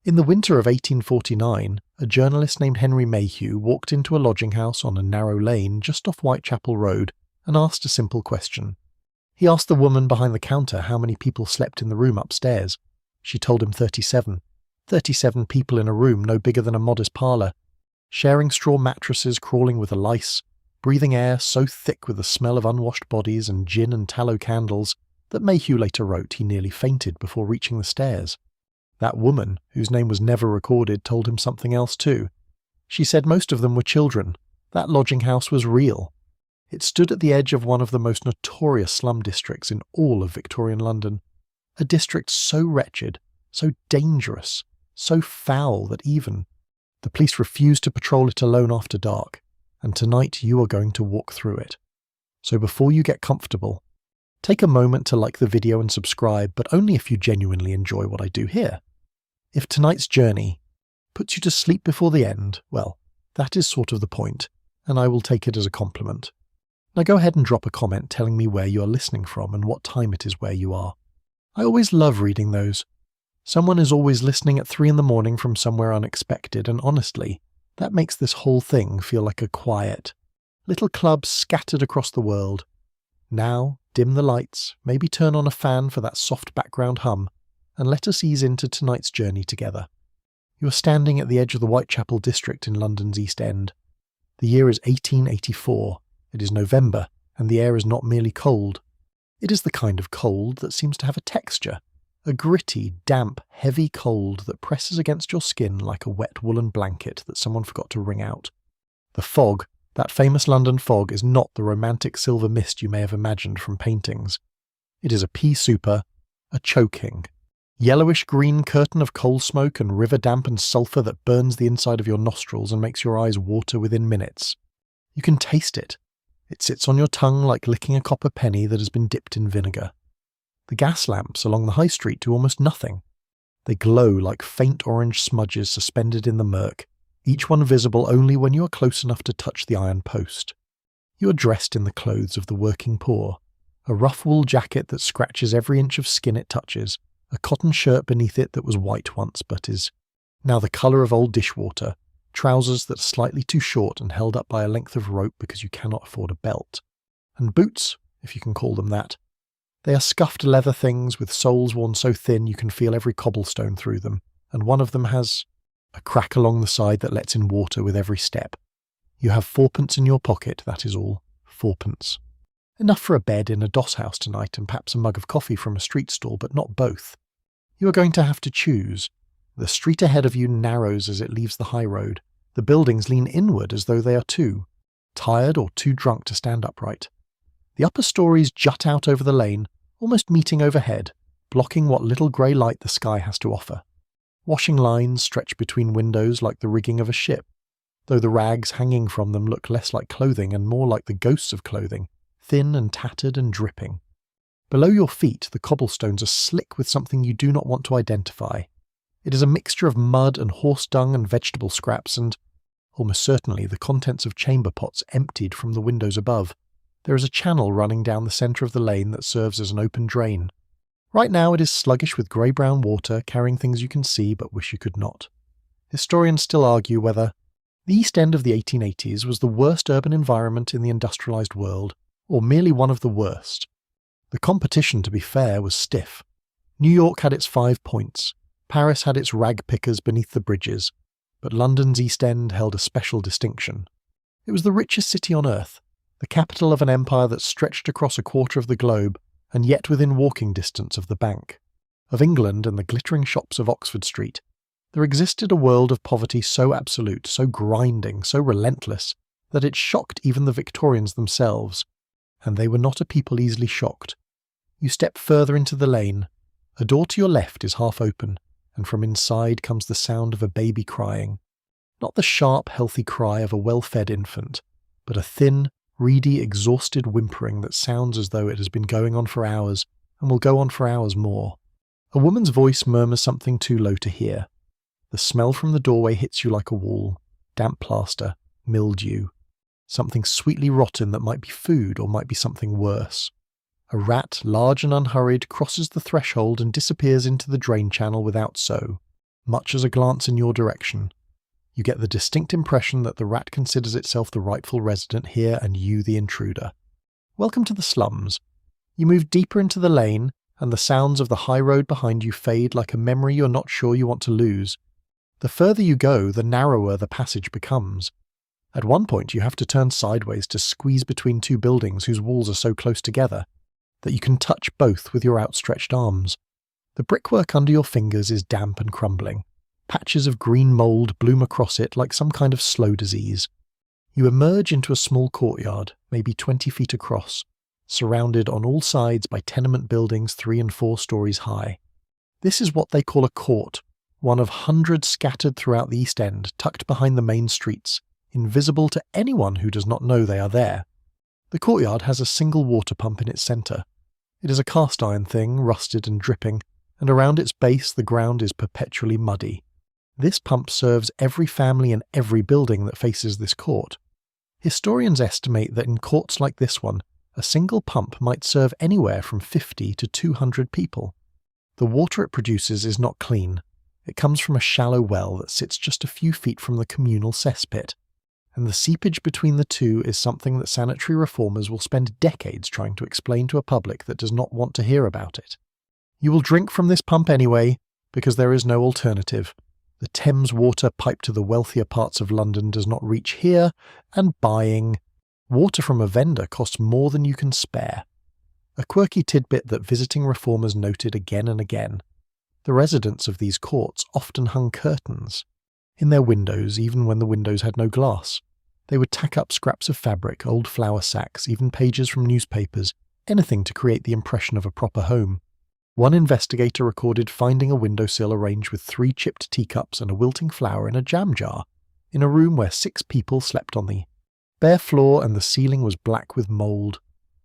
In the winter of 1849, a journalist named Henry Mayhew walked into a lodging house on a narrow lane just off Whitechapel Road and asked a simple question. He asked the woman behind the counter how many people slept in the room upstairs. She told him 37. 37 people in a room no bigger than a modest parlour, sharing straw mattresses crawling with the lice, breathing air so thick with the smell of unwashed bodies and gin and tallow candles that Mayhew later wrote he nearly fainted before reaching the stairs. That woman, whose name was never recorded, told him something else too. She said most of them were children. That lodging house was real. It stood at the edge of one of the most notorious slum districts in all of Victorian London. A district so wretched, so dangerous, so foul that even the police refused to patrol it alone after dark, and tonight you are going to walk through it. So before you get comfortable, take a moment to like the video and subscribe, but only if you genuinely enjoy what I do here. If tonight's journey puts you to sleep before the end, well, that is sort of the point, and I will take it as a compliment. Now go ahead and drop a comment telling me where you are listening from and what time it is where you are. I always love reading those. Someone is always listening at 3 a.m. from somewhere unexpected, and honestly, that makes this whole thing feel like a quiet little club scattered across the world. Now, dim the lights, maybe turn on a fan for that soft background hum, and let us ease into tonight's journey together. You are standing at the edge of the Whitechapel district in London's East End. The year is 1884. It is November, and the air is not merely cold. It is the kind of cold that seems to have a texture, a gritty, damp, heavy cold that presses against your skin like a wet woolen blanket that someone forgot to wring out. The fog, that famous London fog, is not the romantic silver mist you may have imagined from paintings. It is a pea souper, a choking, yellowish-green curtain of coal smoke and river damp and sulphur that burns the inside of your nostrils and makes your eyes water within minutes. You can taste it. It sits on your tongue like licking a copper penny that has been dipped in vinegar. The gas lamps along the high street do almost nothing. They glow like faint orange smudges suspended in the murk, each one visible only when you are close enough to touch the iron post. You are dressed in the clothes of the working poor, a rough wool jacket that scratches every inch of skin it touches, a cotton shirt beneath it that was white once but is now the colour of old dishwater, trousers that are slightly too short and held up by a length of rope because you cannot afford a belt, and boots, if you can call them that. They are scuffed leather things with soles worn so thin you can feel every cobblestone through them, and one of them has a crack along the side that lets in water with every step. You have fourpence in your pocket, that is all. Fourpence. Enough for a bed in a doss house tonight and perhaps a mug of coffee from a street stall, but not both. You are going to have to choose. The street ahead of you narrows as it leaves the high road. The buildings lean inward as though they are too tired or too drunk to stand upright. The upper stories jut out over the lane, almost meeting overhead, blocking what little grey light the sky has to offer. Washing lines stretch between windows like the rigging of a ship, though the rags hanging from them look less like clothing and more like the ghosts of clothing, thin and tattered and dripping. Below your feet, the cobblestones are slick with something you do not want to identify. It is a mixture of mud and horse dung and vegetable scraps and, almost certainly, the contents of chamber pots emptied from the windows above. There is a channel running down the centre of the lane that serves as an open drain. Right now it is sluggish with grey-brown water carrying things you can see but wish you could not. Historians still argue whether the East End of the 1880s was the worst urban environment in the industrialised world, or merely one of the worst. The competition, to be fair, was stiff. New York had its 5 points, Paris had its rag-pickers beneath the bridges, but London's East End held a special distinction. It was the richest city on earth, the capital of an empire that stretched across a quarter of the globe, and yet within walking distance of the Bank. Of England and the glittering shops of Oxford Street, there existed a world of poverty so absolute, so grinding, so relentless, that it shocked even the Victorians themselves, and they were not a people easily shocked. You step further into the lane. A door to your left is half open, and from inside comes the sound of a baby crying. Not the sharp, healthy cry of a well-fed infant, but a thin, reedy, exhausted whimpering that sounds as though it has been going on for hours, and will go on for hours more. A woman's voice murmurs something too low to hear. The smell from the doorway hits you like a wall, damp plaster, mildew. Something sweetly rotten that might be food or might be something worse. A rat, large and unhurried, crosses the threshold and disappears into the drain channel without sew. much as a glance in your direction. You get the distinct impression that the rat considers itself the rightful resident here and you the intruder. Welcome to the slums. You move deeper into the lane, and the sounds of the high road behind you fade like a memory you're not sure you want to lose. The further you go, the narrower the passage becomes. At one point you have to turn sideways to squeeze between two buildings whose walls are so close together that you can touch both with your outstretched arms. The brickwork under your fingers is damp and crumbling. Patches of green mould bloom across it like some kind of slow disease. You emerge into a small courtyard, maybe 20 feet across, surrounded on all sides by tenement buildings 3 and 4 stories high. This is what they call a court, one of hundreds scattered throughout the East End, tucked behind the main streets, invisible to anyone who does not know they are there. The courtyard has a single water pump in its centre. It is a cast iron thing, rusted and dripping, and around its base the ground is perpetually muddy. This pump serves every family and every building that faces this court. Historians estimate that in courts like this one, a single pump might serve anywhere from 50 to 200 people. The water it produces is not clean. It comes from a shallow well that sits just a few feet from the communal cesspit, and the seepage between the two is something that sanitary reformers will spend decades trying to explain to a public that does not want to hear about it. You will drink from this pump anyway, because there is no alternative. The Thames water piped to the wealthier parts of London does not reach here, and buying water from a vendor costs more than you can spare. A quirky tidbit that visiting reformers noted again and again. The residents of these courts often hung curtains in their windows, even when the windows had no glass. They would tack up scraps of fabric, old flour sacks, even pages from newspapers, anything to create the impression of a proper home. One investigator recorded finding a windowsill arranged with 3 chipped teacups and a wilting flower in a jam jar, in a room where 6 people slept on the bare floor and the ceiling was black with mould.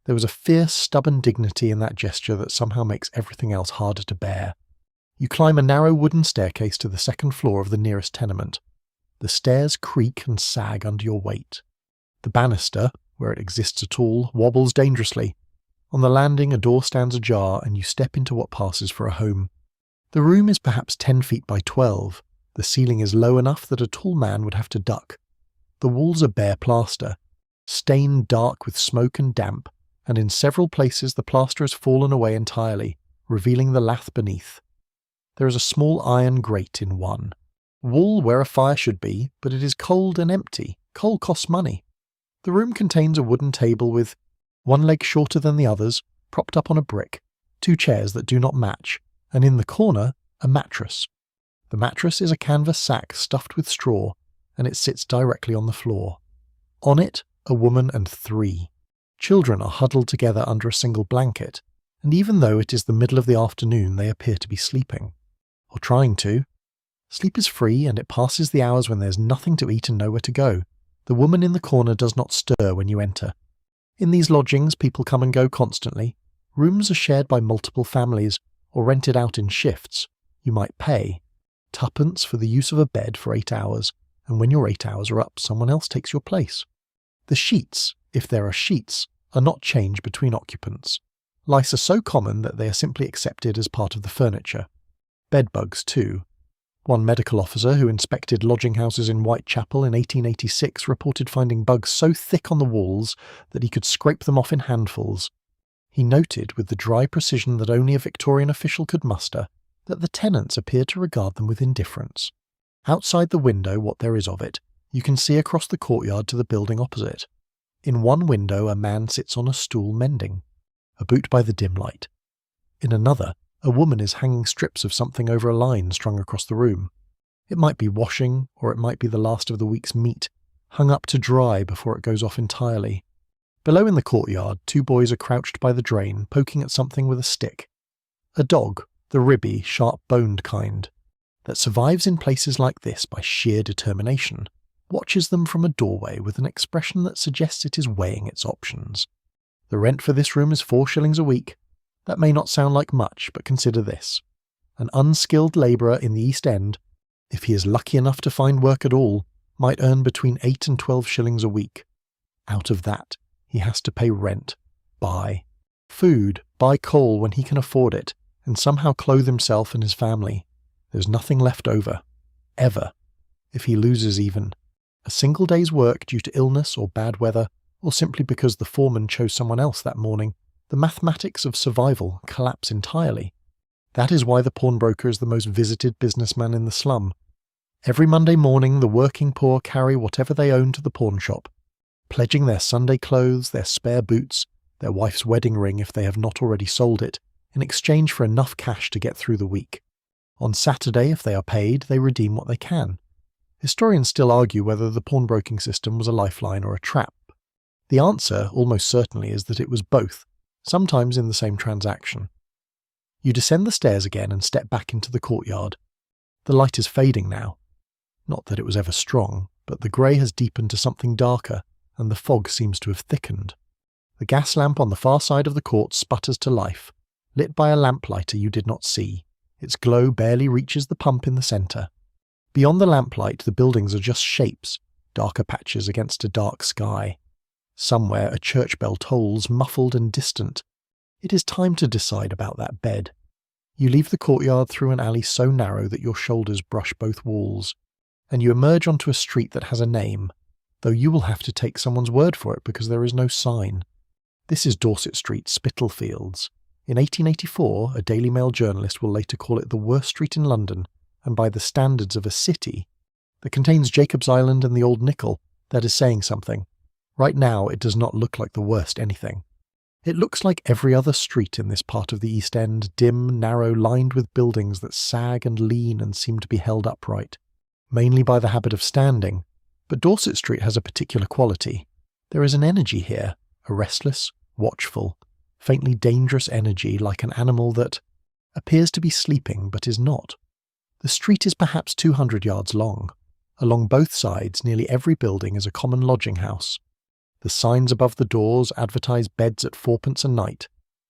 There was a fierce, stubborn dignity in that gesture that somehow makes everything else harder to bear. You climb a narrow wooden staircase to the 2nd floor of the nearest tenement. The stairs creak and sag under your weight. The banister, where it exists at all, wobbles dangerously. On the landing, a door stands ajar and you step into what passes for a home. The room is perhaps 10 feet by 12. The ceiling is low enough that a tall man would have to duck. The walls are bare plaster, stained dark with smoke and damp, and in several places the plaster has fallen away entirely, revealing the lath beneath. There is a small iron grate in one. Wool where a fire should be, but it is cold and empty. Coal costs money. The room contains a wooden table with one leg shorter than the others, propped up on a brick, 2 chairs that do not match, and in the corner, a mattress. The mattress is a canvas sack stuffed with straw, and it sits directly on the floor. On it, a woman and 3. Children are huddled together under a single blanket, and even though it is the middle of the afternoon, they appear to be sleeping. Or trying to. Sleep is free, and it passes the hours when there's nothing to eat and nowhere to go. The woman in the corner does not stir when you enter. In these lodgings, people come and go constantly. Rooms are shared by multiple families, or rented out in shifts. You might pay 2pence for the use of a bed for 8 hours, and when your 8 hours are up, someone else takes your place. The sheets, if there are sheets, are not changed between occupants. Lice are so common that they are simply accepted as part of the furniture. Bedbugs, too. One medical officer who inspected lodging houses in Whitechapel in 1886 reported finding bugs so thick on the walls that he could scrape them off in handfuls. He noted, with the dry precision that only a Victorian official could muster, that the tenants appeared to regard them with indifference. Outside the window, what there is of it, you can see across the courtyard to the building opposite. In one window a man sits on a stool mending, a boot by the dim light. In another, a woman is hanging strips of something over a line strung across the room. It might be washing, or it might be the last of the week's meat, hung up to dry before it goes off entirely. Below in the courtyard, 2 boys are crouched by the drain, poking at something with a stick. A dog, the ribby, sharp-boned kind, that survives in places like this by sheer determination, watches them from a doorway with an expression that suggests it is weighing its options. The rent for this room is 4 shillings a week. That may not sound like much, but consider this. An unskilled labourer in the East End, if he is lucky enough to find work at all, might earn between 8 and 12 shillings a week. Out of that, he has to pay rent, buy food, buy coal when he can afford it, and somehow clothe himself and his family. There's nothing left over. Ever. If he loses even a single day's work due to illness or bad weather, or simply because the foreman chose someone else that morning, the mathematics of survival collapse entirely. That is why the pawnbroker is the most visited businessman in the slum. Every Monday morning the working poor carry whatever they own to the pawn shop, pledging their Sunday clothes, their spare boots, their wife's wedding ring if they have not already sold it, in exchange for enough cash to get through the week. On Saturday, if they are paid, they redeem what they can. Historians still argue whether the pawnbroking system was a lifeline or a trap. The answer, almost certainly, is that it was both, sometimes in the same transaction. You descend the stairs again and step back into the courtyard. The light is fading now. Not that it was ever strong, but the grey has deepened to something darker, and the fog seems to have thickened. The gas lamp on the far side of the court sputters to life, lit by a lamplighter you did not see. Its glow barely reaches the pump in the centre. Beyond the lamplight, the buildings are just shapes, darker patches against a dark sky. Somewhere a church bell tolls, muffled and distant. It is time to decide about that bed. You leave the courtyard through an alley so narrow that your shoulders brush both walls, and you emerge onto a street that has a name, though you will have to take someone's word for it because there is no sign. This is Dorset Street, Spitalfields. In 1884, a Daily Mail journalist will later call it the worst street in London, and by the standards of a city that contains Jacob's Island and the Old Nickel, that is saying something. Right now, it does not look like the worst anything. It looks like every other street in this part of the East End, dim, narrow, lined with buildings that sag and lean and seem to be held upright, mainly by the habit of standing. But Dorset Street has a particular quality. There is an energy here, a restless, watchful, faintly dangerous energy like an animal that appears to be sleeping but is not. The street is perhaps 200 yards long. Along both sides, nearly every building is a common lodging house. The signs above the doors advertise beds at fourpence a night,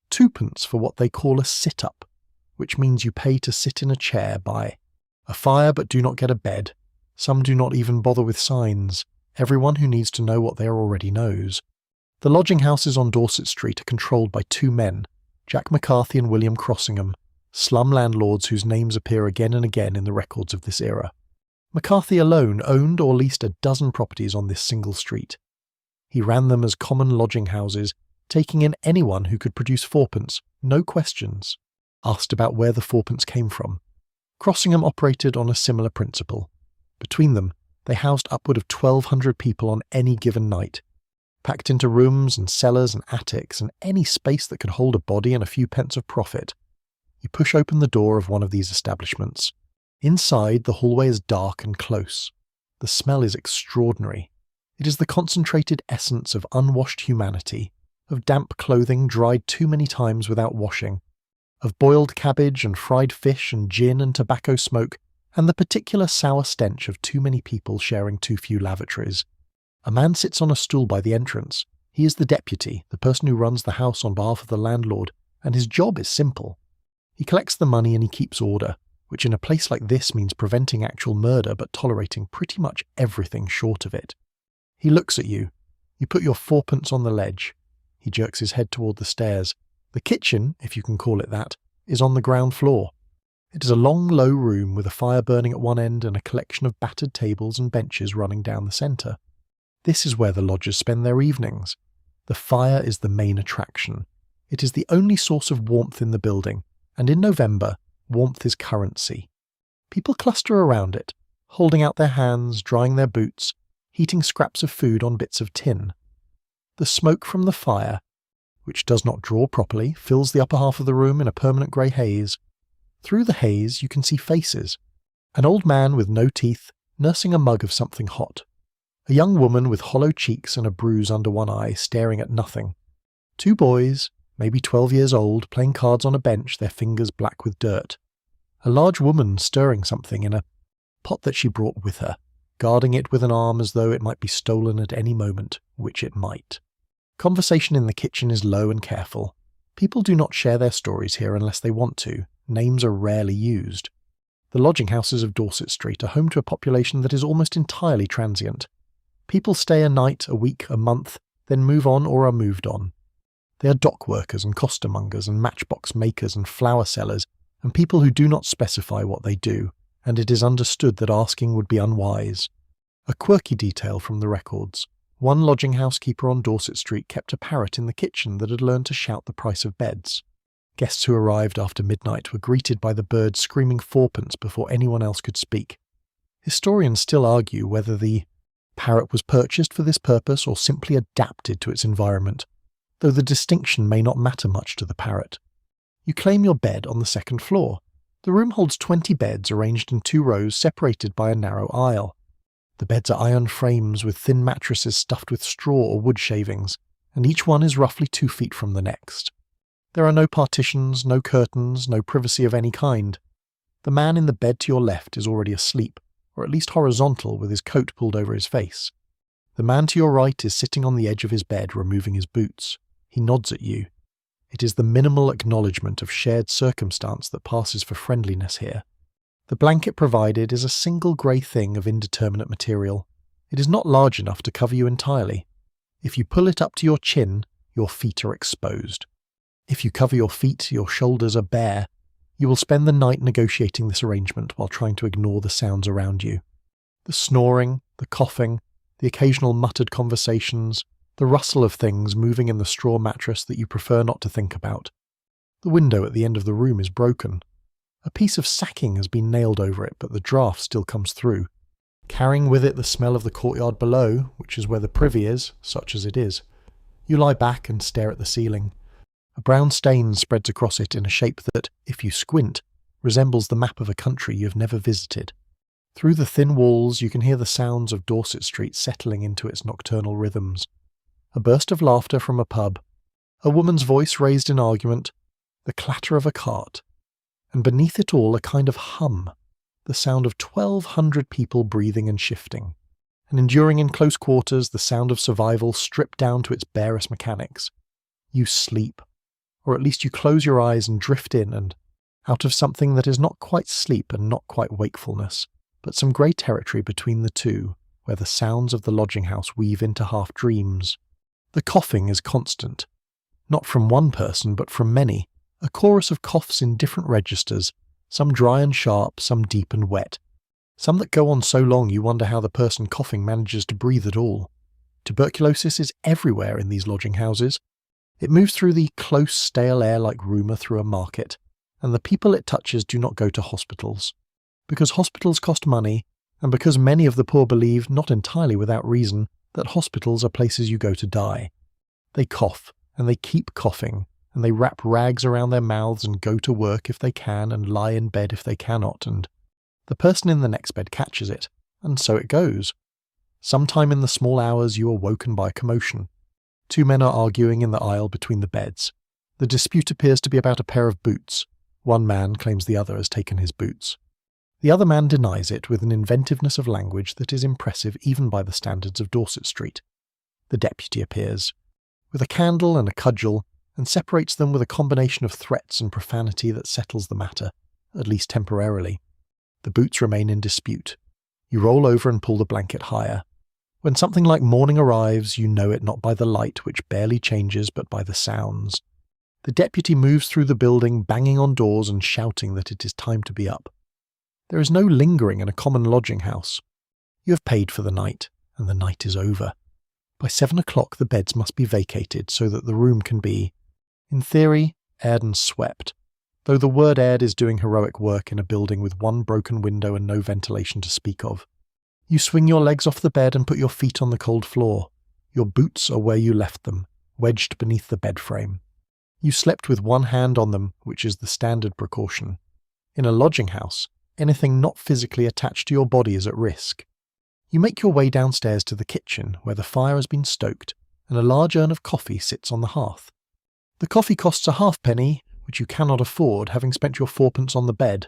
twopence for what they call a sit-up, which means you pay to sit in a chair by a fire but do not get a bed. Some do not even bother with signs. Everyone who needs to know what there already knows. The lodging houses on Dorset Street are controlled by two men, Jack McCarthy and William Crossingham, slum landlords whose names appear again and again in the records of this era. McCarthy alone owned or leased a dozen properties on this single street. He ran them as common lodging houses, taking in anyone who could produce fourpence, no questions, asked about where the fourpence came from. Crossingham operated on a similar principle. Between them, they housed upward of 1,200 people on any given night, packed into rooms and cellars and attics and any space that could hold a body and a few pence of profit. You push open the door of one of these establishments. Inside, the hallway is dark and close. The smell is extraordinary. It is the concentrated essence of unwashed humanity, of damp clothing dried too many times without washing, of boiled cabbage and fried fish and gin and tobacco smoke, and the particular sour stench of too many people sharing too few lavatories. A man sits on a stool by the entrance. He is the deputy, the person who runs the house on behalf of the landlord, and his job is simple. He collects the money and he keeps order, which in a place like this means preventing actual murder but tolerating pretty much everything short of it. He looks at you. You put your fourpence on the ledge. He jerks his head toward the stairs. The kitchen, if you can call it that, is on the ground floor. It is a long, low room with a fire burning at one end and a collection of battered tables and benches running down the centre. This is where the lodgers spend their evenings. The fire is the main attraction. It is the only source of warmth in the building, and in November, warmth is currency. People cluster around it, holding out their hands, drying their boots, heating scraps of food on bits of tin. The smoke from the fire, which does not draw properly, fills the upper half of the room in a permanent grey haze. Through the haze you can see faces. An old man with no teeth, nursing a mug of something hot. A young woman with hollow cheeks and a bruise under one eye, staring at nothing. Two boys, maybe 12 years old, playing cards on a bench, their fingers black with dirt. A large woman stirring something in a pot that she brought with her, guarding it with an arm as though it might be stolen at any moment, which it might. Conversation in the kitchen is low and careful. People do not share their stories here unless they want to. Names are rarely used. The lodging houses of Dorset Street are home to a population that is almost entirely transient. People stay a night, a week, a month, then move on or are moved on. They are dock workers and costermongers and matchbox makers and flower sellers and people who do not specify what they do, and it is understood that asking would be unwise. A quirky detail from the records. One lodging house keeper on Dorset Street kept a parrot in the kitchen that had learned to shout the price of beds. Guests who arrived after midnight were greeted by the bird screaming fourpence before anyone else could speak. Historians still argue whether the parrot was purchased for this purpose or simply adapted to its environment, though the distinction may not matter much to the parrot. You claim your bed on the second floor. The room holds 20 beds arranged in 2 rows separated by a narrow aisle. The beds are iron frames with thin mattresses stuffed with straw or wood shavings, and each one is roughly 2 feet from the next. There are no partitions, no curtains, no privacy of any kind. The man in the bed to your left is already asleep, or at least horizontal with his coat pulled over his face. The man to your right is sitting on the edge of his bed removing his boots. He nods at you. It is the minimal acknowledgement of shared circumstance that passes for friendliness here. The blanket provided is a single grey thing of indeterminate material. It is not large enough to cover you entirely. If you pull it up to your chin, your feet are exposed. If you cover your feet, your shoulders are bare. You will spend the night negotiating this arrangement while trying to ignore the sounds around you. The snoring, the coughing, the occasional muttered conversations, the rustle of things moving in the straw mattress that you prefer not to think about. The window at the end of the room is broken. A piece of sacking has been nailed over it, but the draught still comes through, carrying with it the smell of the courtyard below, which is where the privy is, such as it is. You lie back and stare at the ceiling. A brown stain spreads across it in a shape that, if you squint, resembles the map of a country you have never visited. Through the thin walls you can hear the sounds of Dorset Street settling into its nocturnal rhythms. A burst of laughter from a pub, a woman's voice raised in argument, the clatter of a cart, and beneath it all a kind of hum, the sound of 1,200 people breathing and shifting, and enduring in close quarters the sound of survival stripped down to its barest mechanics. You sleep, or at least you close your eyes and drift in and out of something that is not quite sleep and not quite wakefulness, but some grey territory between the two, where the sounds of the lodging house weave into half dreams. The coughing is constant, not from one person but from many, a chorus of coughs in different registers, some dry and sharp, some deep and wet, some that go on so long you wonder how the person coughing manages to breathe at all. Tuberculosis is everywhere in these lodging houses. It moves through the close, stale air like rumour through a market, and the people it touches do not go to hospitals. Because hospitals cost money, and because many of the poor believe, not entirely without reason, that hospitals are places you go to die. They cough, and they keep coughing, and they wrap rags around their mouths and go to work if they can and lie in bed if they cannot, and the person in the next bed catches it, and so it goes. Sometime in the small hours you are woken by a commotion. 2 men are arguing in the aisle between the beds. The dispute appears to be about a pair of boots. One man claims the other has taken his boots. The other man denies it with an inventiveness of language that is impressive even by the standards of Dorset Street. The deputy appears, with a candle and a cudgel, and separates them with a combination of threats and profanity that settles the matter, at least temporarily. The boots remain in dispute. You roll over and pull the blanket higher. When something like morning arrives, you know it not by the light, which barely changes, but by the sounds. The deputy moves through the building, banging on doors and shouting that it is time to be up. There is no lingering in a common lodging house. You have paid for the night, and the night is over. By 7 o'clock the beds must be vacated so that the room can be, in theory, aired and swept, though the word aired is doing heroic work in a building with 1 broken window and no ventilation to speak of. You swing your legs off the bed and put your feet on the cold floor. Your boots are where you left them, wedged beneath the bed frame. You slept with 1 hand on them, which is the standard precaution. In a lodging house, anything not physically attached to your body is at risk. You make your way downstairs to the kitchen, where the fire has been stoked, and a large urn of coffee sits on the hearth. The coffee costs a halfpenny, which you cannot afford, having spent your 4pence on the bed.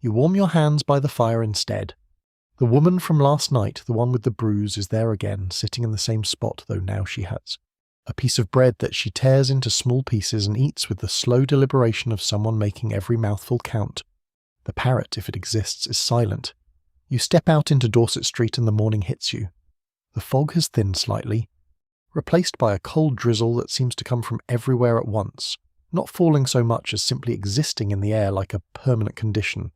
You warm your hands by the fire instead. The woman from last night, the one with the bruise, is there again, sitting in the same spot, though now she has a piece of bread that she tears into small pieces and eats with the slow deliberation of someone making every mouthful count. The parrot, if it exists, is silent. You step out into Dorset Street and the morning hits you. The fog has thinned slightly, replaced by a cold drizzle that seems to come from everywhere at once, not falling so much as simply existing in the air like a permanent condition.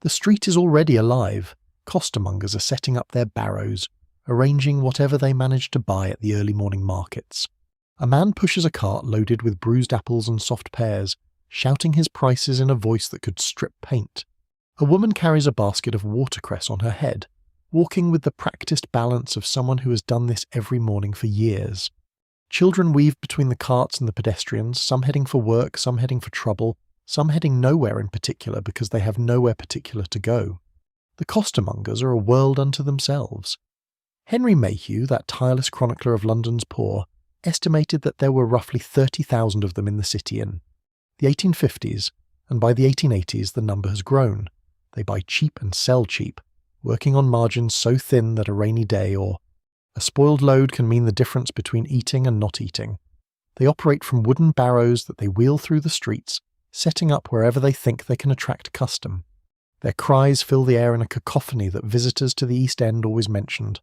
The street is already alive. Costermongers are setting up their barrows, arranging whatever they manage to buy at the early morning markets. A man pushes a cart loaded with bruised apples and soft pears, shouting his prices in a voice that could strip paint. A woman carries a basket of watercress on her head, walking with the practiced balance of someone who has done this every morning for years. Children weave between the carts and the pedestrians, some heading for work, some heading for trouble, some heading nowhere in particular because they have nowhere particular to go. The costermongers are a world unto themselves. Henry Mayhew, that tireless chronicler of London's poor, estimated that there were roughly 30,000 of them in the city in the 1850s, and by the 1880s the number has grown. They buy cheap and sell cheap, working on margins so thin that a rainy day or a spoiled load can mean the difference between eating and not eating. They operate from wooden barrows that they wheel through the streets, setting up wherever they think they can attract custom. Their cries fill the air in a cacophony that visitors to the East End always mentioned.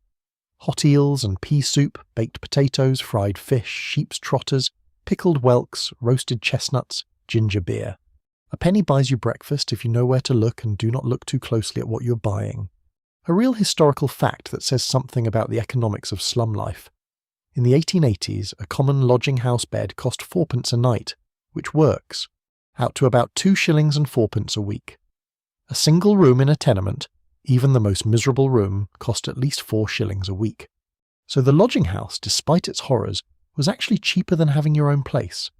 Hot eels and pea soup, baked potatoes, fried fish, sheep's trotters, pickled whelks, roasted chestnuts, ginger beer. A penny buys you breakfast if you know where to look and do not look too closely at what you're buying. A real historical fact that says something about the economics of slum life. In the 1880s, a common lodging house bed cost fourpence a night, which works, out to about 2 shillings and fourpence a week. A single room in a tenement, even the most miserable room, cost at least 4 shillings a week. So the lodging house, despite its horrors, was actually cheaper than having your own place.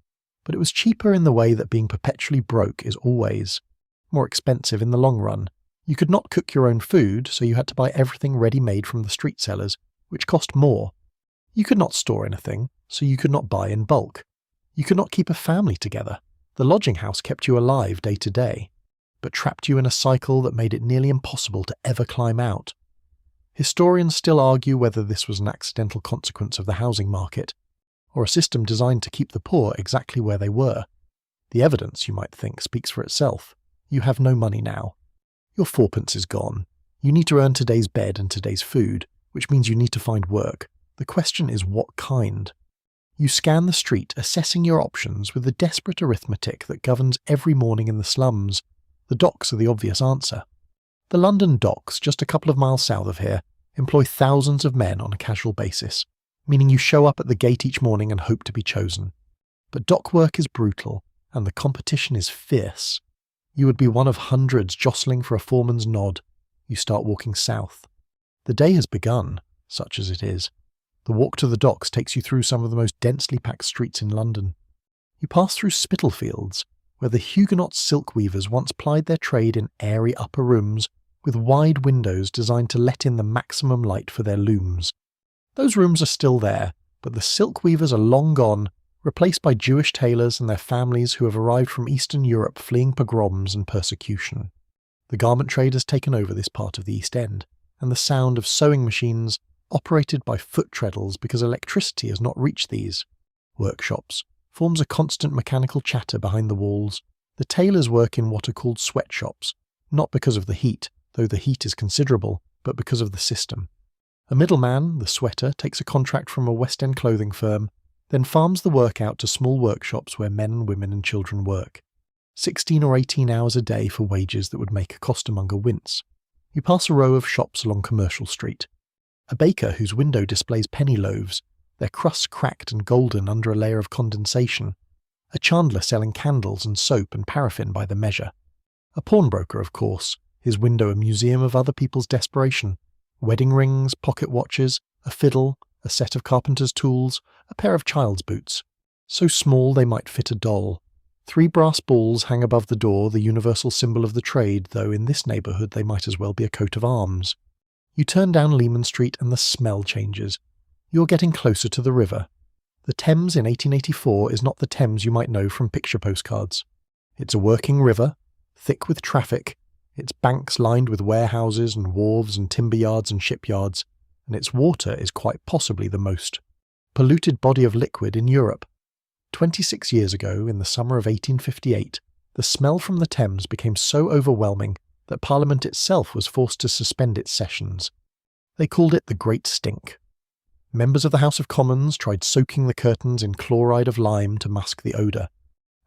But it was cheaper in the way that being perpetually broke is always more expensive in the long run. You could not cook your own food, so you had to buy everything ready-made from the street sellers, which cost more. You could not store anything, so you could not buy in bulk. You could not keep a family together. The lodging house kept you alive day to day, but trapped you in a cycle that made it nearly impossible to ever climb out. Historians still argue whether this was an accidental consequence of the housing market, or a system designed to keep the poor exactly where they were. The evidence, you might think, speaks for itself. You have no money now. Your fourpence is gone. You need to earn today's bed and today's food, which means you need to find work. The question is what kind? You scan the street, assessing your options with the desperate arithmetic that governs every morning in the slums. The docks are the obvious answer. The London docks, just a couple of miles south of here, employ thousands of men on a casual basis, meaning you show up at the gate each morning and hope to be chosen. But dock work is brutal, and the competition is fierce. You would be one of hundreds jostling for a foreman's nod. You start walking south. The day has begun, such as it is. The walk to the docks takes you through some of the most densely packed streets in London. You pass through Spitalfields, where the Huguenot silk weavers once plied their trade in airy upper rooms with wide windows designed to let in the maximum light for their looms. Those rooms are still there, but the silk weavers are long gone, replaced by Jewish tailors and their families who have arrived from Eastern Europe fleeing pogroms and persecution. The garment trade has taken over this part of the East End, and the sound of sewing machines, operated by foot treadles because electricity has not reached these workshops, forms a constant mechanical chatter behind the walls. The tailors work in what are called sweatshops, not because of the heat, though the heat is considerable, but because of the system. A middleman, the sweater, takes a contract from a West End clothing firm, then farms the work out to small workshops where men and women and children work. 16 or 18 hours a day for wages that would make a costermonger wince. You pass a row of shops along Commercial Street. A baker whose window displays penny loaves, their crusts cracked and golden under a layer of condensation. A chandler selling candles and soap and paraffin by the measure. A pawnbroker, of course, his window a museum of other people's desperation. Wedding rings, pocket watches, a fiddle, a set of carpenter's tools, a pair of child's boots. So small they might fit a doll. 3 brass balls hang above the door, the universal symbol of the trade, though in this neighbourhood they might as well be a coat of arms. You turn down Leman Street and the smell changes. You're getting closer to the river. The Thames in 1884 is not the Thames you might know from picture postcards. It's a working river, thick with traffic, its banks lined with warehouses and wharves and timber yards and shipyards, and its water is quite possibly the most polluted body of liquid in Europe. 26 years ago, in the summer of 1858, the smell from the Thames became so overwhelming that Parliament itself was forced to suspend its sessions. They called it the Great Stink. Members of the House of Commons tried soaking the curtains in chloride of lime to mask the odour,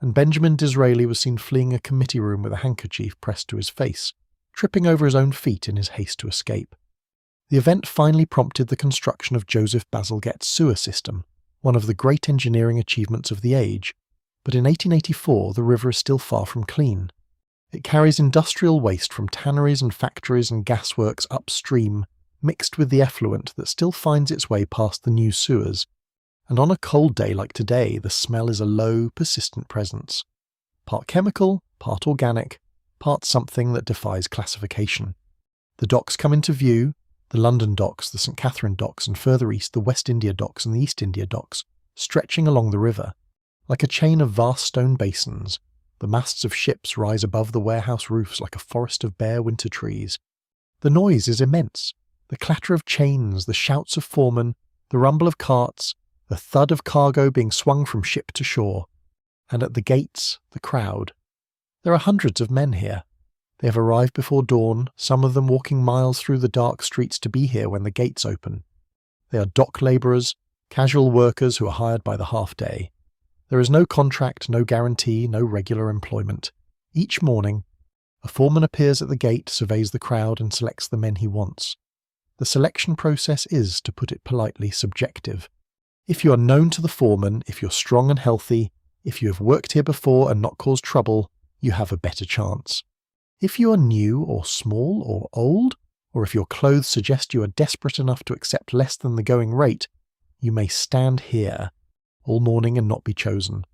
and Benjamin Disraeli was seen fleeing a committee room with a handkerchief pressed to his face, tripping over his own feet in his haste to escape. The event finally prompted the construction of Joseph Bazalgette's sewer system, one of the great engineering achievements of the age, but in 1884 the river is still far from clean. It carries industrial waste from tanneries and factories and gasworks upstream, mixed with the effluent that still finds its way past the new sewers, and on a cold day like today the smell is a low, persistent presence. Part chemical, part organic, part something that defies classification. The docks come into view, the London docks, the St Catherine docks, and further east the West India docks and the East India docks, stretching along the river. Like a chain of vast stone basins, the masts of ships rise above the warehouse roofs like a forest of bare winter trees. The noise is immense. The clatter of chains, the shouts of foremen, the rumble of carts, the thud of cargo being swung from ship to shore. And at the gates, the crowd. There are hundreds of men here. They have arrived before dawn, some of them walking miles through the dark streets to be here when the gates open. They are dock labourers, casual workers who are hired by the half day. There is no contract, no guarantee, no regular employment. Each morning, a foreman appears at the gate, surveys the crowd and selects the men he wants. The selection process is, to put it politely, subjective. If you are known to the foreman, if you're strong and healthy, if you have worked here before and not caused trouble, you have a better chance. If you are new or small or old, or if your clothes suggest you are desperate enough to accept less than the going rate, you may stand here all morning and not be chosen.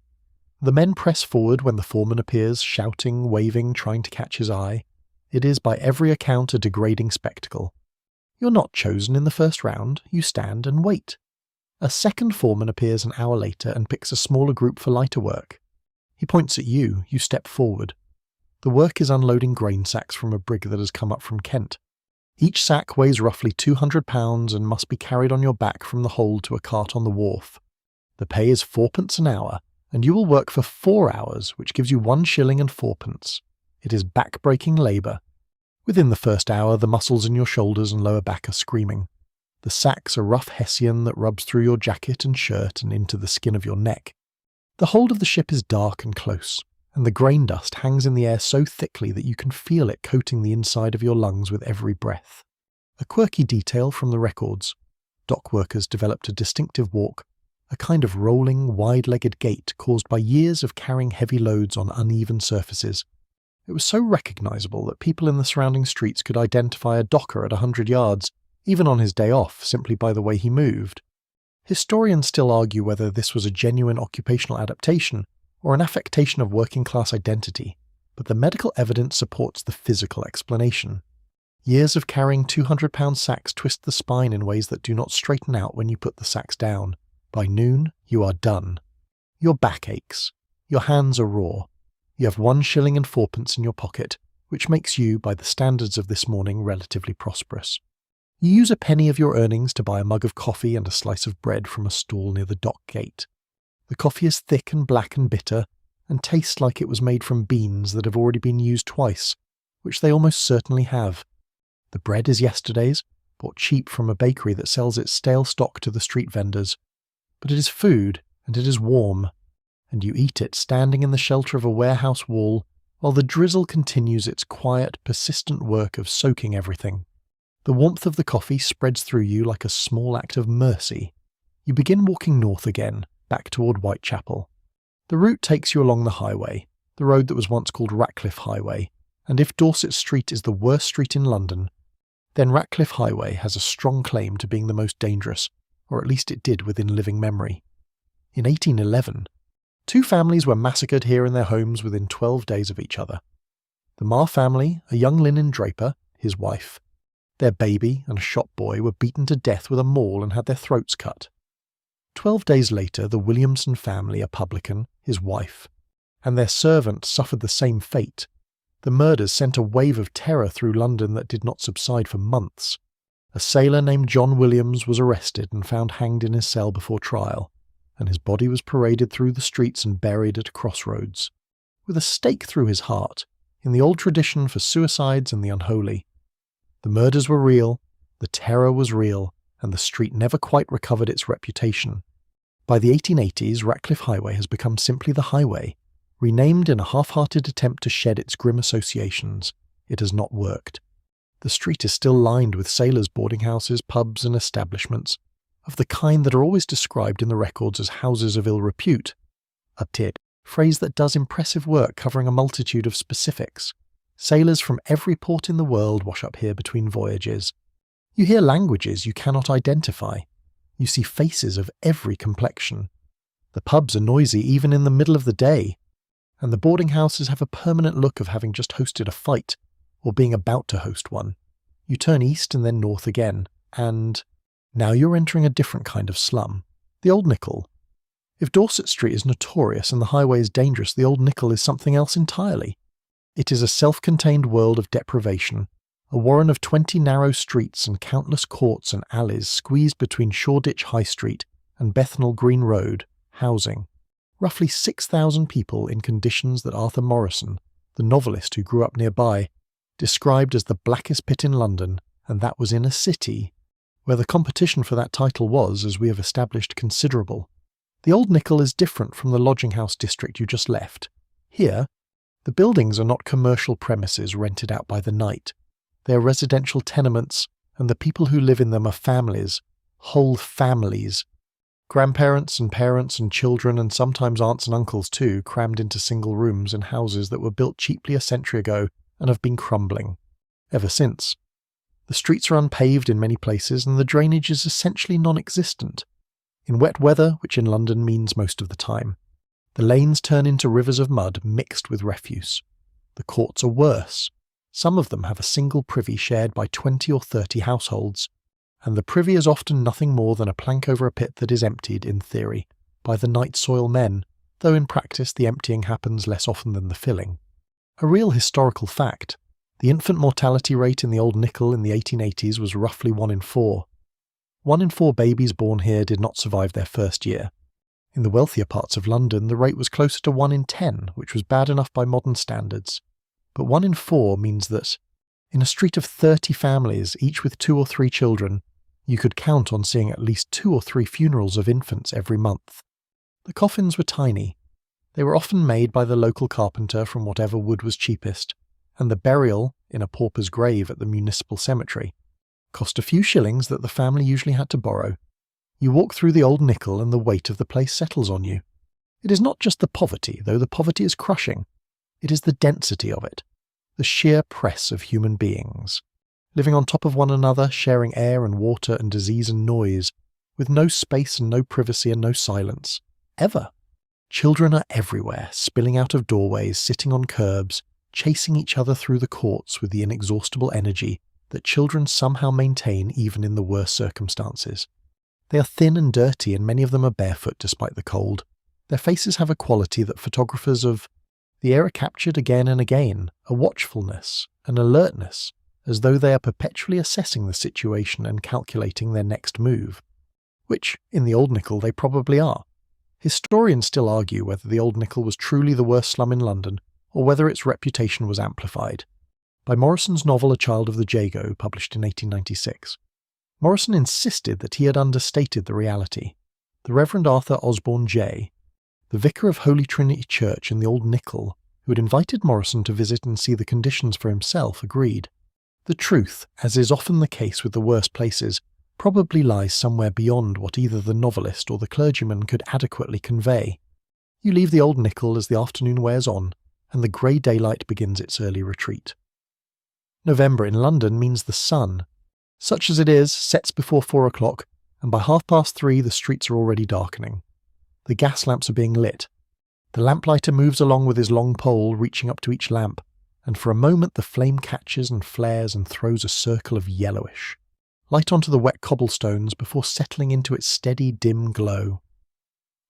The men press forward when the foreman appears, shouting, waving, trying to catch his eye. It is by every account a degrading spectacle. You're not chosen in the first round, you stand and wait. A second foreman appears an hour later and picks a smaller group for lighter work. He points at you, you step forward. The work is unloading grain sacks from a brig that has come up from Kent. Each sack weighs roughly 200 pounds and must be carried on your back from the hold to a cart on the wharf. The pay is 4pence an hour, and you will work for 4 hours, which gives you 1 shilling and 4pence. It is back-breaking labour. Within the first hour, the muscles in your shoulders and lower back are screaming. The sacks are rough hessian that rubs through your jacket and shirt and into the skin of your neck. The hold of the ship is dark and close, and the grain dust hangs in the air so thickly that you can feel it coating the inside of your lungs with every breath. A quirky detail from the records. Dock workers developed a distinctive walk, a kind of rolling, wide-legged gait caused by years of carrying heavy loads on uneven surfaces. It was so recognisable that people in the surrounding streets could identify a docker at 100 yards, even on his day off, simply by the way he moved. Historians still argue whether this was a genuine occupational adaptation or an affectation of working-class identity, but the medical evidence supports the physical explanation. Years of carrying 200-pound sacks twist the spine in ways that do not straighten out when you put the sacks down. By noon, you are done. Your back aches. Your hands are raw. You have 1 shilling and 4pence in your pocket, which makes you, by the standards of this morning, relatively prosperous. You use a penny of your earnings to buy a mug of coffee and a slice of bread from a stall near the dock gate. The coffee is thick and black and bitter, and tastes like it was made from beans that have already been used twice, which they almost certainly have. The bread is yesterday's, bought cheap from a bakery that sells its stale stock to the street vendors. But it is food, and it is warm, and you eat it standing in the shelter of a warehouse wall, while the drizzle continues its quiet, persistent work of soaking everything. The warmth of the coffee spreads through you like a small act of mercy. You begin walking north again, back toward Whitechapel. The route takes you along the highway, the road that was once called Ratcliffe Highway, and if Dorset Street is the worst street in London, then Ratcliffe Highway has a strong claim to being the most dangerous, or at least it did within living memory. In 1811, 2 families were massacred here in their homes within 12 days of each other. The Marr family, a young linen draper, his wife, their baby and a shop boy were beaten to death with a maul and had their throats cut. 12 days later, the Williamson family, a publican, his wife, and their servant suffered the same fate. The murders sent a wave of terror through London that did not subside for months. A sailor named John Williams was arrested and found hanged in his cell before trial, and his body was paraded through the streets and buried at a crossroads, with a stake through his heart, in the old tradition for suicides and the unholy. The murders were real, the terror was real, and the street never quite recovered its reputation. By the 1880s, Ratcliffe Highway has become simply the highway, Renamed in a half-hearted attempt to shed its grim associations, it has not worked. The street is still lined with sailors' boarding houses, pubs and establishments, of the kind that are always described in the records as houses of ill repute, a phrase that does impressive work covering a multitude of specifics. Sailors from every port in the world wash up here between voyages. You hear languages you cannot identify. You see faces of every complexion. The pubs are noisy even in the middle of the day, and the boarding houses have a permanent look of having just hosted a fight, or being about to host one. You turn east and then north again, and now you're entering a different kind of slum, the Old Nickel. If Dorset Street is notorious and the highway is dangerous, the Old Nickel is something else entirely. It is a self-contained world of deprivation, a warren of 20 narrow streets and countless courts and alleys squeezed between Shoreditch High Street and Bethnal Green Road, housing roughly 6,000 people in conditions that Arthur Morrison, the novelist who grew up nearby, described as the blackest pit in London, and that was in a city where the competition for that title was, as we have established, considerable. The Old Nickel is different from the lodging house district you just left. Here, the buildings are not commercial premises rented out by the night. They are residential tenements, and the people who live in them are families, whole families. Grandparents and parents and children and sometimes aunts and uncles too, crammed into single rooms in houses that were built cheaply a century ago and have been crumbling ever since. The streets are unpaved in many places and the drainage is essentially non-existent. In wet weather, which in London means most of the time, the lanes turn into rivers of mud mixed with refuse. The courts are worse. Some of them have a single privy shared by 20 or 30 households, and the privy is often nothing more than a plank over a pit that is emptied, in theory, by the night soil men, though in practice the emptying happens less often than the filling. A real historical fact, the infant mortality rate in the Old Nickel in the 1880s was roughly 1 in 4. 1 in 4 babies born here did not survive their first year. In the wealthier parts of London, the rate was closer to 1 in 10, which was bad enough by modern standards. But 1 in 4 means that, in a street of 30 families, each with 2 or 3 children, you could count on seeing at least 2 or 3 funerals of infants every month. The coffins were tiny. They were often made by the local carpenter from whatever wood was cheapest, and the burial, in a pauper's grave at the municipal cemetery, cost a few shillings that the family usually had to borrow. You walk through the Old Nickel and the weight of the place settles on you. It is not just the poverty, though the poverty is crushing. It is the density of it, the sheer press of human beings, living on top of one another, sharing air and water and disease and noise, with no space and no privacy and no silence, ever. Children are everywhere, spilling out of doorways, sitting on curbs, chasing each other through the courts with the inexhaustible energy that children somehow maintain even in the worst circumstances. They are thin and dirty, and many of them are barefoot despite the cold. Their faces have a quality that photographers of the era captured again and again, a watchfulness, an alertness, as though they are perpetually assessing the situation and calculating their next move. Which, in the Old Nickel, they probably are. Historians still argue whether the Old Nickel was truly the worst slum in London, or whether its reputation was amplified. By Morrison's novel A Child of the Jago, published in 1896. Morrison insisted that he had understated the reality. The Reverend Arthur Osborne Jay, the vicar of Holy Trinity Church in the Old Nickel, who had invited Morrison to visit and see the conditions for himself, agreed. The truth, as is often the case with the worst places, probably lies somewhere beyond what either the novelist or the clergyman could adequately convey. You leave the Old Nickel as the afternoon wears on, and the grey daylight begins its early retreat. November in London means the sun, such as it is, sets before 4 o'clock, and by 3:30 the streets are already darkening. The gas lamps are being lit. The lamplighter moves along with his long pole, reaching up to each lamp, and for a moment the flame catches and flares and throws a circle of yellowish light onto the wet cobblestones before settling into its steady, dim glow.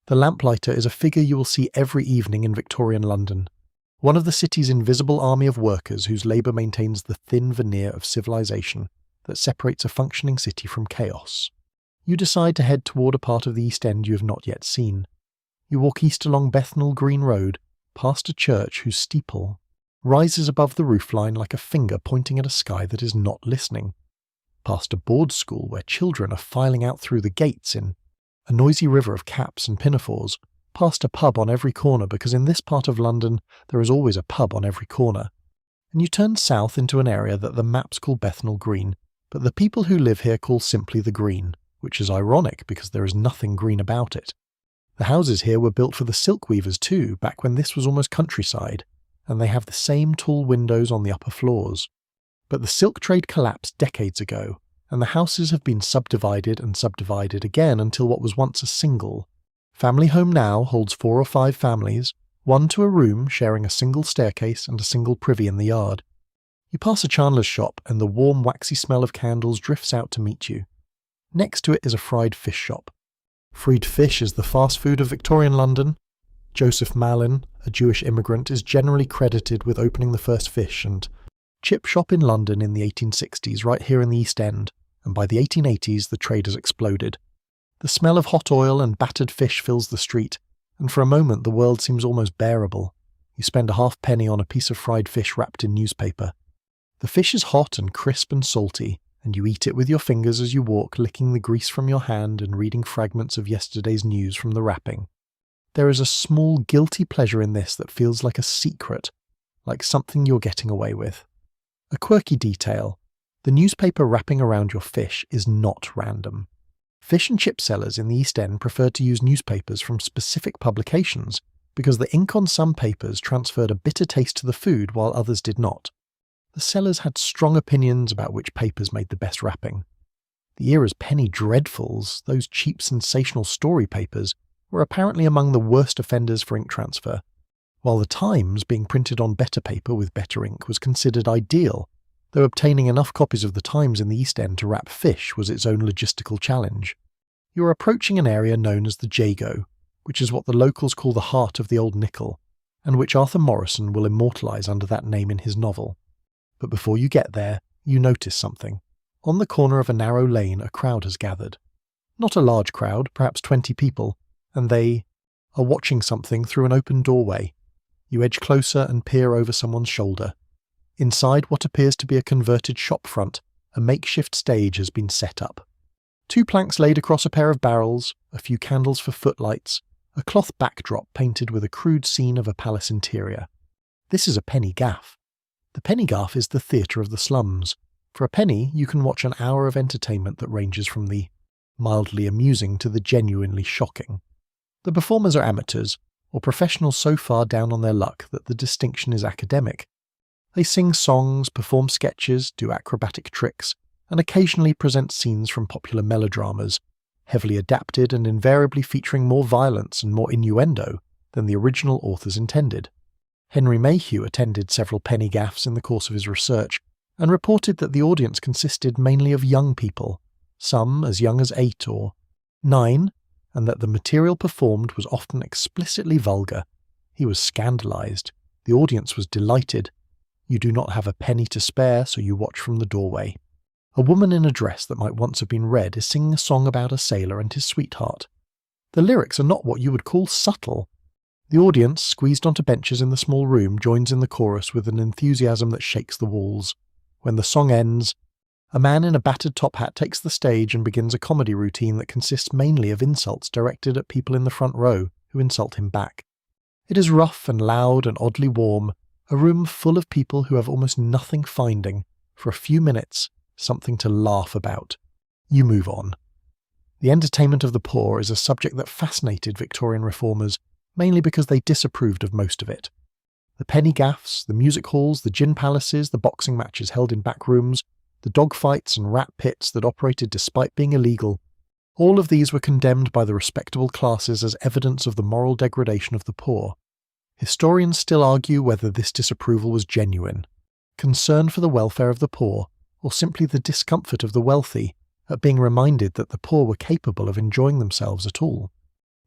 The lamplighter is a figure you will see every evening in Victorian London, one of the city's invisible army of workers whose labour maintains the thin veneer of civilization that separates a functioning city from chaos. You decide to head toward a part of the East End you have not yet seen. You walk east along Bethnal Green Road, past a church whose steeple rises above the roofline like a finger pointing at a sky that is not listening, past a board school where children are filing out through the gates in a noisy river of caps and pinafores, past a pub on every corner because in this part of London there is always a pub on every corner, and you turn south into an area that the maps call Bethnal Green, but the people who live here call simply the Green, which is ironic because there is nothing green about it. The houses here were built for the silk weavers too, back when this was almost countryside, and they have the same tall windows on the upper floors. But the silk trade collapsed decades ago, and the houses have been subdivided and subdivided again until what was once a single family home now holds 4 or 5 families, one to a room sharing a single staircase and a single privy in the yard. You pass a chandler's shop and the warm waxy smell of candles drifts out to meet you. Next to it is a fried fish shop. Fried fish is the fast food of Victorian London. Joseph Malin, a Jewish immigrant, is generally credited with opening the first fish and chip shop in London in the 1860s, right here in the East End, and by the 1880s the trade has exploded. The smell of hot oil and battered fish fills the street, and for a moment the world seems almost bearable. You spend a halfpenny on a piece of fried fish wrapped in newspaper. The fish is hot and crisp and salty, and you eat it with your fingers as you walk, licking the grease from your hand and reading fragments of yesterday's news from the wrapping. There is a small guilty pleasure in this that feels like a secret, like something you're getting away with. A quirky detail: the newspaper wrapping around your fish is not random. Fish and chip sellers in the East End preferred to use newspapers from specific publications because the ink on some papers transferred a bitter taste to the food while others did not. The sellers had strong opinions about which papers made the best wrapping. The era's penny dreadfuls, those cheap sensational story papers, were apparently among the worst offenders for ink transfer, while the Times, being printed on better paper with better ink, was considered ideal, though obtaining enough copies of the Times in the East End to wrap fish was its own logistical challenge. You are approaching an area known as the Jago, which is what the locals call the heart of the old nickel, and which Arthur Morrison will immortalise under that name in his novel. But before you get there, you notice something. On the corner of a narrow lane a crowd has gathered. Not a large crowd, perhaps 20 people, and they are watching something through an open doorway. You edge closer and peer over someone's shoulder. Inside what appears to be a converted shop front, a makeshift stage has been set up. 2 planks laid across a pair of barrels, a few candles for footlights, a cloth backdrop painted with a crude scene of a palace interior. This is a penny gaff. The penny gaff is the theatre of the slums. For a penny, you can watch an hour of entertainment that ranges from the mildly amusing to the genuinely shocking. The performers are amateurs, or professionals so far down on their luck that the distinction is academic. They sing songs, perform sketches, do acrobatic tricks, and occasionally present scenes from popular melodramas, heavily adapted and invariably featuring more violence and more innuendo than the original authors intended. Henry Mayhew attended several penny gaffs in the course of his research, and reported that the audience consisted mainly of young people, some as young as 8 or 9, and that the material performed was often explicitly vulgar. He was scandalised. The audience was delighted. You do not have a penny to spare, so you watch from the doorway. A woman in a dress that might once have been red is singing a song about a sailor and his sweetheart. The lyrics are not what you would call subtle. The audience, squeezed onto benches in the small room, joins in the chorus with an enthusiasm that shakes the walls. When the song ends, a man in a battered top hat takes the stage and begins a comedy routine that consists mainly of insults directed at people in the front row who insult him back. It is rough and loud and oddly warm, a room full of people who have almost nothing finding, for a few minutes, something to laugh about. You move on. The entertainment of the poor is a subject that fascinated Victorian reformers, mainly because they disapproved of most of it. The penny gaffs, the music halls, the gin palaces, the boxing matches held in back rooms, the dog fights and rat pits that operated despite being illegal, all of these were condemned by the respectable classes as evidence of the moral degradation of the poor. Historians still argue whether this disapproval was genuine, concern for the welfare of the poor, or simply the discomfort of the wealthy at being reminded that the poor were capable of enjoying themselves at all.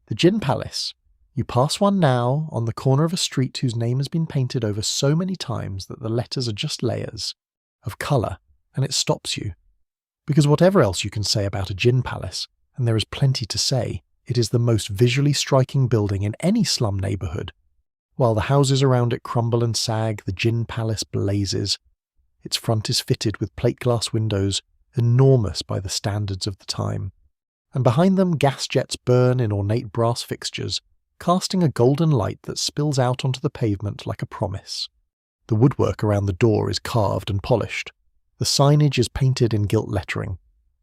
The gin palace. You pass one now, on the corner of a street whose name has been painted over so many times that the letters are just layers of colour, and it stops you. Because whatever else you can say about a gin palace, and there is plenty to say, it is the most visually striking building in any slum neighbourhood. While the houses around it crumble and sag, the gin palace blazes. Its front is fitted with plate glass windows, enormous by the standards of the time. And behind them gas jets burn in ornate brass fixtures, casting a golden light that spills out onto the pavement like a promise. The woodwork around the door is carved and polished. The signage is painted in gilt lettering.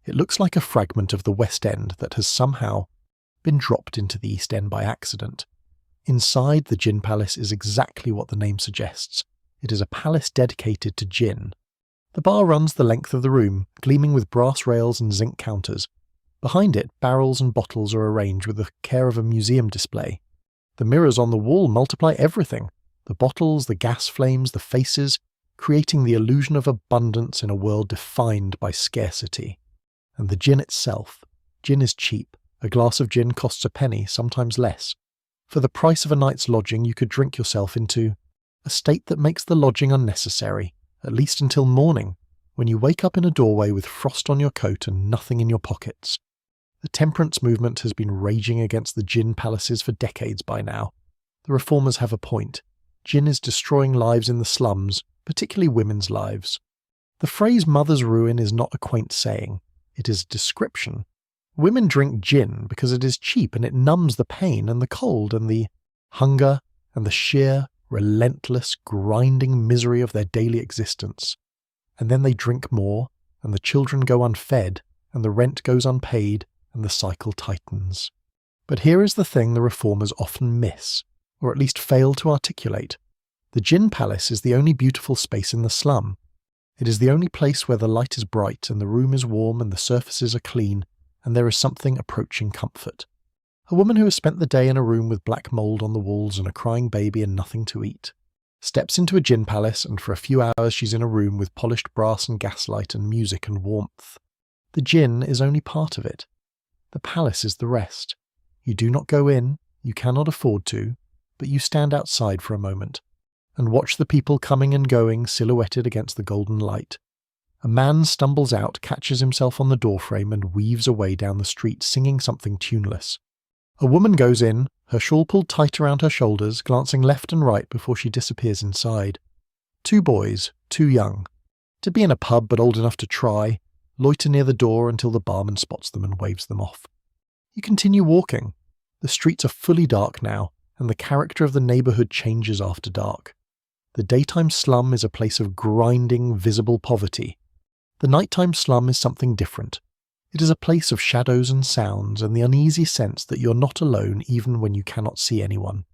It looks like a fragment of the West End that has somehow been dropped into the East End by accident. Inside, the gin palace is exactly what the name suggests. It is a palace dedicated to gin. The bar runs the length of the room, gleaming with brass rails and zinc counters. Behind it, barrels and bottles are arranged with the care of a museum display. The mirrors on the wall multiply everything. The bottles, the gas flames, the faces, creating the illusion of abundance in a world defined by scarcity. And the gin itself. Gin is cheap. A glass of gin costs a penny, sometimes less. For the price of a night's lodging, you could drink yourself into a state that makes the lodging unnecessary, at least until morning, when you wake up in a doorway with frost on your coat and nothing in your pockets. The temperance movement has been raging against the gin palaces for decades by now. The reformers have a point. Gin is destroying lives in the slums, particularly women's lives. The phrase mother's ruin is not a quaint saying. It is a description. Women drink gin because it is cheap and it numbs the pain and the cold and the hunger and the sheer, relentless, grinding misery of their daily existence. And then they drink more, and the children go unfed, and the rent goes unpaid, and the cycle tightens. But here is the thing the reformers often miss, or at least fail to articulate. The gin palace is the only beautiful space in the slum. It is the only place where the light is bright and the room is warm and the surfaces are clean, and there is something approaching comfort. A woman who has spent the day in a room with black mould on the walls and a crying baby and nothing to eat steps into a gin palace, and for a few hours she's in a room with polished brass and gaslight and music and warmth. The gin is only part of it. The palace is the rest. You do not go in, you cannot afford to, but you stand outside for a moment and watch the people coming and going silhouetted against the golden light. A man stumbles out, catches himself on the doorframe and weaves away down the street singing something tuneless. A woman goes in, her shawl pulled tight around her shoulders, glancing left and right before she disappears inside. Two boys, too young to be in a pub but old enough to try, loiter near the door until the barman spots them and waves them off. You continue walking. The streets are fully dark now, and the character of the neighbourhood changes after dark. The daytime slum is a place of grinding, visible poverty. The nighttime slum is something different. It is a place of shadows and sounds and the uneasy sense that you're not alone even when you cannot see anyone.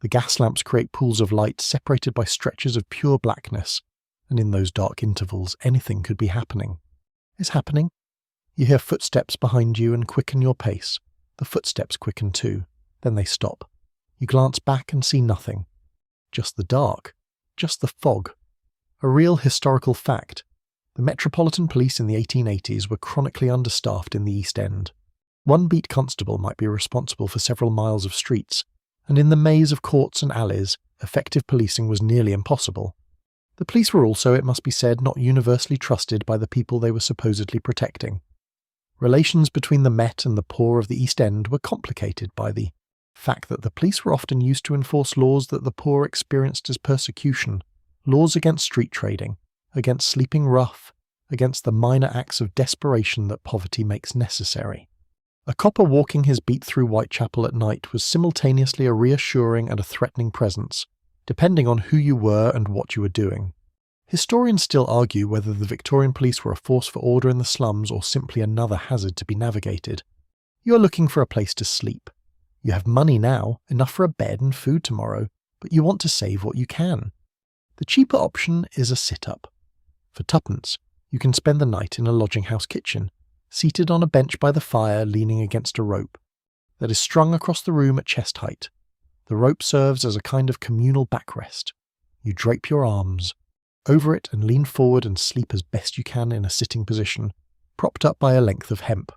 The gas lamps create pools of light separated by stretches of pure blackness, and in those dark intervals anything could be happening. Is happening? You hear footsteps behind you and quicken your pace. The footsteps quicken too. Then they stop. You glance back and see nothing. Just the dark. Just the fog. A real historical fact. The Metropolitan Police in the 1880s were chronically understaffed in the East End. One beat constable might be responsible for several miles of streets, and in the maze of courts and alleys, effective policing was nearly impossible. The police were also, it must be said, not universally trusted by the people they were supposedly protecting. Relations between the Met and the poor of the East End were complicated by the fact that the police were often used to enforce laws that the poor experienced as persecution, laws against street trading, against sleeping rough, against the minor acts of desperation that poverty makes necessary. A copper walking his beat through Whitechapel at night was simultaneously a reassuring and a threatening presence, depending on who you were and what you were doing. Historians still argue whether the Victorian police were a force for order in the slums or simply another hazard to be navigated. You are looking for a place to sleep. You have money now, enough for a bed and food tomorrow, but you want to save what you can. The cheaper option is a sit-up. For twopence, you can spend the night in a lodging-house kitchen, seated on a bench by the fire leaning against a rope that is strung across the room at chest height. The rope serves as a kind of communal backrest. You drape your arms over it and lean forward and sleep as best you can in a sitting position, propped up by a length of hemp.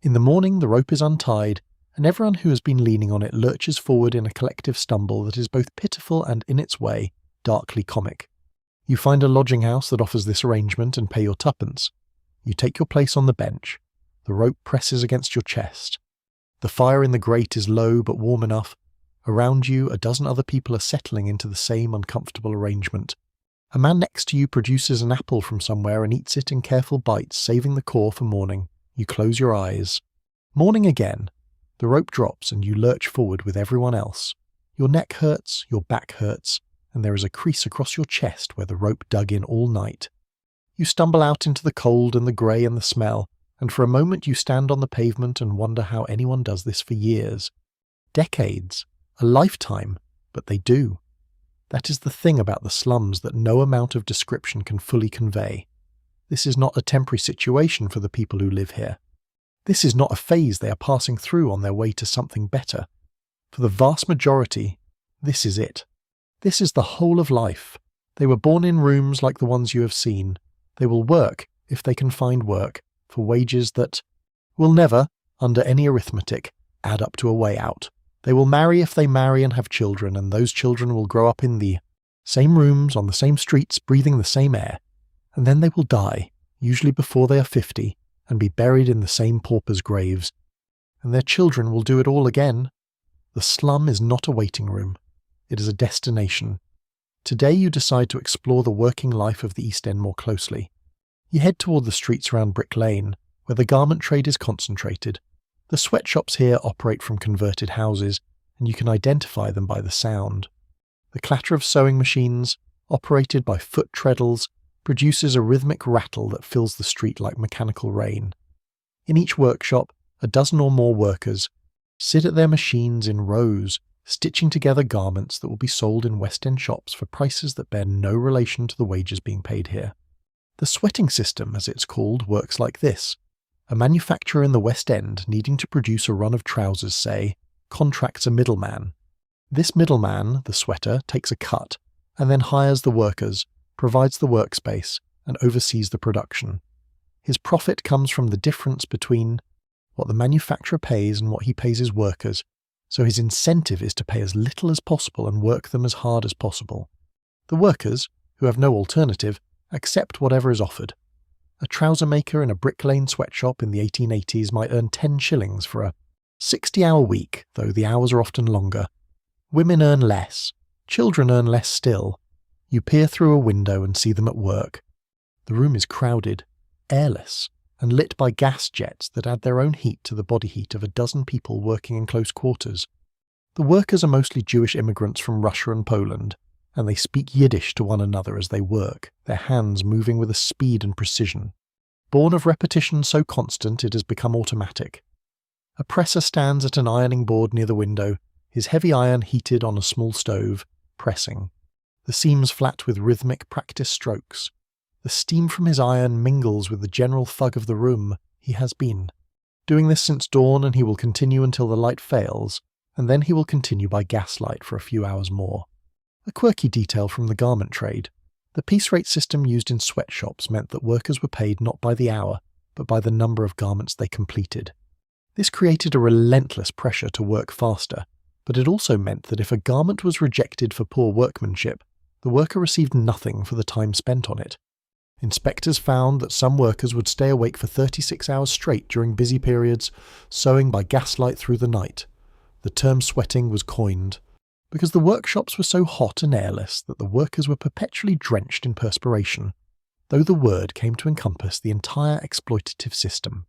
In the morning the rope is untied, and everyone who has been leaning on it lurches forward in a collective stumble that is both pitiful and, in its way, darkly comic. You find a lodging-house that offers this arrangement and pay your twopence. You take your place on the bench. The rope presses against your chest. The fire in the grate is low but warm enough. Around you, a dozen other people are settling into the same uncomfortable arrangement. A man next to you produces an apple from somewhere and eats it in careful bites, saving the core for morning. You close your eyes. Morning again. The rope drops and you lurch forward with everyone else. Your neck hurts, your back hurts, and there is a crease across your chest where the rope dug in all night. You stumble out into the cold and the grey and the smell, and for a moment you stand on the pavement and wonder how anyone does this for years. Decades, a lifetime, but they do. That is the thing about the slums that no amount of description can fully convey. This is not a temporary situation for the people who live here. This is not a phase they are passing through on their way to something better. For the vast majority, this is it. This is the whole of life. They were born in rooms like the ones you have seen. They will work, if they can find work, for wages that will never, under any arithmetic, add up to a way out. They will marry if they marry and have children, and those children will grow up in the same rooms, on the same streets, breathing the same air. And then they will die, usually before they are 50, and be buried in the same paupers' graves. And their children will do it all again. The slum is not a waiting room. It is a destination. Today you decide to explore the working life of the East End more closely. You head toward the streets around Brick Lane, where the garment trade is concentrated. The sweatshops here operate from converted houses, and you can identify them by the sound. The clatter of sewing machines, operated by foot treadles, produces a rhythmic rattle that fills the street like mechanical rain. In each workshop, a dozen or more workers sit at their machines in rows, stitching together garments that will be sold in West End shops for prices that bear no relation to the wages being paid here. The sweating system, as it's called, works like this. A manufacturer in the West End, needing to produce a run of trousers, say, contracts a middleman. This middleman, the sweater, takes a cut, and then hires the workers, provides the workspace, and oversees the production. His profit comes from the difference between what the manufacturer pays and what he pays his workers, so his incentive is to pay as little as possible and work them as hard as possible. The workers, who have no alternative, accept whatever is offered. A trouser maker in a Brick Lane sweatshop in the 1880s might earn 10 shillings for a 60-hour week, though the hours are often longer. Women earn less. Children earn less still. You peer through a window and see them at work. The room is crowded, airless, and lit by gas jets that add their own heat to the body heat of a dozen people working in close quarters. The workers are mostly Jewish immigrants from Russia and Poland, and they speak Yiddish to one another as they work, their hands moving with a speed and precision. Born of repetition so constant it has become automatic. A presser stands at an ironing board near the window, his heavy iron heated on a small stove, pressing. The seams flat with rhythmic, practiced strokes. The steam from his iron mingles with the general thug of the room. He has been doing this since dawn, and he will continue until the light fails, and then he will continue by gaslight for a few hours more. A quirky detail from the garment trade. The piece rate system used in sweatshops meant that workers were paid not by the hour, but by the number of garments they completed. This created a relentless pressure to work faster, but it also meant that if a garment was rejected for poor workmanship, the worker received nothing for the time spent on it. Inspectors found that some workers would stay awake for 36 hours straight during busy periods, sewing by gaslight through the night. The term sweating was coined, because the workshops were so hot and airless that the workers were perpetually drenched in perspiration, though the word came to encompass the entire exploitative system.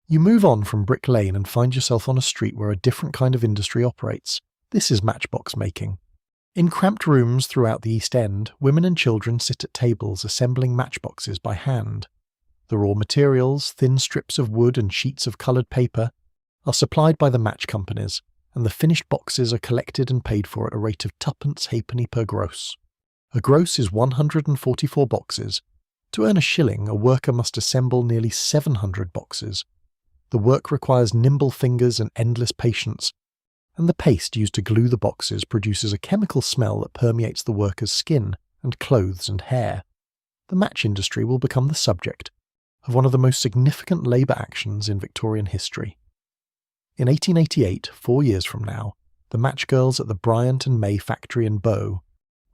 You move on from Brick Lane and find yourself on a street where a different kind of industry operates. This is matchbox making. In cramped rooms throughout the East End, women and children sit at tables assembling matchboxes by hand. The raw materials, thin strips of wood and sheets of coloured paper, are supplied by the match companies, and the finished boxes are collected and paid for at a rate of twopence halfpenny per gross. A gross is 144 boxes. To earn a shilling, a worker must assemble nearly 700 boxes. The work requires nimble fingers and endless patience, and the paste used to glue the boxes produces a chemical smell that permeates the worker's skin and clothes and hair. The match industry will become the subject of one of the most significant labour actions in Victorian history. In 1888, 4 years from now, the match girls at the Bryant and May factory in Bow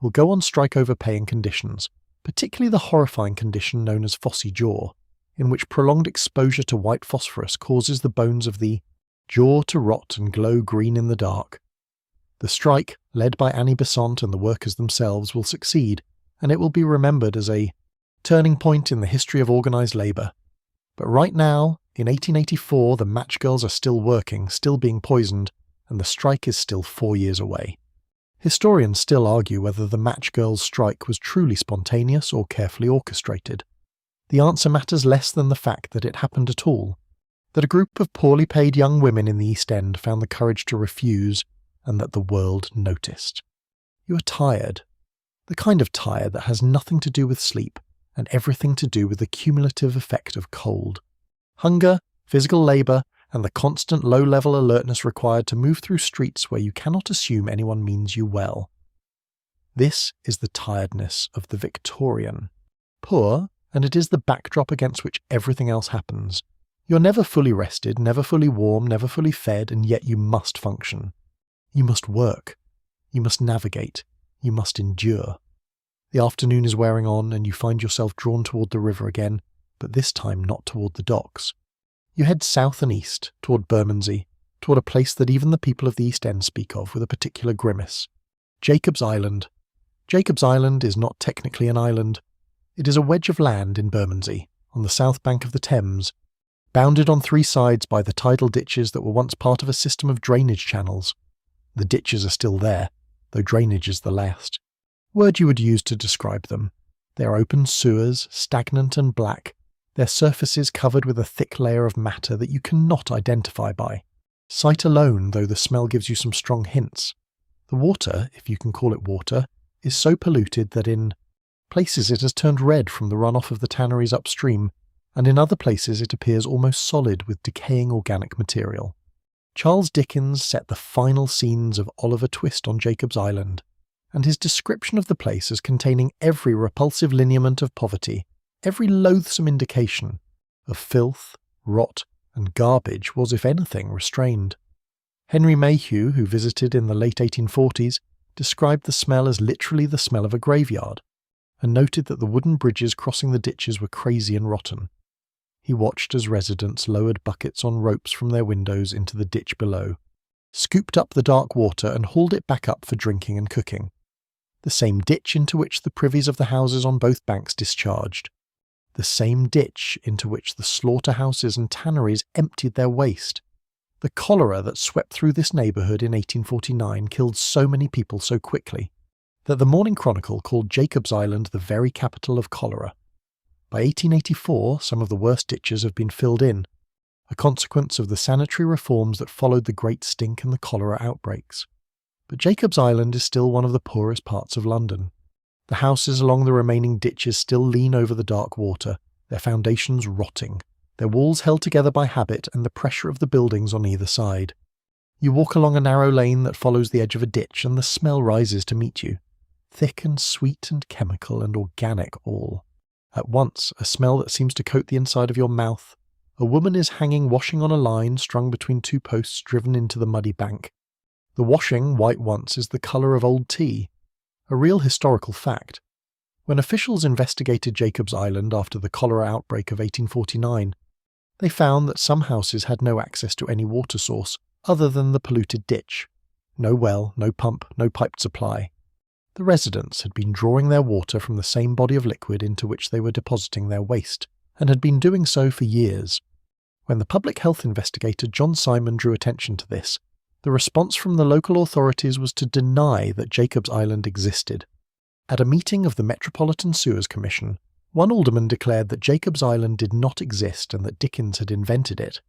will go on strike over pay and conditions, particularly the horrifying condition known as phossy jaw, in which prolonged exposure to white phosphorus causes the bones of the jaw to rot and glow green in the dark. The strike, led by Annie Besant and the workers themselves, will succeed, and it will be remembered as a turning point in the history of organised labour. But right now, In 1884, the match girls are still working, still being poisoned, and the strike is still 4 years away. Historians still argue whether the match girls' strike was truly spontaneous or carefully orchestrated. The answer matters less than the fact that it happened at all, that a group of poorly paid young women in the East End found the courage to refuse, and that the world noticed. You are tired. The kind of tired that has nothing to do with sleep, and everything to do with the cumulative effect of cold. Hunger, physical labour, and the constant low-level alertness required to move through streets where you cannot assume anyone means you well. This is the tiredness of the Victorian. Poor, and it is the backdrop against which everything else happens. You're never fully rested, never fully warm, never fully fed, and yet you must function. You must work. You must navigate. You must endure. The afternoon is wearing on, and you find yourself drawn toward the river again, but this time not toward the docks. You head south and east, toward Bermondsey, toward a place that even the people of the East End speak of with a particular grimace. Jacob's Island. Jacob's Island is not technically an island. It is a wedge of land in Bermondsey, on the south bank of the Thames, bounded on 3 sides by the tidal ditches that were once part of a system of drainage channels. The ditches are still there, though drainage is the last. Word you would use to describe them. They are open sewers, stagnant and black, their surfaces covered with a thick layer of matter that you cannot identify by. Sight alone, though the smell gives you some strong hints. The water, if you can call it water, is so polluted that in places it has turned red from the runoff of the tanneries upstream, and in other places it appears almost solid with decaying organic material. Charles Dickens set the final scenes of Oliver Twist on Jacob's Island, and his description of the place as containing every repulsive lineament of poverty, every loathsome indication of filth, rot, and garbage was, if anything, restrained. Henry Mayhew, who visited in the late 1840s, described the smell as literally the smell of a graveyard, and noted that the wooden bridges crossing the ditches were crazy and rotten. He watched as residents lowered buckets on ropes from their windows into the ditch below, scooped up the dark water and hauled it back up for drinking and cooking. The same ditch into which the privies of the houses on both banks discharged. The same ditch into which the slaughterhouses and tanneries emptied their waste. The cholera that swept through this neighbourhood in 1849 killed so many people so quickly that the Morning Chronicle called Jacob's Island the very capital of cholera. By 1884, some of the worst ditches have been filled in, a consequence of the sanitary reforms that followed the Great Stink and the cholera outbreaks. But Jacob's Island is still one of the poorest parts of London. The houses along the remaining ditches still lean over the dark water, their foundations rotting, their walls held together by habit and the pressure of the buildings on either side. You walk along a narrow lane that follows the edge of a ditch, and the smell rises to meet you. Thick and sweet and chemical and organic all. At once, a smell that seems to coat the inside of your mouth. A woman is hanging washing on a line strung between 2 posts driven into the muddy bank. The washing, white once, is the colour of old tea. A real historical fact. When officials investigated Jacob's Island after the cholera outbreak of 1849, they found that some houses had no access to any water source other than the polluted ditch. No well, no pump, no piped supply. The residents had been drawing their water from the same body of liquid into which they were depositing their waste, and had been doing so for years. When the public health investigator John Simon drew attention to this, the response from the local authorities was to deny that Jacob's Island existed. At a meeting of the Metropolitan Sewers Commission, one alderman declared that Jacob's Island did not exist and that Dickens had invented it.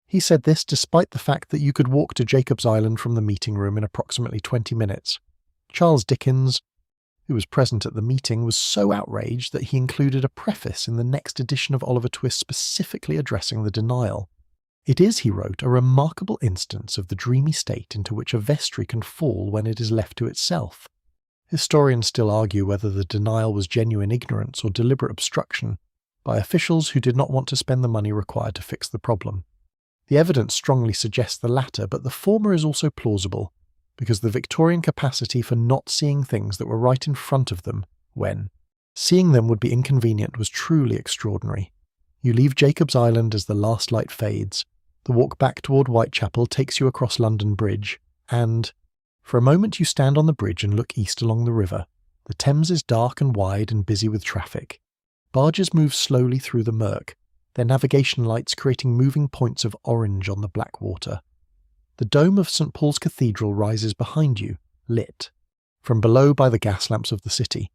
He said this despite the fact that you could walk to Jacob's Island from the meeting room in approximately 20 minutes. Charles Dickens, who was present at the meeting, was so outraged that he included a preface in the next edition of Oliver Twist specifically addressing the denial. It is, he wrote, a remarkable instance of the dreamy state into which a vestry can fall when it is left to itself. Historians still argue whether the denial was genuine ignorance or deliberate obstruction by officials who did not want to spend the money required to fix the problem. The evidence strongly suggests the latter, but the former is also plausible, because the Victorian capacity for not seeing things that were right in front of them, when seeing them would be inconvenient, was truly extraordinary. You leave Jacob's Island as the last light fades. The walk back toward Whitechapel takes you across London Bridge, and for a moment you stand on the bridge and look east along the river. The Thames is dark and wide and busy with traffic. Barges move slowly through the murk, their navigation lights creating moving points of orange on the black water. The dome of St. Paul's Cathedral rises behind you, lit, from below by the gas lamps of the city.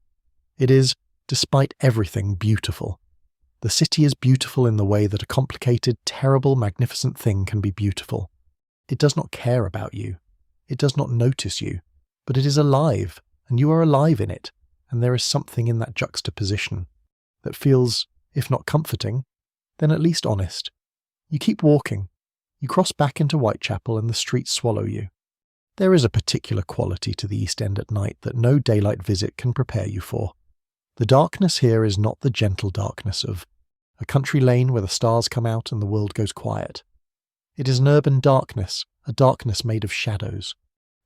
It is, despite everything, beautiful. The city is beautiful in the way that a complicated, terrible, magnificent thing can be beautiful. It does not care about you. It does not notice you. But it is alive, and you are alive in it, and there is something in that juxtaposition that feels, if not comforting, then at least honest. You keep walking. You cross back into Whitechapel and the streets swallow you. There is a particular quality to the East End at night that no daylight visit can prepare you for. The darkness here is not the gentle darkness of a country lane where the stars come out and the world goes quiet. It is an urban darkness, a darkness made of shadows,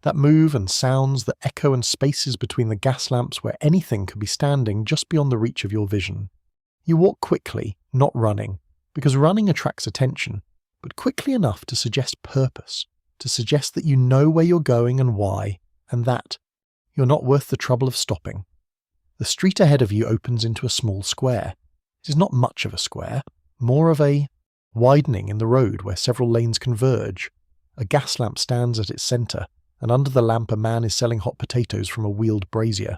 that move and sounds that echo and spaces between the gas lamps where anything could be standing just beyond the reach of your vision. You walk quickly, not running, because running attracts attention, but quickly enough to suggest purpose, to suggest that you know where you're going and why, and that you're not worth the trouble of stopping. The street ahead of you opens into a small square. It is not much of a square, more of a widening in the road where several lanes converge. A gas lamp stands at its centre, and under the lamp a man is selling hot potatoes from a wheeled brazier.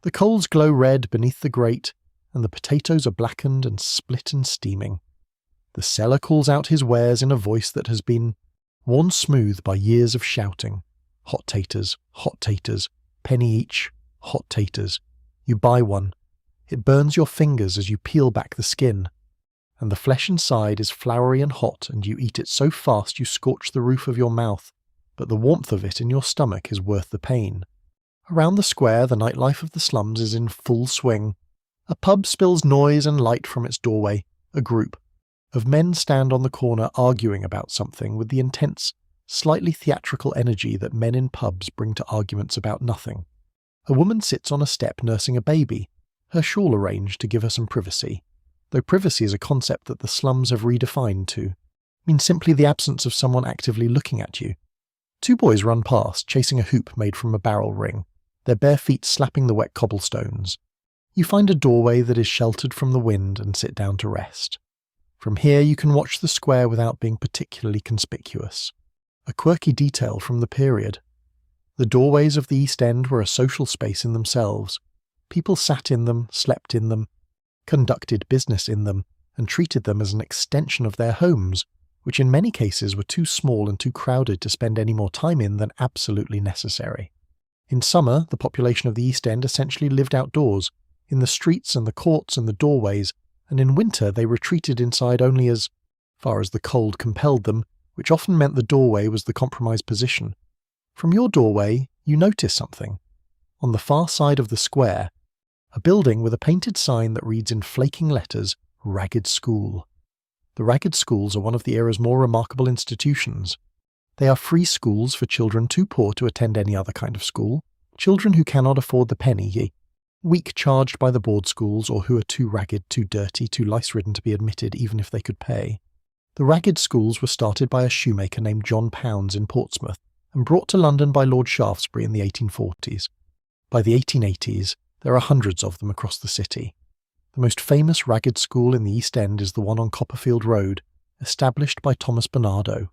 The coals glow red beneath the grate, and the potatoes are blackened and split and steaming. The seller calls out his wares in a voice that has been worn smooth by years of shouting. Hot taters, penny each, hot taters. You buy one. It burns your fingers as you peel back the skin, and the flesh inside is floury and hot, and you eat it so fast you scorch the roof of your mouth, but the warmth of it in your stomach is worth the pain. Around the square, the nightlife of the slums is in full swing. A pub spills noise and light from its doorway. A group of men stand on the corner arguing about something with the intense, slightly theatrical energy that men in pubs bring to arguments about nothing. A woman sits on a step nursing a baby, her shawl arranged to give her some privacy, though privacy is a concept that the slums have redefined to mean simply the absence of someone actively looking at you. Two boys run past, chasing a hoop made from a barrel ring, their bare feet slapping the wet cobblestones. You find a doorway that is sheltered from the wind and sit down to rest. From here you can watch the square without being particularly conspicuous. A quirky detail from the period. The doorways of the East End were a social space in themselves. People sat in them, slept in them, conducted business in them, and treated them as an extension of their homes, which in many cases were too small and too crowded to spend any more time in than absolutely necessary. In summer, the population of the East End essentially lived outdoors, in the streets and the courts and the doorways, and in winter they retreated inside only as far as the cold compelled them, which often meant the doorway was the compromised position. From your doorway, you notice something. On the far side of the square, a building with a painted sign that reads in flaking letters, Ragged School. The Ragged Schools are one of the era's more remarkable institutions. They are free schools for children too poor to attend any other kind of school, children who cannot afford the penny, weak charged by the board schools, or who are too ragged, too dirty, too lice-ridden to be admitted even if they could pay. The Ragged Schools were started by a shoemaker named John Pounds in Portsmouth and brought to London by Lord Shaftesbury in the 1840s. By the 1880s, there are hundreds of them across the city. The most famous Ragged School in the East End is the one on Copperfield Road, established by Thomas Barnardo.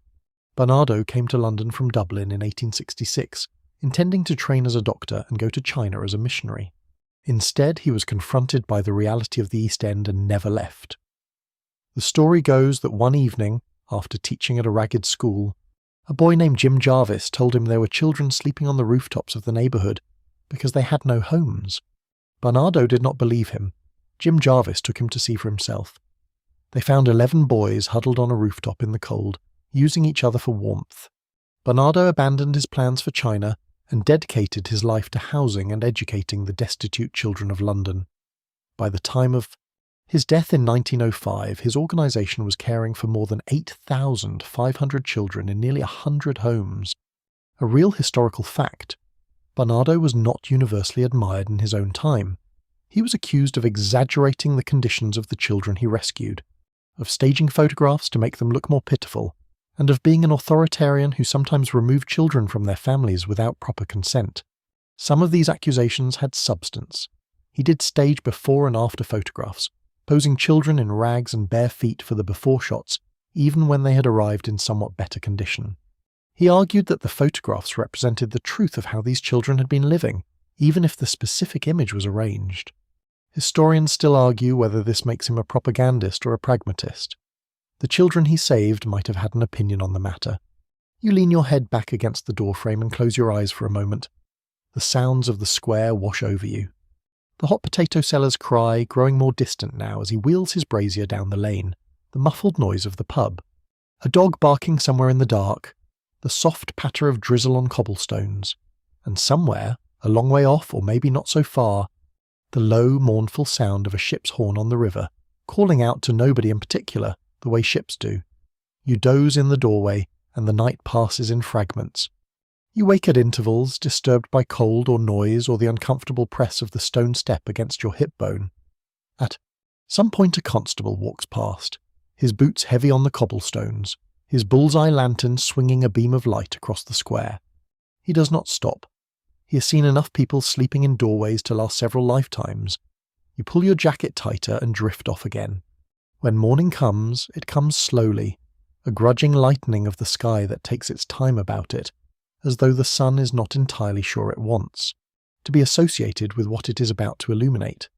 Barnardo came to London from Dublin in 1866, intending to train as a doctor and go to China as a missionary. Instead, he was confronted by the reality of the East End and never left. The story goes that one evening, after teaching at a ragged school, a boy named Jim Jarvis told him there were children sleeping on the rooftops of the neighbourhood because they had no homes. Barnardo did not believe him. Jim Jarvis took him to see for himself. They found 11 boys huddled on a rooftop in the cold, using each other for warmth. Barnardo abandoned his plans for China and dedicated his life to housing and educating the destitute children of London. By the time of his death in 1905, his organisation was caring for more than 8,500 children in nearly 100 homes. A real historical fact. Barnardo was not universally admired in his own time. He was accused of exaggerating the conditions of the children he rescued, of staging photographs to make them look more pitiful, and of being an authoritarian who sometimes removed children from their families without proper consent. Some of these accusations had substance. He did stage before and after photographs, posing children in rags and bare feet for the before shots, even when they had arrived in somewhat better condition. He argued that the photographs represented the truth of how these children had been living, even if the specific image was arranged. Historians still argue whether this makes him a propagandist or a pragmatist. The children he saved might have had an opinion on the matter. You lean your head back against the doorframe and close your eyes for a moment. The sounds of the square wash over you. The hot potato seller's cry growing more distant now as he wheels his brazier down the lane, the muffled noise of the pub. A dog barking somewhere in the dark, the soft patter of drizzle on cobblestones, and somewhere, a long way off or maybe not so far, the low, mournful sound of a ship's horn on the river, calling out to nobody in particular, the way ships do. You doze in the doorway, and the night passes in fragments. You wake at intervals, disturbed by cold or noise or the uncomfortable press of the stone step against your hip bone. At some point a constable walks past, his boots heavy on the cobblestones, his bullseye lantern swinging a beam of light across the square. He does not stop. He has seen enough people sleeping in doorways to last several lifetimes. You pull your jacket tighter and drift off again. When morning comes, it comes slowly, a grudging lightening of the sky that takes its time about it, as though the sun is not entirely sure it wants to be associated with what it is about to illuminate.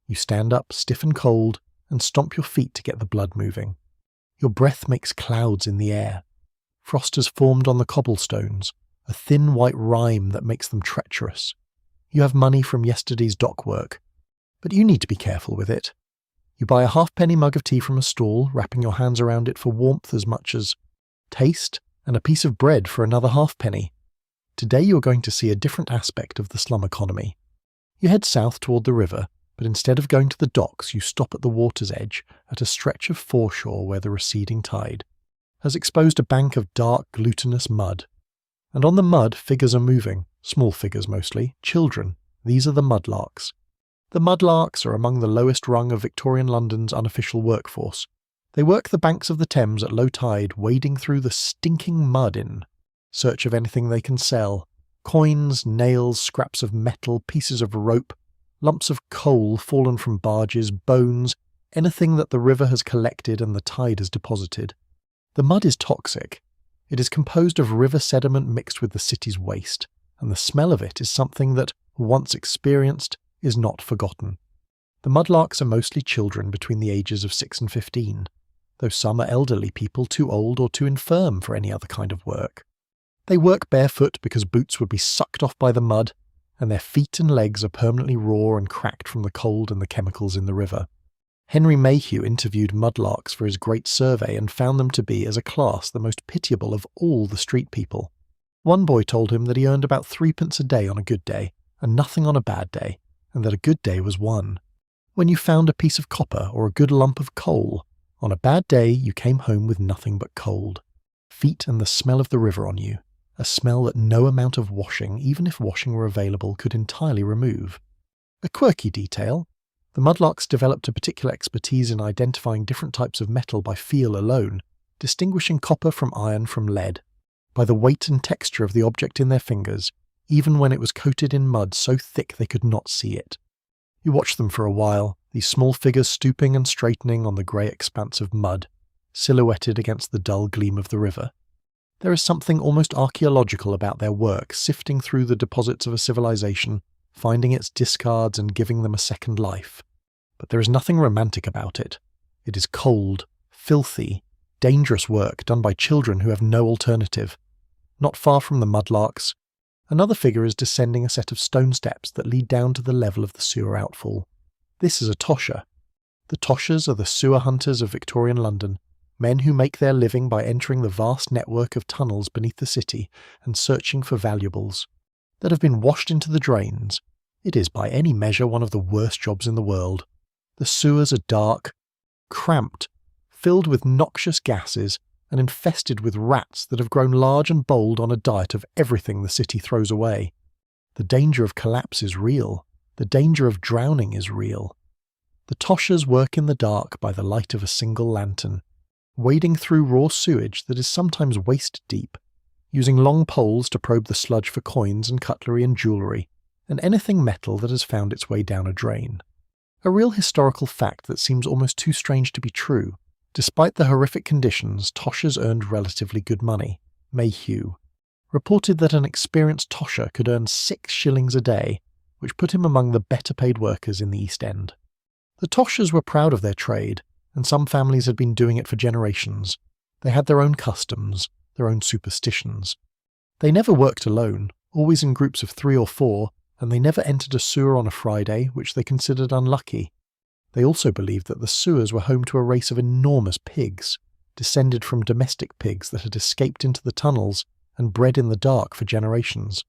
You stand up, stiff and cold, and stomp your feet to get the blood moving. Your breath makes clouds in the air. Frost has formed on the cobblestones, a thin white rime that makes them treacherous. You have money from yesterday's dock work, but you need to be careful with it. You buy a halfpenny mug of tea from a stall, wrapping your hands around it for warmth as much as taste, and a piece of bread for another halfpenny. Today you are going to see a different aspect of the slum economy. You head south toward the river, but instead of going to the docks you stop at the water's edge at a stretch of foreshore where the receding tide has exposed a bank of dark, glutinous mud. And on the mud figures are moving, small figures mostly, children. These are the mudlarks. The mudlarks are among the lowest rung of Victorian London's unofficial workforce. They work the banks of the Thames at low tide, wading through the stinking mud in search of anything they can sell. Coins, nails, scraps of metal, pieces of rope, lumps of coal fallen from barges, bones, anything that the river has collected and the tide has deposited. The mud is toxic. It is composed of river sediment mixed with the city's waste, and the smell of it is something that, once experienced, is not forgotten. The mudlarks are mostly children between the ages of 6 and 15, though some are elderly people too old or too infirm for any other kind of work. They work barefoot because boots would be sucked off by the mud, and their feet and legs are permanently raw and cracked from the cold and the chemicals in the river. Henry Mayhew interviewed mudlarks for his great survey and found them to be, as a class, the most pitiable of all the street people. One boy told him that he earned about 3p a day on a good day, and nothing on a bad day, and that a good day was one. When you found a piece of copper or a good lump of coal, on a bad day you came home with nothing but cold. Feet and the smell of the river on you, a smell that no amount of washing, even if washing were available, could entirely remove. A quirky detail: the mudlarks developed a particular expertise in identifying different types of metal by feel alone, distinguishing copper from iron from lead, by the weight and texture of the object in their fingers, even when it was coated in mud so thick they could not see it. You watch them for a while, these small figures stooping and straightening on the grey expanse of mud, silhouetted against the dull gleam of the river. There is something almost archaeological about their work, sifting through the deposits of a civilization, finding its discards and giving them a second life. But there is nothing romantic about it. It is cold, filthy, dangerous work done by children who have no alternative. Not far from the mudlarks, another figure is descending a set of stone steps that lead down to the level of the sewer outfall. This is a tosher. The toshers are the sewer hunters of Victorian London, men who make their living by entering the vast network of tunnels beneath the city and searching for valuables that have been washed into the drains. It is by any measure one of the worst jobs in the world. The sewers are dark, cramped, filled with noxious gases, and infested with rats that have grown large and bold on a diet of everything the city throws away. The danger of collapse is real. The danger of drowning is real. The toshers work in the dark by the light of a single lantern, wading through raw sewage that is sometimes waist deep, using long poles to probe the sludge for coins and cutlery and jewellery, and anything metal that has found its way down a drain. A real historical fact that seems almost too strange to be true. Despite the horrific conditions, toshers earned relatively good money. Mayhew reported that an experienced tosher could earn 6 shillings a day, which put him among the better paid workers in the East End. The toshers were proud of their trade, and some families had been doing it for generations. They had their own customs, their own superstitions. They never worked alone, always in groups of 3 or 4, and they never entered a sewer on a Friday, which they considered unlucky. They also believed that the sewers were home to a race of enormous pigs, descended from domestic pigs that had escaped into the tunnels and bred in the dark for generations.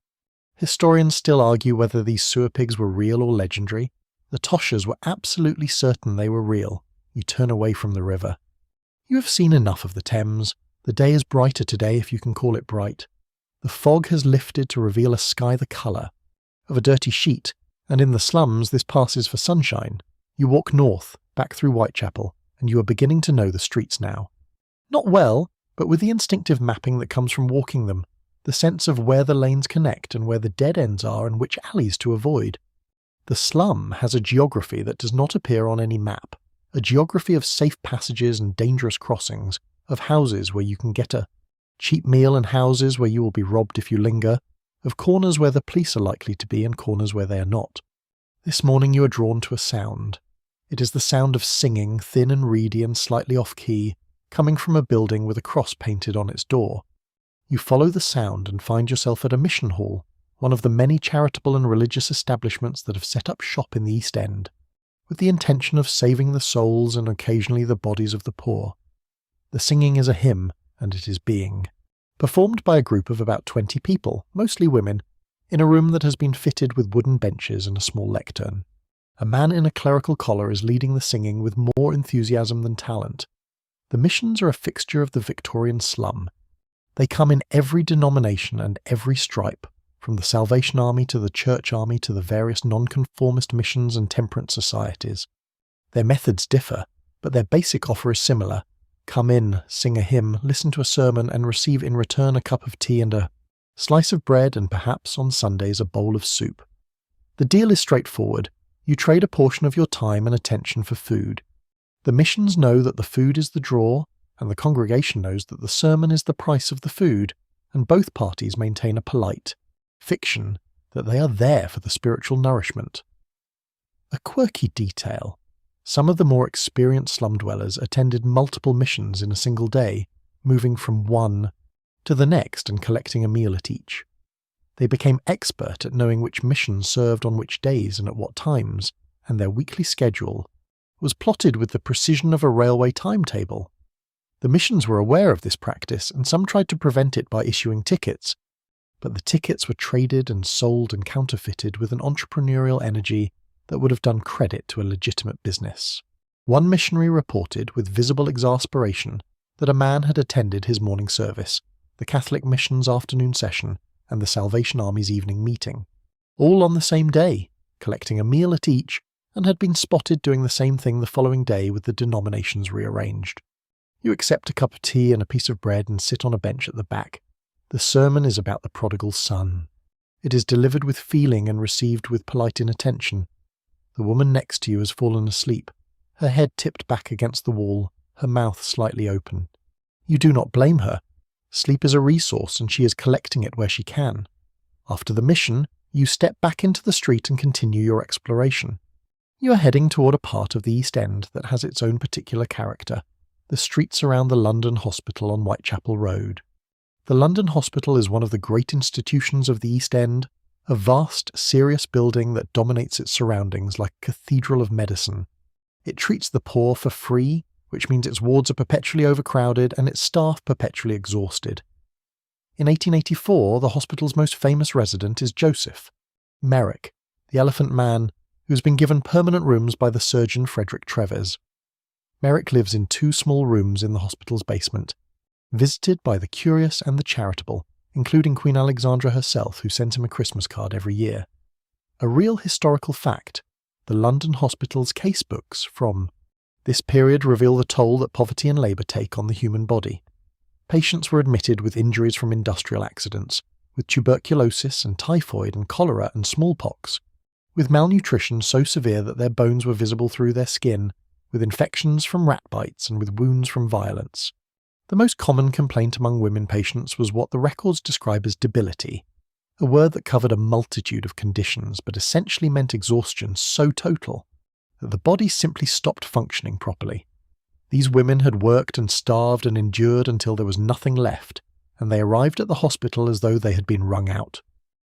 Historians still argue whether these sewer pigs were real or legendary. The toshers were absolutely certain they were real. You turn away from the river. You have seen enough of the Thames. The day is brighter today, if you can call it bright. The fog has lifted to reveal a sky the colour of a dirty sheet, and in the slums this passes for sunshine. You walk north, back through Whitechapel, and you are beginning to know the streets now. Not well, but with the instinctive mapping that comes from walking them, the sense of where the lanes connect and where the dead ends are and which alleys to avoid. The slum has a geography that does not appear on any map, a geography of safe passages and dangerous crossings, of houses where you can get a cheap meal and houses where you will be robbed if you linger, of corners where the police are likely to be and corners where they are not. This morning you are drawn to a sound. It is the sound of singing, thin and reedy and slightly off-key, coming from a building with a cross painted on its door. You follow the sound and find yourself at a mission hall, one of the many charitable and religious establishments that have set up shop in the East End, with the intention of saving the souls and occasionally the bodies of the poor. The singing is a hymn, and it is being performed by a group of about 20 people, mostly women, in a room that has been fitted with wooden benches and a small lectern. A man in a clerical collar is leading the singing with more enthusiasm than talent. The missions are a fixture of the Victorian slum. They come in every denomination and every stripe, from the Salvation Army to the Church Army to the various nonconformist missions and temperance societies. Their methods differ, but their basic offer is similar. Come in, sing a hymn, listen to a sermon, and receive in return a cup of tea and a slice of bread and perhaps on Sundays a bowl of soup. The deal is straightforward. You trade a portion of your time and attention for food. The missions know that the food is the draw, and the congregation knows that the sermon is the price of the food, and both parties maintain a polite fiction that they are there for the spiritual nourishment. A quirky detail. Some of the more experienced slum dwellers attended multiple missions in a single day, moving from one to the next and collecting a meal at each. They became expert at knowing which missions served on which days and at what times, and their weekly schedule was plotted with the precision of a railway timetable. The missions were aware of this practice, and some tried to prevent it by issuing tickets, but the tickets were traded and sold and counterfeited with an entrepreneurial energy that would have done credit to a legitimate business. One missionary reported with visible exasperation that a man had attended his morning service, the Catholic Mission's afternoon session, and the Salvation Army's evening meeting, all on the same day, collecting a meal at each, and had been spotted doing the same thing the following day with the denominations rearranged. You accept a cup of tea and a piece of bread and sit on a bench at the back. The sermon is about the prodigal son. It is delivered with feeling and received with polite inattention. The woman next to you has fallen asleep, her head tipped back against the wall, her mouth slightly open. You do not blame her. Sleep is a resource and she is collecting it where she can. After the mission, you step back into the street and continue your exploration. You are heading toward a part of the East End that has its own particular character, the streets around the London Hospital on Whitechapel Road. The London Hospital is one of the great institutions of the East End, a vast, serious building that dominates its surroundings like a cathedral of medicine. It treats the poor for free, which means its wards are perpetually overcrowded and its staff perpetually exhausted. In 1884, the hospital's most famous resident is Joseph Merrick, the Elephant Man, who has been given permanent rooms by the surgeon Frederick Trevers. Merrick lives in 2 small rooms in the hospital's basement, visited by the curious and the charitable, including Queen Alexandra herself, who sent him a Christmas card every year. A real historical fact, the London Hospital's casebooks from this period reveal the toll that poverty and labour take on the human body. Patients were admitted with injuries from industrial accidents, with tuberculosis and typhoid and cholera and smallpox. with malnutrition so severe that their bones were visible through their skin, with infections from rat bites and with wounds from violence. The most common complaint among women patients was what the records describe as debility, a word that covered a multitude of conditions but essentially meant exhaustion so total that the body simply stopped functioning properly. These women had worked and starved and endured until there was nothing left, and they arrived at the hospital as though they had been wrung out.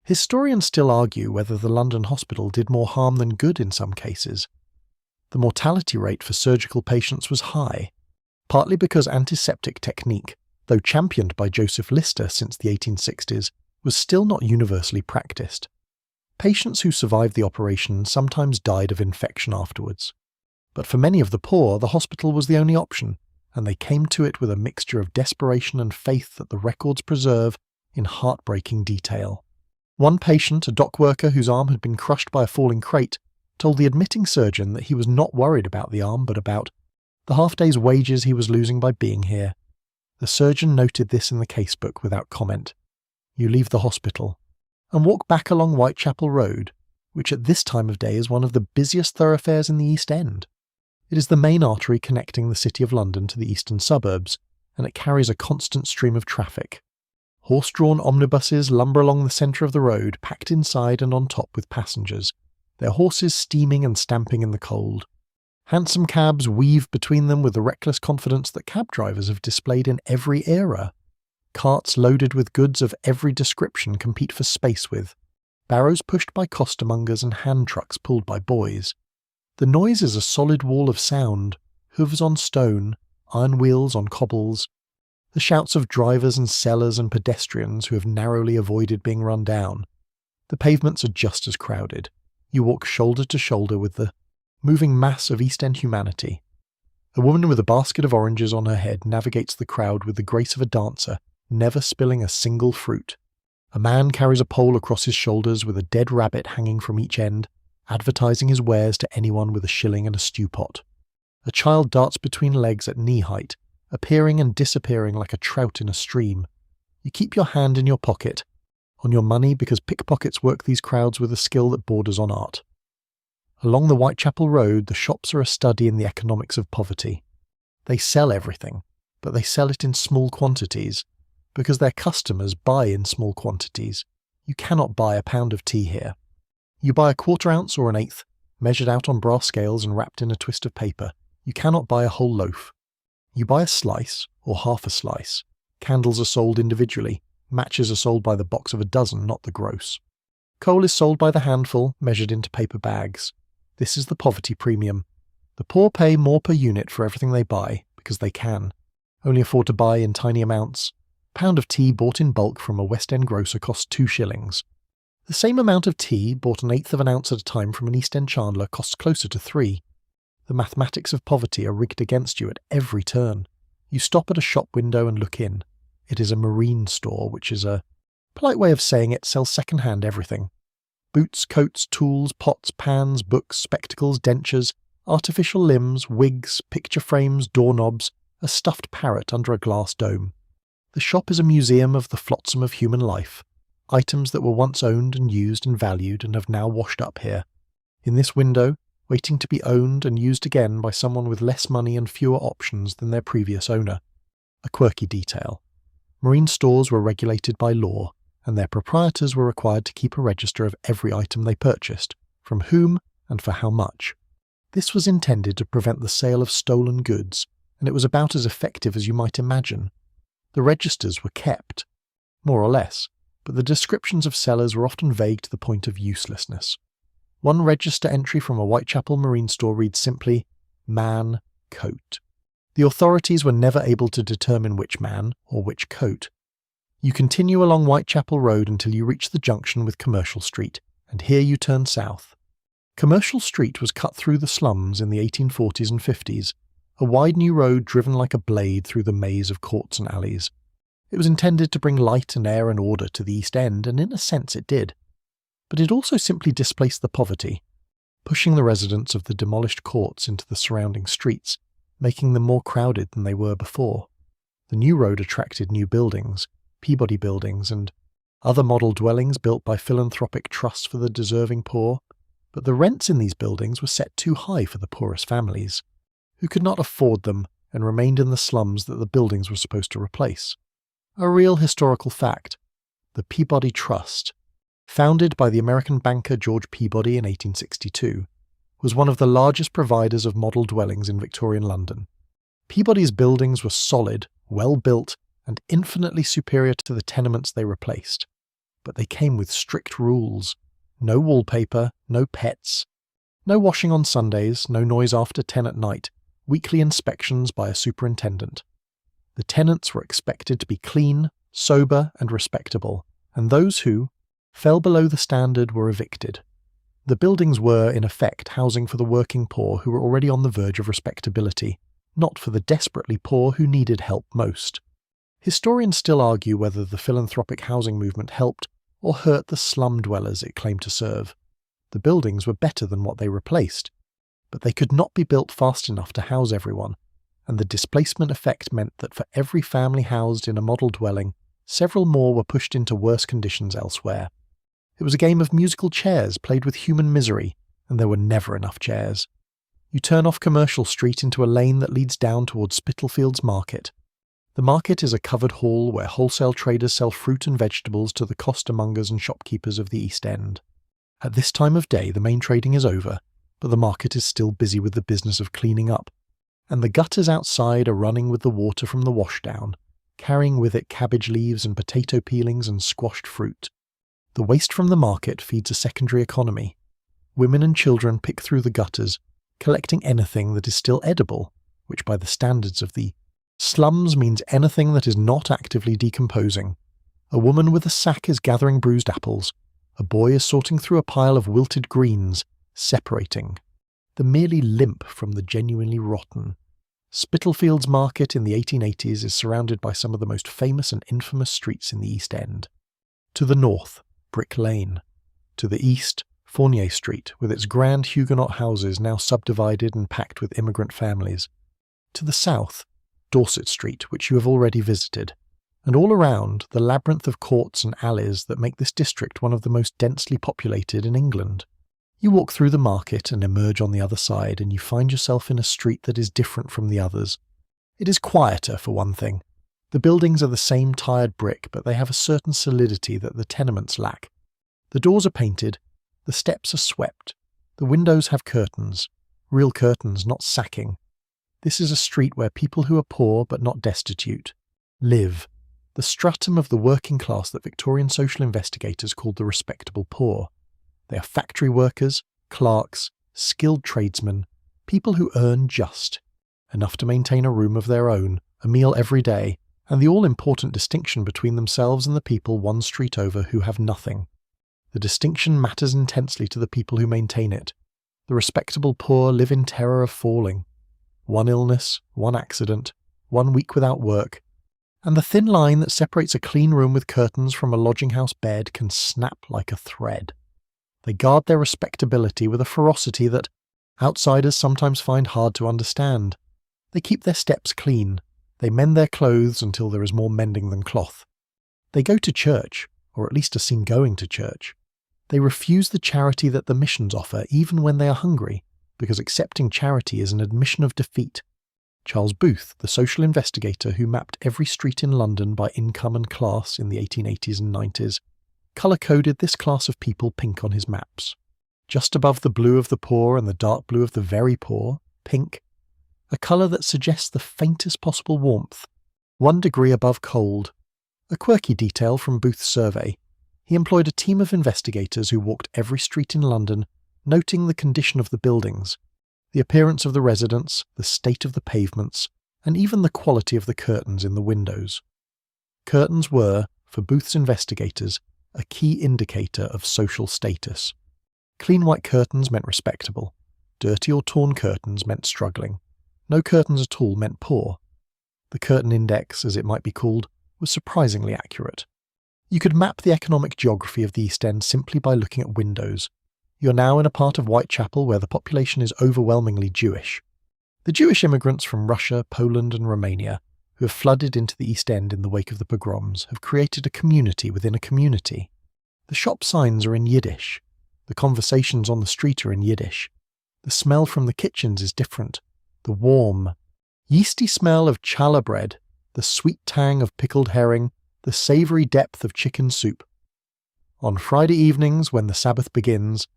Historians still argue whether the London hospital did more harm than good in some cases. The mortality rate for surgical patients was high, partly because antiseptic technique, though championed by Joseph Lister since the 1860s, was still not universally practiced. Patients who survived the operation sometimes died of infection afterwards. But for many of the poor, the hospital was the only option, and they came to it with a mixture of desperation and faith that the records preserve in heartbreaking detail. One patient, a dock worker whose arm had been crushed by a falling crate, told the admitting surgeon that he was not worried about the arm but about the half-day's wages he was losing by being here. The surgeon noted this in the casebook without comment. You leave the hospital and walk back along Whitechapel Road, which at this time of day is one of the busiest thoroughfares in the East End. It is the main artery connecting the City of London to the eastern suburbs, and it carries a constant stream of traffic. Horse-drawn omnibuses lumber along the centre of the road, packed inside and on top with passengers, their horses steaming and stamping in the cold. Hansom cabs weave between them with the reckless confidence that cab drivers have displayed in every era. Carts loaded with goods of every description compete for space with, barrows pushed by costermongers and hand trucks pulled by boys. The noise is a solid wall of sound, hooves on stone, iron wheels on cobbles. The shouts of drivers and sellers and pedestrians who have narrowly avoided being run down. The pavements are just as crowded. You walk shoulder to shoulder with the moving mass of East End humanity. A woman with a basket of oranges on her head navigates the crowd with the grace of a dancer, never spilling a single fruit. A man carries a pole across his shoulders with a dead rabbit hanging from each end, advertising his wares to anyone with a shilling and a stew pot. A child darts between legs at knee height, appearing and disappearing like a trout in a stream. You keep your hand in your pocket, on your money, because pickpockets work these crowds with a skill that borders on art. Along the Whitechapel Road, the shops are a study in the economics of poverty. They sell everything, but they sell it in small quantities, because their customers buy in small quantities. You cannot buy a pound of tea here. You buy a quarter ounce or an eighth, measured out on brass scales and wrapped in a twist of paper. You cannot buy a whole loaf. You buy a slice, or half a slice. Candles are sold individually. Matches are sold by the box of a dozen, not the gross. Coal is sold by the handful, measured into paper bags. This is the poverty premium. The poor pay more per unit for everything they buy, because they can. Only afford to buy in tiny amounts. A pound of tea bought in bulk from a West End grocer costs 2 shillings. The same amount of tea, bought an eighth of an ounce at a time from an East End chandler, costs closer to 3. The mathematics of poverty are rigged against you at every turn. You stop at a shop window and look in. It is a marine store, which is a polite way of saying it sells second-hand everything. Boots, coats, tools, pots, pans, books, spectacles, dentures, artificial limbs, wigs, picture frames, doorknobs, a stuffed parrot under a glass dome. The shop is a museum of the flotsam of human life, items that were once owned and used and valued and have now washed up here. In this window, waiting to be owned and used again by someone with less money and fewer options than their previous owner. A quirky detail. Marine stores were regulated by law, and their proprietors were required to keep a register of every item they purchased, from whom and for how much. This was intended to prevent the sale of stolen goods, and it was about as effective as you might imagine. The registers were kept, more or less, but the descriptions of sellers were often vague to the point of uselessness. One register entry from a Whitechapel marine store reads simply, "Man, coat." The authorities were never able to determine which man or which coat. You continue along Whitechapel Road until you reach the junction with Commercial Street, and here you turn south. Commercial Street was cut through the slums in the 1840s and 50s, a wide new road driven like a blade through the maze of courts and alleys. It was intended to bring light and air and order to the East End, and in a sense it did. But it also simply displaced the poverty, pushing the residents of the demolished courts into the surrounding streets, making them more crowded than they were before. The new road attracted new buildings, Peabody buildings, and other model dwellings built by philanthropic trusts for the deserving poor, but the rents in these buildings were set too high for the poorest families, who could not afford them and remained in the slums that the buildings were supposed to replace. A real historical fact. The Peabody Trust, founded by the American banker George Peabody in 1862, was one of the largest providers of model dwellings in Victorian London. Peabody's buildings were solid, well-built, and infinitely superior to the tenements they replaced. But they came with strict rules. No wallpaper, no pets, no washing on Sundays, no noise after 10 at night, weekly inspections by a superintendent. The tenants were expected to be clean, sober, and respectable, and those who fell below the standard were evicted. The buildings were, in effect, housing for the working poor who were already on the verge of respectability, not for the desperately poor who needed help most. Historians still argue whether the philanthropic housing movement helped or hurt the slum dwellers it claimed to serve. The buildings were better than what they replaced, but they could not be built fast enough to house everyone, and the displacement effect meant that for every family housed in a model dwelling, several more were pushed into worse conditions elsewhere. It was a game of musical chairs played with human misery, and there were never enough chairs. You turn off Commercial Street into a lane that leads down towards Spitalfields Market. The market is a covered hall where wholesale traders sell fruit and vegetables to the costermongers and shopkeepers of the East End. At this time of day the main trading is over, but the market is still busy with the business of cleaning up, and the gutters outside are running with the water from the washdown, carrying with it cabbage leaves and potato peelings and squashed fruit. The waste from the market feeds a secondary economy. Women and children pick through the gutters, collecting anything that is still edible, which by the standards of the slums means anything that is not actively decomposing. A woman with a sack is gathering bruised apples. A boy is sorting through a pile of wilted greens, separating the merely limp from the genuinely rotten. Spitalfields Market in the 1880s is surrounded by some of the most famous and infamous streets in the East End. To the north, Brick Lane. To the east, Fournier Street, with its grand Huguenot houses now subdivided and packed with immigrant families. To the south, Dorset Street, which you have already visited, and all around the labyrinth of courts and alleys that make this district one of the most densely populated in England. You walk through the market and emerge on the other side, and you find yourself in a street that is different from the others. It is quieter, for one thing. The buildings are the same tired brick, but they have a certain solidity that the tenements lack. The doors are painted, the steps are swept, the windows have curtains, real curtains, not sacking. This is a street where people who are poor but not destitute live, the stratum of the working class that Victorian social investigators called the respectable poor. They are factory workers, clerks, skilled tradesmen, people who earn just enough to maintain a room of their own, a meal every day, and the all-important distinction between themselves and the people one street over who have nothing. The distinction matters intensely to the people who maintain it. The respectable poor live in terror of falling. One illness, one accident, 1 week without work, and the thin line that separates a clean room with curtains from a lodging-house bed can snap like a thread. They guard their respectability with a ferocity that outsiders sometimes find hard to understand. They keep their steps clean. They mend their clothes until there is more mending than cloth. They go to church, or at least are seen going to church. They refuse the charity that the missions offer even when they are hungry, because accepting charity is an admission of defeat. Charles Booth, the social investigator who mapped every street in London by income and class in the 1880s and 90s, colour-coded this class of people pink on his maps. Just above the blue of the poor and the dark blue of the very poor, pink, a colour that suggests the faintest possible warmth, 1 degree above cold. A quirky detail from Booth's survey. He employed a team of investigators who walked every street in London, noting the condition of the buildings, the appearance of the residents, the state of the pavements, and even the quality of the curtains in the windows. Curtains were, for Booth's investigators, a key indicator of social status. Clean white curtains meant respectable. Dirty or torn curtains meant struggling. No curtains at all meant poor. The curtain index, as it might be called, was surprisingly accurate. You could map the economic geography of the East End simply by looking at windows. You're now in a part of Whitechapel where the population is overwhelmingly Jewish. The Jewish immigrants from Russia, Poland and Romania, who have flooded into the East End in the wake of the pogroms, have created a community within a community. The shop signs are in Yiddish. The conversations on the street are in Yiddish. The smell from the kitchens is different. The warm, yeasty smell of challah bread, the sweet tang of pickled herring, the savoury depth of chicken soup. On Friday evenings, when the Sabbath begins,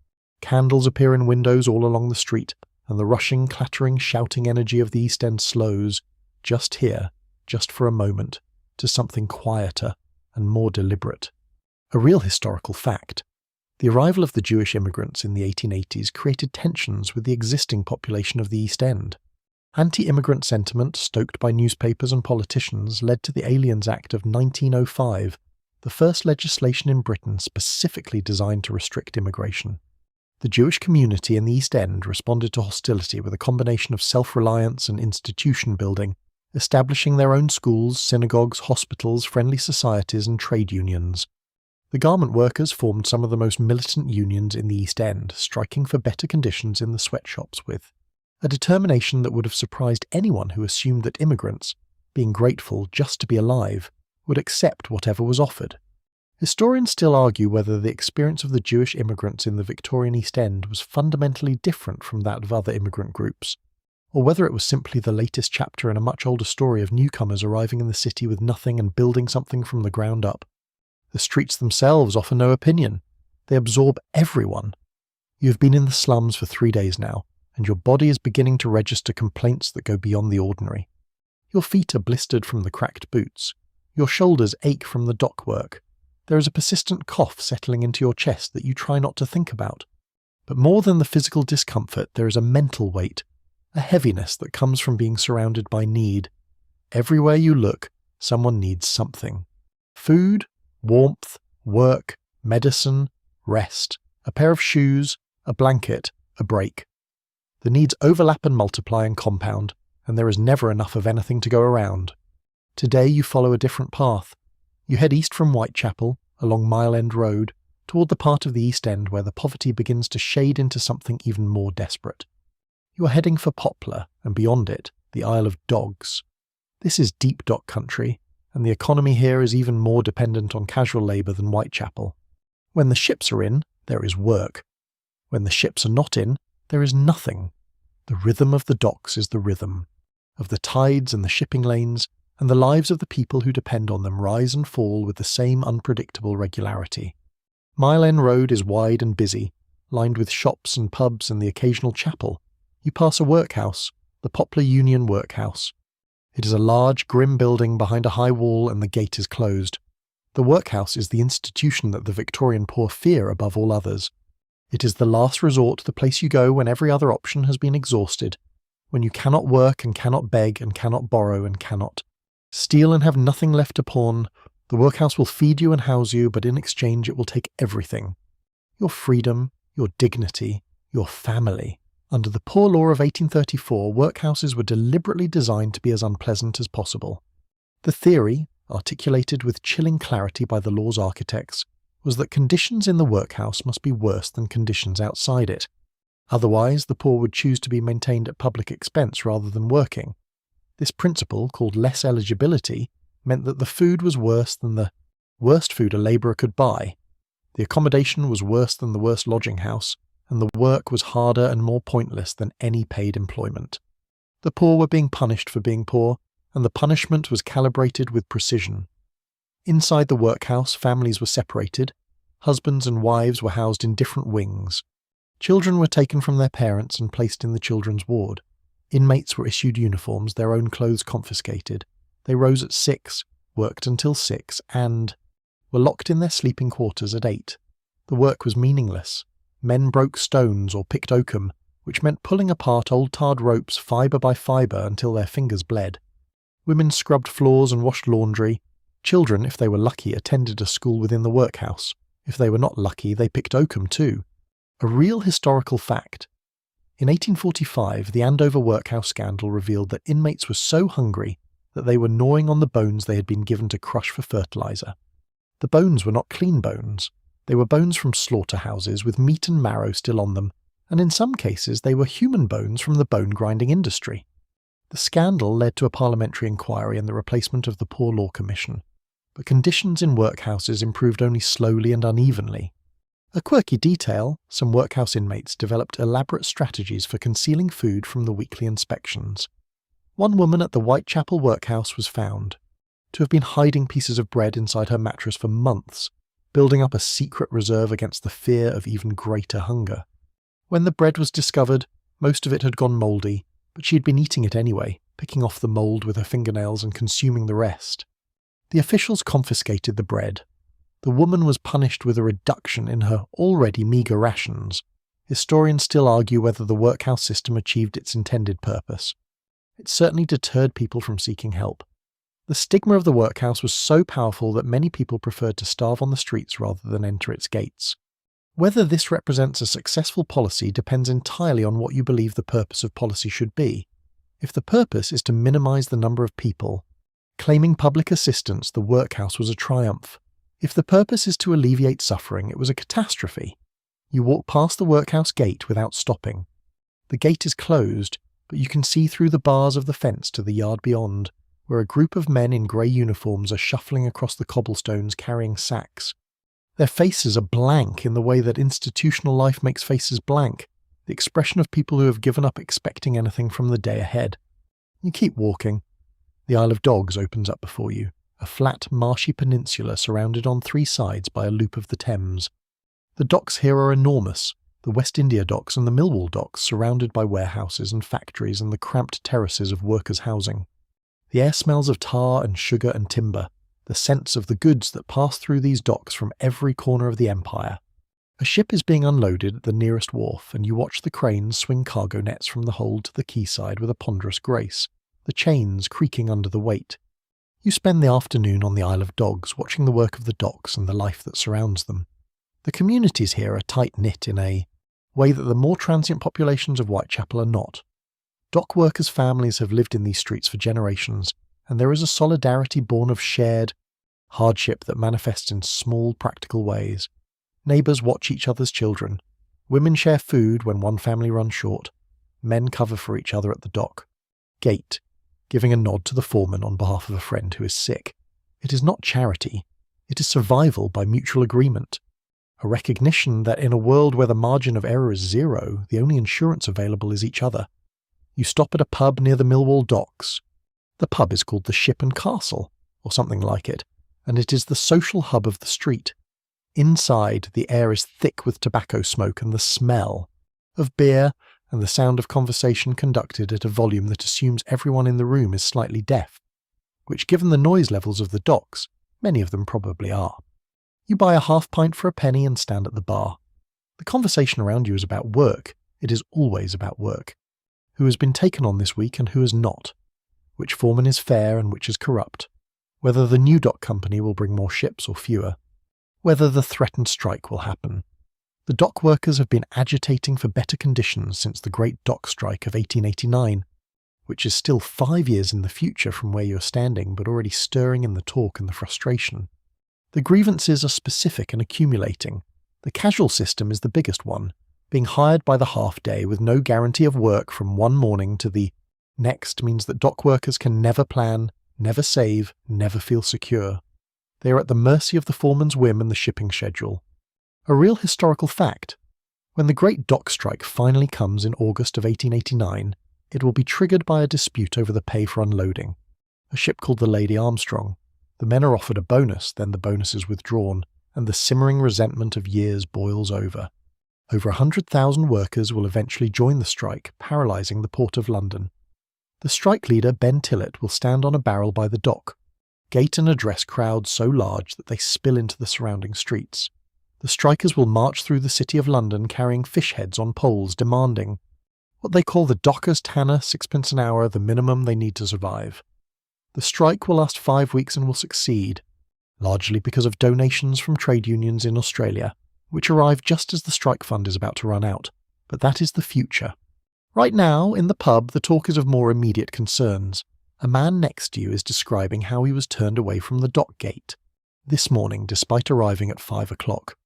candles appear in windows all along the street, and the rushing, clattering, shouting energy of the East End slows, just here, just for a moment, to something quieter and more deliberate. A real historical fact. The arrival of the Jewish immigrants in the 1880s created tensions with the existing population of the East End. Anti-immigrant sentiment, stoked by newspapers and politicians, led to the Aliens Act of 1905, the first legislation in Britain specifically designed to restrict immigration. The Jewish community in the East End responded to hostility with a combination of self-reliance and institution building, establishing their own schools, synagogues, hospitals, friendly societies and trade unions. The garment workers formed some of the most militant unions in the East End, striking for better conditions in the sweatshops with a determination that would have surprised anyone who assumed that immigrants, being grateful just to be alive, would accept whatever was offered. Historians still argue whether the experience of the Jewish immigrants in the Victorian East End was fundamentally different from that of other immigrant groups, or whether it was simply the latest chapter in a much older story of newcomers arriving in the city with nothing and building something from the ground up. The streets themselves offer no opinion. They absorb everyone. You have been in the slums for 3 days now, and your body is beginning to register complaints that go beyond the ordinary. Your feet are blistered from the cracked boots. Your shoulders ache from the dock work. There is a persistent cough settling into your chest that you try not to think about. But more than the physical discomfort, there is a mental weight, a heaviness that comes from being surrounded by need. Everywhere you look, someone needs something. Food, warmth, work, medicine, rest, a pair of shoes, a blanket, a break. The needs overlap and multiply and compound, and there is never enough of anything to go around. Today you follow a different path. You head east from Whitechapel, along Mile End Road, toward the part of the East End where the poverty begins to shade into something even more desperate. You are heading for Poplar, and beyond it, the Isle of Dogs. This is deep dock country, and the economy here is even more dependent on casual labour than Whitechapel. When the ships are in, there is work. When the ships are not in, there is nothing. The rhythm of the docks is the rhythm of the tides and the shipping lanes, and the lives of the people who depend on them rise and fall with the same unpredictable regularity. Mile End Road is wide and busy, lined with shops and pubs and the occasional chapel. You pass a workhouse, the Poplar Union Workhouse. It is a large, grim building behind a high wall, and the gate is closed. The workhouse is the institution that the Victorian poor fear above all others. It is the last resort, the place you go when every other option has been exhausted, when you cannot work and cannot beg and cannot borrow and cannot steal and have nothing left to pawn. The workhouse will feed you and house you, but in exchange it will take everything. Your freedom, your dignity, your family. Under the Poor Law of 1834, workhouses were deliberately designed to be as unpleasant as possible. The theory, articulated with chilling clarity by the law's architects, was that conditions in the workhouse must be worse than conditions outside it. Otherwise, the poor would choose to be maintained at public expense rather than working. This principle, called less eligibility, meant that the food was worse than the worst food a labourer could buy. The accommodation was worse than the worst lodging house, and the work was harder and more pointless than any paid employment. The poor were being punished for being poor, and the punishment was calibrated with precision. Inside the workhouse, families were separated. Husbands and wives were housed in different wings. Children were taken from their parents and placed in the children's ward. Inmates were issued uniforms, their own clothes confiscated. They rose at 6, worked until 6, and were locked in their sleeping quarters at 8. The work was meaningless. Men broke stones or picked oakum, which meant pulling apart old tarred ropes fibre by fibre until their fingers bled. Women scrubbed floors and washed laundry. Children, if they were lucky, attended a school within the workhouse. If they were not lucky, they picked oakum too. A real historical fact. In 1845, the Andover workhouse scandal revealed that inmates were so hungry that they were gnawing on the bones they had been given to crush for fertilizer. The bones were not clean bones. They were bones from slaughterhouses with meat and marrow still on them, and in some cases they were human bones from the bone-grinding industry. The scandal led to a parliamentary inquiry and the replacement of the Poor Law Commission, but conditions in workhouses improved only slowly and unevenly. A quirky detail, some workhouse inmates developed elaborate strategies for concealing food from the weekly inspections. One woman at the Whitechapel workhouse was found to have been hiding pieces of bread inside her mattress for months, building up a secret reserve against the fear of even greater hunger. When the bread was discovered, most of it had gone mouldy, but she had been eating it anyway, picking off the mould with her fingernails and consuming the rest. The officials confiscated the bread. The woman was punished with a reduction in her already meagre rations. Historians still argue whether the workhouse system achieved its intended purpose. It certainly deterred people from seeking help. The stigma of the workhouse was so powerful that many people preferred to starve on the streets rather than enter its gates. Whether this represents a successful policy depends entirely on what you believe the purpose of policy should be. If the purpose is to minimise the number of people, claiming public assistance, the workhouse was a triumph. If the purpose is to alleviate suffering, it was a catastrophe. You walk past the workhouse gate without stopping. The gate is closed, but you can see through the bars of the fence to the yard beyond, where a group of men in grey uniforms are shuffling across the cobblestones carrying sacks. Their faces are blank in the way that institutional life makes faces blank, the expression of people who have given up expecting anything from the day ahead. You keep walking. The Isle of Dogs opens up before you, a flat, marshy peninsula surrounded on three sides by a loop of the Thames. The docks here are enormous, the West India docks and the Millwall docks surrounded by warehouses and factories and the cramped terraces of workers' housing. The air smells of tar and sugar and timber, the scents of the goods that pass through these docks from every corner of the empire. A ship is being unloaded at the nearest wharf, and you watch the cranes swing cargo nets from the hold to the quayside with a ponderous grace, the chains creaking under the weight. You spend the afternoon on the Isle of Dogs, watching the work of the docks and the life that surrounds them. The communities here are tight-knit in a way that the more transient populations of Whitechapel are not. Dock workers' families have lived in these streets for generations, and there is a solidarity born of shared hardship that manifests in small, practical ways. Neighbours watch each other's children. Women share food when one family runs short. Men cover for each other at the dock. Gate, giving a nod to the foreman on behalf of a friend who is sick. It is not charity. It is survival by mutual agreement. A recognition that in a world where the margin of error is zero, the only insurance available is each other. You stop at a pub near the Millwall docks. The pub is called the Ship and Castle, or something like it, and it is the social hub of the street. Inside, the air is thick with tobacco smoke and the smell of beer and the sound of conversation conducted at a volume that assumes everyone in the room is slightly deaf, which, given the noise levels of the docks, many of them probably are. You buy a half pint for a penny and stand at the bar. The conversation around you is about work. It is always about work. Who has been taken on this week and who has not? Which foreman is fair and which is corrupt? Whether the new dock company will bring more ships or fewer? Whether the threatened strike will happen? The dock workers have been agitating for better conditions since the Great Dock Strike of 1889, which is still 5 years in the future from where you're standing, but already stirring in the talk and the frustration. The grievances are specific and accumulating. The casual system is the biggest one, being hired by the half day with no guarantee of work from one morning to the next means that dock workers can never plan, never save, never feel secure. They are at the mercy of the foreman's whim and the shipping schedule. A real historical fact. When the Great Dock Strike finally comes in August of 1889, it will be triggered by a dispute over the pay for unloading. A ship called the Lady Armstrong. The men are offered a bonus, then the bonus is withdrawn, and the simmering resentment of years boils over. Over 100,000 workers will eventually join the strike, paralysing the Port of London. The strike leader, Ben Tillett, will stand on a barrel by the dock, gate and address crowds so large that they spill into the surrounding streets. The strikers will march through the city of London carrying fish heads on poles, demanding what they call the docker's tanner, 6p an hour, the minimum they need to survive. The strike will last 5 weeks and will succeed, largely because of donations from trade unions in Australia, which arrive just as the strike fund is about to run out. But that is the future. Right now, in the pub, the talk is of more immediate concerns. A man next to you is describing how he was turned away from the dock gate this morning despite arriving at 5 o'clock.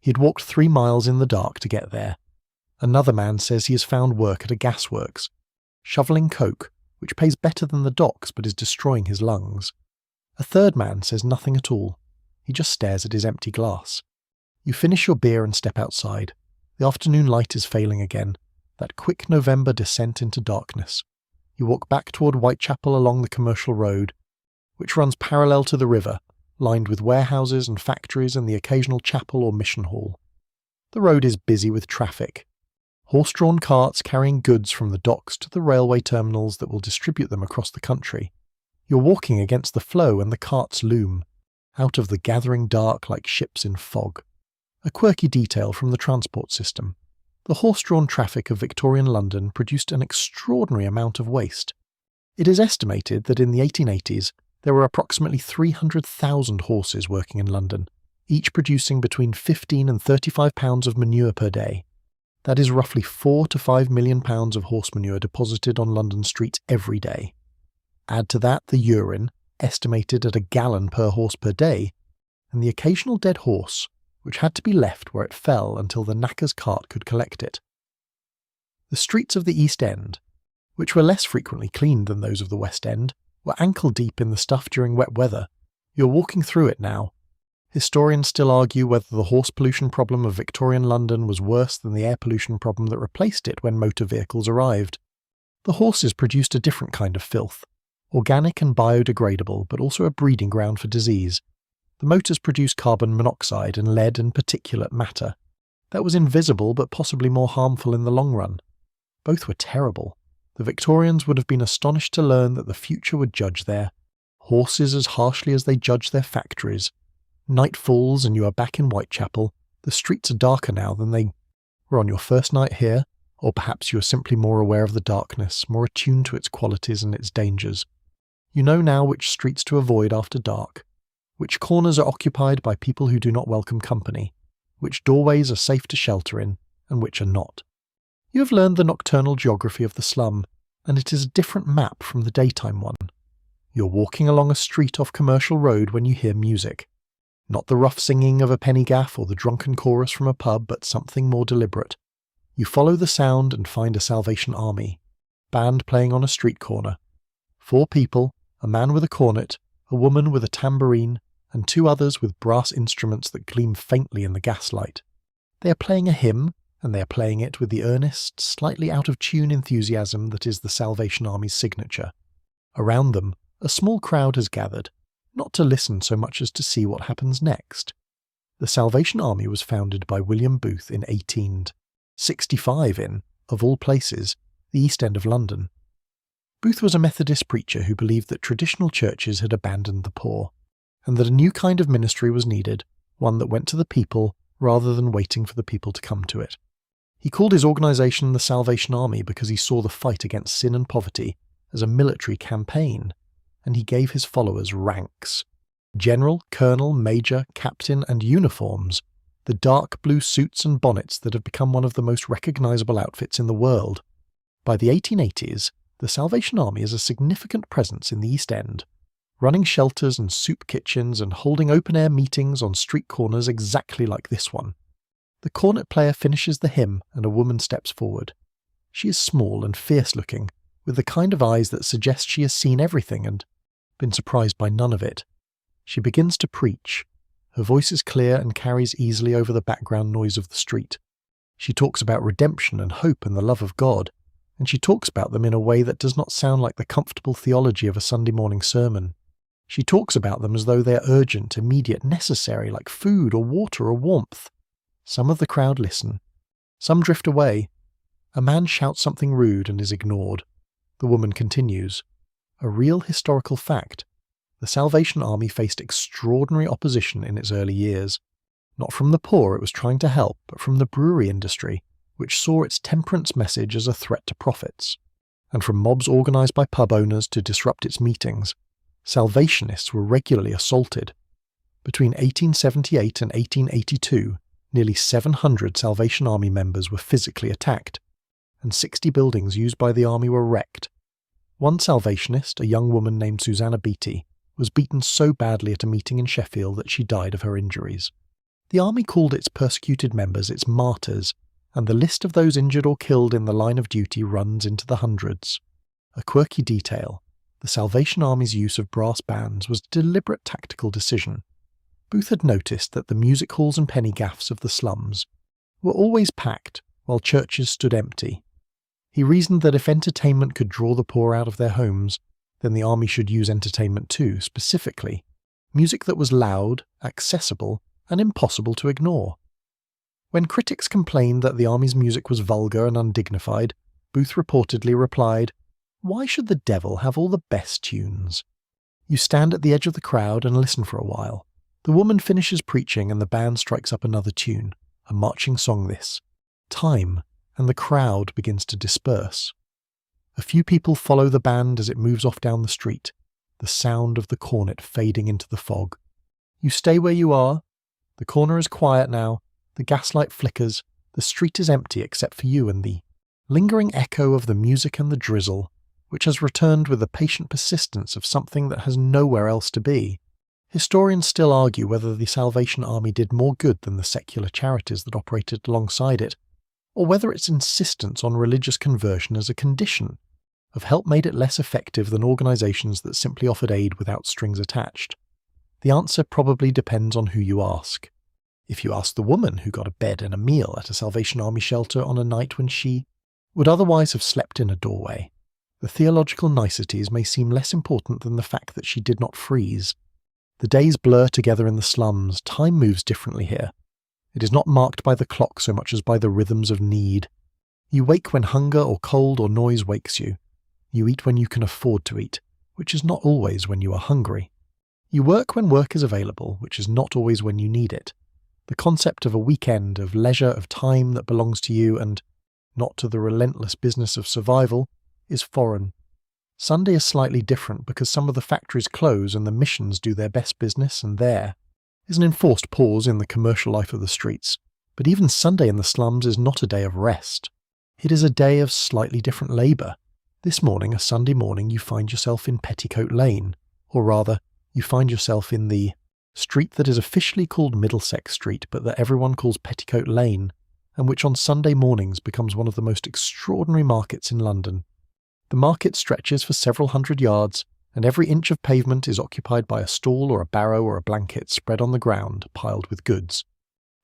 He had walked 3 miles in the dark to get there. Another man says he has found work at a gasworks, shoveling coke, which pays better than the docks but is destroying his lungs. A third man says nothing at all. He just stares at his empty glass. You finish your beer and step outside. The afternoon light is failing again, that quick November descent into darkness. You walk back toward Whitechapel along the commercial road, which runs parallel to the river, lined with warehouses and factories and the occasional chapel or mission hall. The road is busy with traffic. Horse-drawn carts carrying goods from the docks to the railway terminals that will distribute them across the country. You're walking against the flow and the carts loom, out of the gathering dark like ships in fog. A quirky detail from the transport system. The horse-drawn traffic of Victorian London produced an extraordinary amount of waste. It is estimated that in the 1880s there were approximately 300,000 horses working in London, each producing between 15 and 35 pounds of manure per day. That is roughly 4 to 5 million pounds of horse manure deposited on London streets every day. Add to that the urine, estimated at a gallon per horse per day, and the occasional dead horse, which had to be left where it fell until the knacker's cart could collect it. The streets of the East End, which were less frequently cleaned than those of the West End, were ankle-deep in the stuff during wet weather. You're walking through it now. Historians still argue whether the horse pollution problem of Victorian London was worse than the air pollution problem that replaced it when motor vehicles arrived. The horses produced a different kind of filth, organic and biodegradable, but also a breeding ground for disease. The motors produced carbon monoxide and lead and particulate matter. That was invisible but possibly more harmful in the long run. Both were terrible. The Victorians would have been astonished to learn that the future would judge their horses as harshly as they judged their factories. Night falls and you are back in Whitechapel. The streets are darker now than they were on your first night here, or perhaps you are simply more aware of the darkness, more attuned to its qualities and its dangers. You know now which streets to avoid after dark, which corners are occupied by people who do not welcome company, which doorways are safe to shelter in, and which are not. You have learned the nocturnal geography of the slum, and it is a different map from the daytime one. You're walking along a street off Commercial Road when you hear music. Not the rough singing of a penny gaff or the drunken chorus from a pub, but something more deliberate. You follow the sound and find a Salvation Army. Band playing on a street corner. 4 people, a man with a cornet, a woman with a tambourine, and 2 others with brass instruments that gleam faintly in the gaslight. They are playing a hymn, and they are playing it with the earnest, slightly out-of-tune enthusiasm that is the Salvation Army's signature. Around them, a small crowd has gathered, not to listen so much as to see what happens next. The Salvation Army was founded by William Booth in 1865 in, of all places, the East End of London. Booth was a Methodist preacher who believed that traditional churches had abandoned the poor, and that a new kind of ministry was needed, one that went to the people rather than waiting for the people to come to it. He called his organisation the Salvation Army because he saw the fight against sin and poverty as a military campaign, and he gave his followers ranks. General, colonel, major, captain, and uniforms, the dark blue suits and bonnets that have become one of the most recognisable outfits in the world. By the 1880s, the Salvation Army is a significant presence in the East End, running shelters and soup kitchens and holding open-air meetings on street corners exactly like this one. The cornet player finishes the hymn and a woman steps forward. She is small and fierce-looking, with the kind of eyes that suggest she has seen everything and been surprised by none of it. She begins to preach. Her voice is clear and carries easily over the background noise of the street. She talks about redemption and hope and the love of God, and she talks about them in a way that does not sound like the comfortable theology of a Sunday morning sermon. She talks about them as though they are urgent, immediate, necessary, like food or water or warmth. Some of the crowd listen. Some drift away. A man shouts something rude and is ignored. The woman continues. A real historical fact. The Salvation Army faced extraordinary opposition in its early years. Not from the poor it was trying to help, but from the brewery industry, which saw its temperance message as a threat to profits. And from mobs organised by pub owners to disrupt its meetings. Salvationists were regularly assaulted. Between 1878 and 1882, nearly 700 Salvation Army members were physically attacked, and 60 buildings used by the army were wrecked. One Salvationist, a young woman named Susanna Beattie, was beaten so badly at a meeting in Sheffield that she died of her injuries. The army called its persecuted members its martyrs, and the list of those injured or killed in the line of duty runs into the hundreds. A quirky detail. The Salvation Army's use of brass bands was a deliberate tactical decision. Booth had noticed that the music halls and penny gaffs of the slums were always packed while churches stood empty. He reasoned that if entertainment could draw the poor out of their homes, then the army should use entertainment too, specifically music that was loud, accessible, and impossible to ignore. When critics complained that the army's music was vulgar and undignified, Booth reportedly replied, "Why should the devil have all the best tunes? You stand at the edge of the crowd and listen for a while. The woman finishes preaching and the band strikes up another tune, a marching song this. Time, and the crowd begins to disperse. A few people follow the band as it moves off down the street, the sound of the cornet fading into the fog. You stay where you are. The corner is quiet now, the gaslight flickers, the street is empty except for you and the lingering echo of the music and the drizzle, which has returned with the patient persistence of something that has nowhere else to be. Historians still argue whether the Salvation Army did more good than the secular charities that operated alongside it, or whether its insistence on religious conversion as a condition of help made it less effective than organisations that simply offered aid without strings attached. The answer probably depends on who you ask. If you ask the woman who got a bed and a meal at a Salvation Army shelter on a night when she would otherwise have slept in a doorway, the theological niceties may seem less important than the fact that she did not freeze. The days blur together in the slums. Time moves differently here. It is not marked by the clock so much as by the rhythms of need. You wake when hunger or cold or noise wakes you. You eat when you can afford to eat, which is not always when you are hungry. You work when work is available, which is not always when you need it. The concept of a weekend, of leisure, of time that belongs to you and not to the relentless business of survival, is foreign. Sunday is slightly different because some of the factories close and the missions do their best business, and there is an enforced pause in the commercial life of the streets. But even Sunday in the slums is not a day of rest. It is a day of slightly different labour. This morning, a Sunday morning, you find yourself in Petticoat Lane, or rather, you find yourself in the street that is officially called Middlesex Street, but that everyone calls Petticoat Lane, and which on Sunday mornings becomes one of the most extraordinary markets in London. The market stretches for several hundred yards, and every inch of pavement is occupied by a stall or a barrow or a blanket spread on the ground, piled with goods.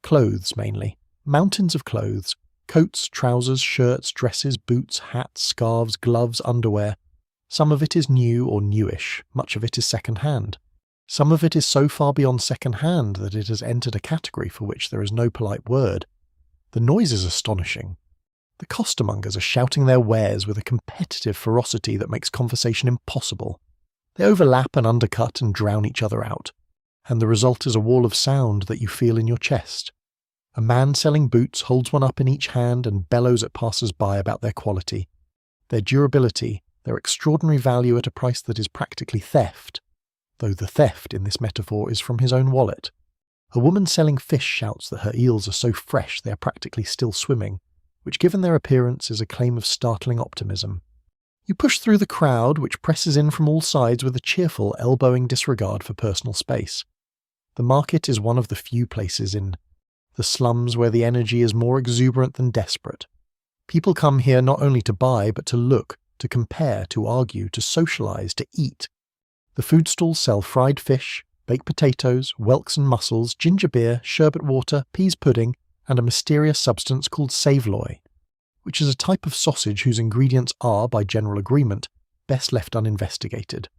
Clothes, mainly. Mountains of clothes. Coats, trousers, shirts, dresses, boots, hats, scarves, gloves, underwear. Some of it is new or newish, much of it is second-hand. Some of it is so far beyond second-hand that it has entered a category for which there is no polite word. The noise is astonishing. The costermongers are shouting their wares with a competitive ferocity that makes conversation impossible. They overlap and undercut and drown each other out, and the result is a wall of sound that you feel in your chest. A man selling boots holds one up in each hand and bellows at passers-by about their quality, their durability, their extraordinary value at a price that is practically theft, though the theft in this metaphor is from his own wallet. A woman selling fish shouts that her eels are so fresh they are practically still swimming, which given their appearance is a claim of startling optimism. You push through the crowd, which presses in from all sides with a cheerful, elbowing disregard for personal space. The market is one of the few places in the slums where the energy is more exuberant than desperate. People come here not only to buy, but to look, to compare, to argue, to socialise, to eat. The food stalls sell fried fish, baked potatoes, whelks and mussels, ginger beer, sherbet water, peas pudding, and a mysterious substance called saveloy, which is a type of sausage whose ingredients are, by general agreement, best left uninvestigated.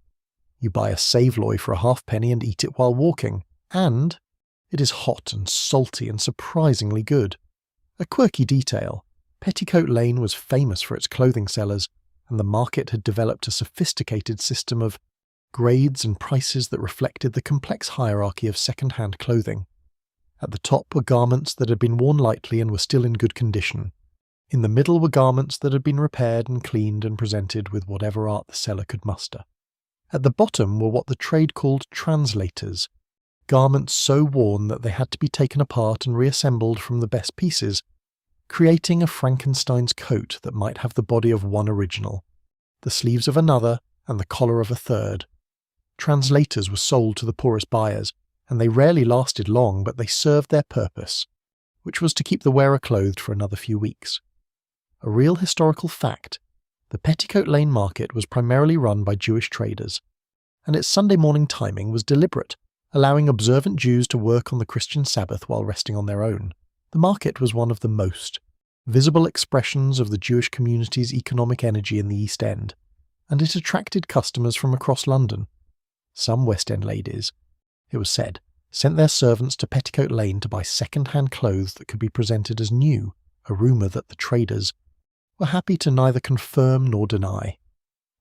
You buy a saveloy for a halfpenny and eat it while walking, and it is hot and salty and surprisingly good. A quirky detail, Petticoat Lane was famous for its clothing sellers, and the market had developed a sophisticated system of grades and prices that reflected the complex hierarchy of second-hand clothing. At the top were garments that had been worn lightly and were still in good condition. In the middle were garments that had been repaired and cleaned and presented with whatever art the seller could muster. At the bottom were what the trade called translators, garments so worn that they had to be taken apart and reassembled from the best pieces, creating a Frankenstein's coat that might have the body of one original, the sleeves of another, and the collar of a third. Translators were sold to the poorest buyers, and they rarely lasted long, but they served their purpose, which was to keep the wearer clothed for another few weeks. A real historical fact, the Petticoat Lane market was primarily run by Jewish traders, and its Sunday morning timing was deliberate, allowing observant Jews to work on the Christian Sabbath while resting on their own. The market was one of the most visible expressions of the Jewish community's economic energy in the East End, and it attracted customers from across London. Some West End ladies, it was said, sent their servants to Petticoat Lane to buy second-hand clothes that could be presented as new, a rumour that the traders were happy to neither confirm nor deny.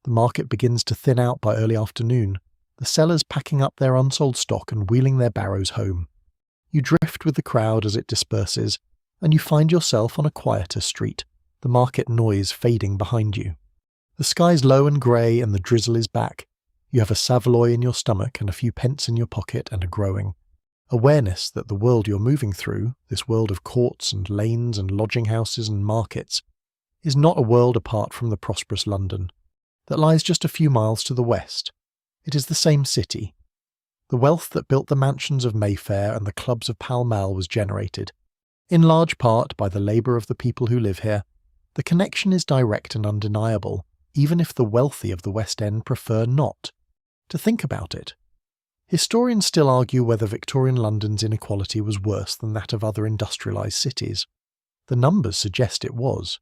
The market begins to thin out by early afternoon, the sellers packing up their unsold stock and wheeling their barrows home. You drift with the crowd as it disperses, and you find yourself on a quieter street, the market noise fading behind you. The sky's low and grey and the drizzle is back. You have a Savoy in your stomach and a few pence in your pocket and a growing awareness that the world you're moving through, this world of courts and lanes and lodging houses and markets, is not a world apart from the prosperous London that lies just a few miles to the west. It is the same city. The wealth that built the mansions of Mayfair and the clubs of Pall Mall was generated, in large part by the labour of the people who live here. The connection is direct and undeniable, even if the wealthy of the West End prefer not to think about it. Historians still argue whether Victorian London's inequality was worse than that of other industrialised cities. The numbers suggest it was.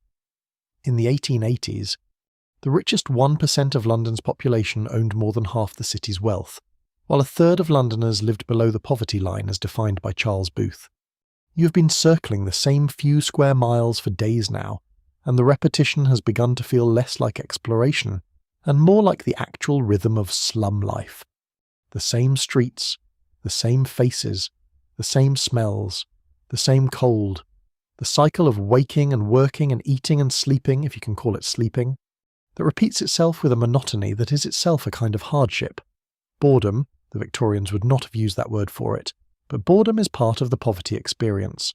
In the 1880s, the richest 1% of London's population owned more than half the city's wealth, while a third of Londoners lived below the poverty line as defined by Charles Booth. You have been circling the same few square miles for days now, and the repetition has begun to feel less like exploration and more like the actual rhythm of slum life. The same streets, the same faces, the same smells, the same cold, the cycle of waking and working and eating and sleeping, if you can call it sleeping, that repeats itself with a monotony that is itself a kind of hardship. Boredom, the Victorians would not have used that word for it, but boredom is part of the poverty experience.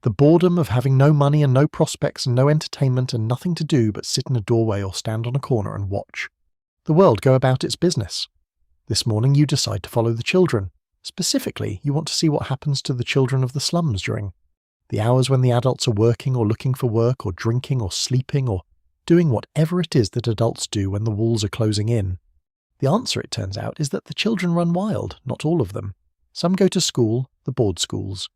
The boredom of having no money and no prospects and no entertainment and nothing to do but sit in a doorway or stand on a corner and watch the world go about its business. This morning you decide to follow the children. Specifically, you want to see what happens to the children of the slums during the hours when the adults are working or looking for work or drinking or sleeping or doing whatever it is that adults do when the walls are closing in. The answer, it turns out, is that the children run wild, not all of them. Some go to school, the board schools,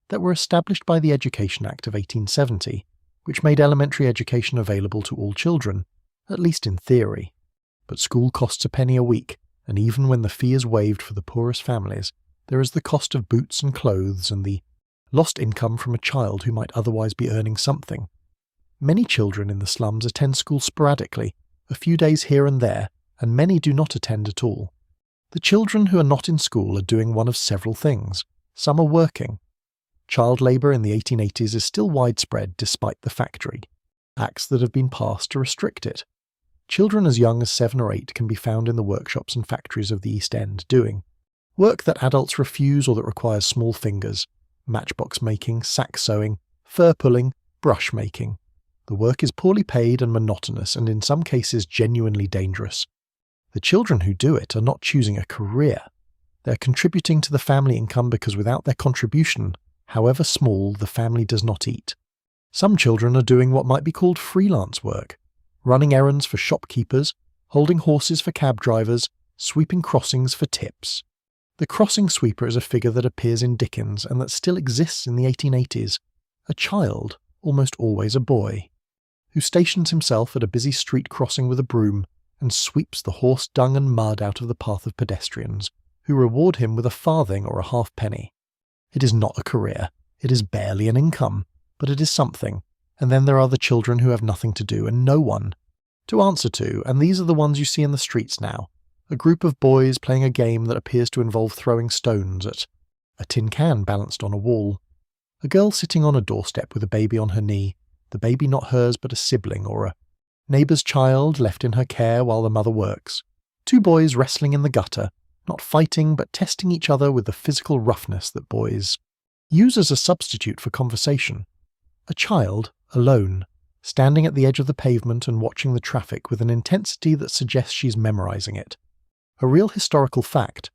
that were established by the Education Act of 1870, which made elementary education available to all children, at least in theory. But school costs a penny a week, and even when the fee is waived for the poorest families, there is the cost of boots and clothes and the lost income from a child who might otherwise be earning something. Many children in the slums attend school sporadically, a few days here and there, and many do not attend at all. The children who are not in school are doing one of several things. Some are working. Child labour in the 1880s is still widespread despite the factory acts that have been passed to restrict it. Children as young as 7 or 8 can be found in the workshops and factories of the East End doing work that adults refuse or that requires small fingers: matchbox making, sack sewing, fur pulling, brush making. The work is poorly paid and monotonous and in some cases genuinely dangerous. The children who do it are not choosing a career. They are contributing to the family income because without their contribution, however small, the family does not eat. Some children are doing what might be called freelance work, running errands for shopkeepers, holding horses for cab drivers, sweeping crossings for tips. The crossing sweeper is a figure that appears in Dickens and that still exists in the 1880s, a child, almost always a boy, who stations himself at a busy street crossing with a broom and sweeps the horse dung and mud out of the path of pedestrians, who reward him with a farthing or a halfpenny. It is not a career, it is barely an income, but it is something. And then there are the children who have nothing to do and no one to answer to, and these are the ones you see in the streets now. A group of boys playing a game that appears to involve throwing stones at a tin can balanced on a wall. A girl sitting on a doorstep with a baby on her knee, the baby not hers but a sibling or a neighbour's child left in her care while the mother works. 2 boys wrestling in the gutter, not fighting but testing each other with the physical roughness that boys use as a substitute for conversation. A child, alone, standing at the edge of the pavement and watching the traffic with an intensity that suggests she's memorising it. A real historical fact.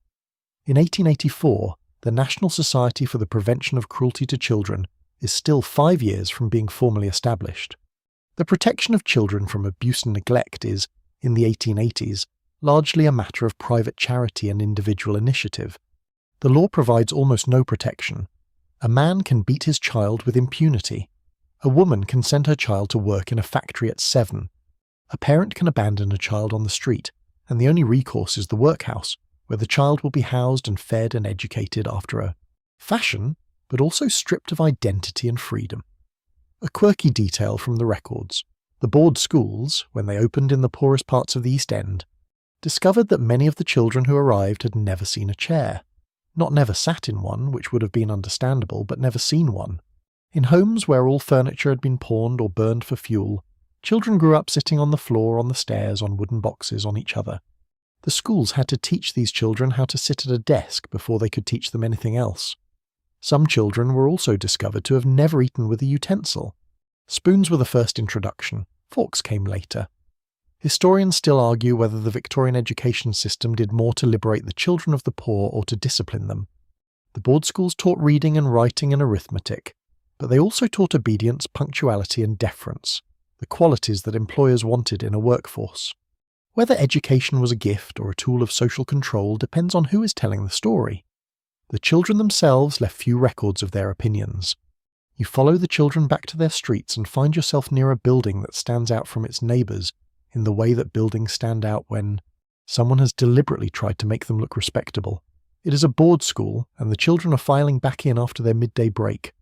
In 1884, the National Society for the Prevention of Cruelty to Children is still 5 years from being formally established. The protection of children from abuse and neglect is, in the 1880s, largely a matter of private charity and individual initiative. The law provides almost no protection. A man can beat his child with impunity. A woman can send her child to work in a factory at 7. A parent can abandon a child on the street, and the only recourse is the workhouse, where the child will be housed and fed and educated after a fashion, but also stripped of identity and freedom. A quirky detail from the records. The board schools, when they opened in the poorest parts of the East End, discovered that many of the children who arrived had never seen a chair. Not never sat in one, which would have been understandable, but never seen one. In homes where all furniture had been pawned or burned for fuel, children grew up sitting on the floor, on the stairs, on wooden boxes, on each other. The schools had to teach these children how to sit at a desk before they could teach them anything else. Some children were also discovered to have never eaten with a utensil. Spoons were the first introduction, forks came later. Historians still argue whether the Victorian education system did more to liberate the children of the poor or to discipline them. The board schools taught reading and writing and arithmetic, but they also taught obedience, punctuality and deference, the qualities that employers wanted in a workforce. Whether education was a gift or a tool of social control depends on who is telling the story. The children themselves left few records of their opinions. You follow the children back to their streets and find yourself near a building that stands out from its neighbours in the way that buildings stand out when someone has deliberately tried to make them look respectable. It is a board school, and the children are filing back in after their midday break.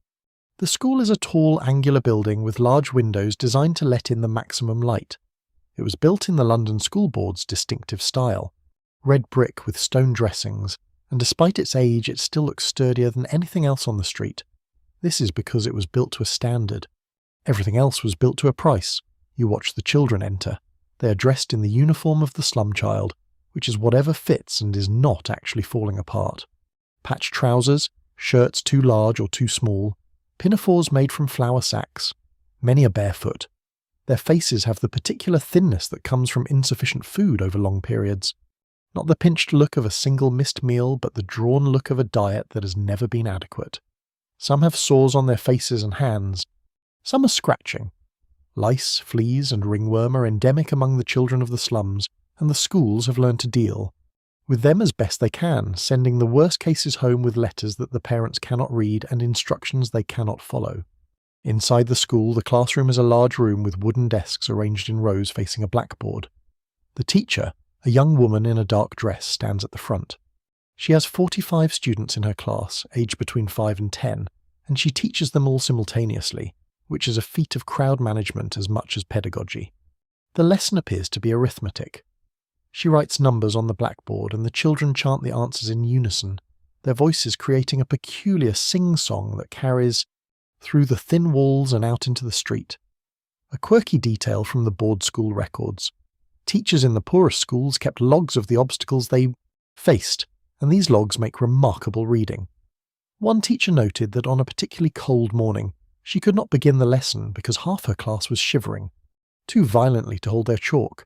The school is a tall, angular building with large windows designed to let in the maximum light. It was built in the London School Board's distinctive style, red brick with stone dressings, and despite its age it still looks sturdier than anything else on the street. This is because it was built to a standard. Everything else was built to a price. You watch the children enter. They are dressed in the uniform of the slum child, which is whatever fits and is not actually falling apart. Patched trousers, shirts too large or too small, pinafores made from flour sacks. Many are barefoot. Their faces have the particular thinness that comes from insufficient food over long periods. Not the pinched look of a single missed meal, but the drawn look of a diet that has never been adequate. Some have sores on their faces and hands. Some are scratching. Lice, fleas and ringworm are endemic among the children of the slums, and the schools have learned to deal with them as best they can, sending the worst cases home with letters that the parents cannot read and instructions they cannot follow. Inside the school, the classroom is a large room with wooden desks arranged in rows facing a blackboard. The teacher, a young woman in a dark dress, stands at the front. She has 45 students in her class, aged between 5 and 10, and she teaches them all simultaneously, which is a feat of crowd management as much as pedagogy. The lesson appears to be arithmetic. She writes numbers on the blackboard and the children chant the answers in unison, their voices creating a peculiar sing-song that carries through the thin walls and out into the street. A quirky detail from the board school records. Teachers in the poorest schools kept logs of the obstacles they faced, and these logs make remarkable reading. One teacher noted that on a particularly cold morning, she could not begin the lesson because half her class was shivering, too violently to hold their chalk.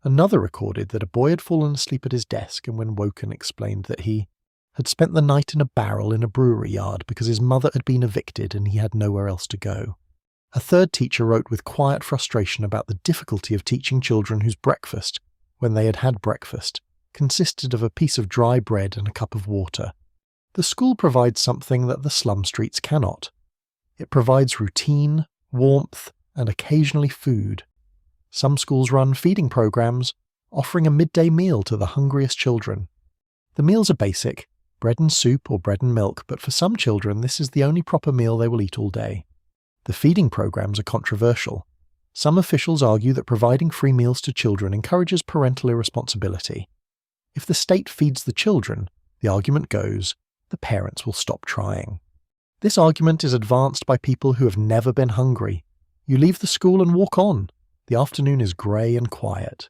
Another recorded that a boy had fallen asleep at his desk and when woken explained that he had spent the night in a barrel in a brewery yard because his mother had been evicted and he had nowhere else to go. A third teacher wrote with quiet frustration about the difficulty of teaching children whose breakfast, when they had had breakfast, consisted of a piece of dry bread and a cup of water. The school provides something that the slum streets cannot. It provides routine, warmth, and occasionally food. Some schools run feeding programs, offering a midday meal to the hungriest children. The meals are basic, bread and soup or bread and milk, but for some children this is the only proper meal they will eat all day. The feeding programs are controversial. Some officials argue that providing free meals to children encourages parental irresponsibility. If the state feeds the children, the argument goes, the parents will stop trying. This argument is advanced by people who have never been hungry. You leave the school and walk on. The afternoon is grey and quiet.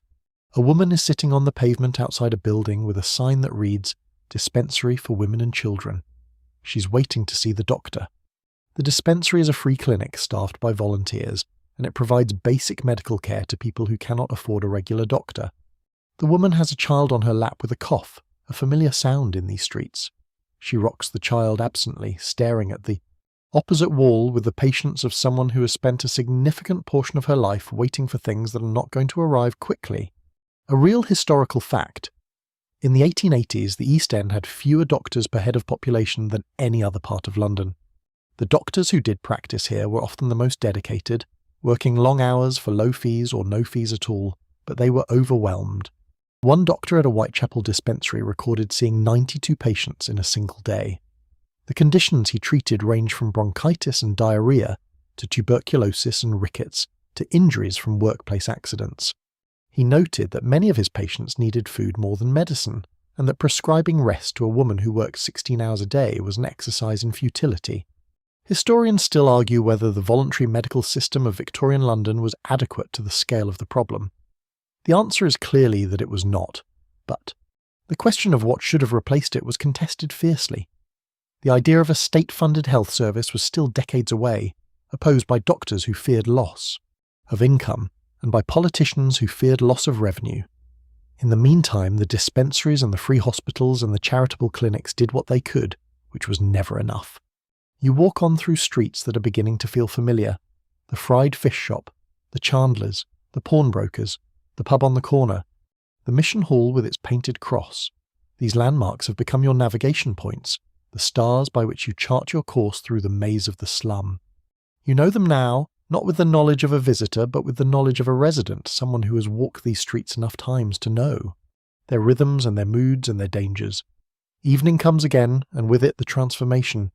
A woman is sitting on the pavement outside a building with a sign that reads, Dispensary for Women and Children. She's waiting to see the doctor. The dispensary is a free clinic staffed by volunteers, and it provides basic medical care to people who cannot afford a regular doctor. The woman has a child on her lap with a cough, a familiar sound in these streets. She rocks the child absently, staring at the opposite wall with the patience of someone who has spent a significant portion of her life waiting for things that are not going to arrive quickly. A real historical fact. In the 1880s, the East End had fewer doctors per head of population than any other part of London. The doctors who did practice here were often the most dedicated, working long hours for low fees or no fees at all, but they were overwhelmed. One doctor at a Whitechapel dispensary recorded seeing 92 patients in a single day. The conditions he treated ranged from bronchitis and diarrhea to tuberculosis and rickets to injuries from workplace accidents. He noted that many of his patients needed food more than medicine, and that prescribing rest to a woman who worked 16 hours a day was an exercise in futility. Historians still argue whether the voluntary medical system of Victorian London was adequate to the scale of the problem. The answer is clearly that it was not, but the question of what should have replaced it was contested fiercely. The idea of a state-funded health service was still decades away, opposed by doctors who feared loss of income and by politicians who feared loss of revenue. In the meantime, the dispensaries and the free hospitals and the charitable clinics did what they could, which was never enough. You walk on through streets that are beginning to feel familiar. The fried fish shop, the chandlers, the pawnbrokers, the pub on the corner, the mission hall with its painted cross. These landmarks have become your navigation points, the stars by which you chart your course through the maze of the slum. You know them now, not with the knowledge of a visitor, but with the knowledge of a resident, someone who has walked these streets enough times to know their rhythms and their moods and their dangers. Evening comes again, and with it the transformation.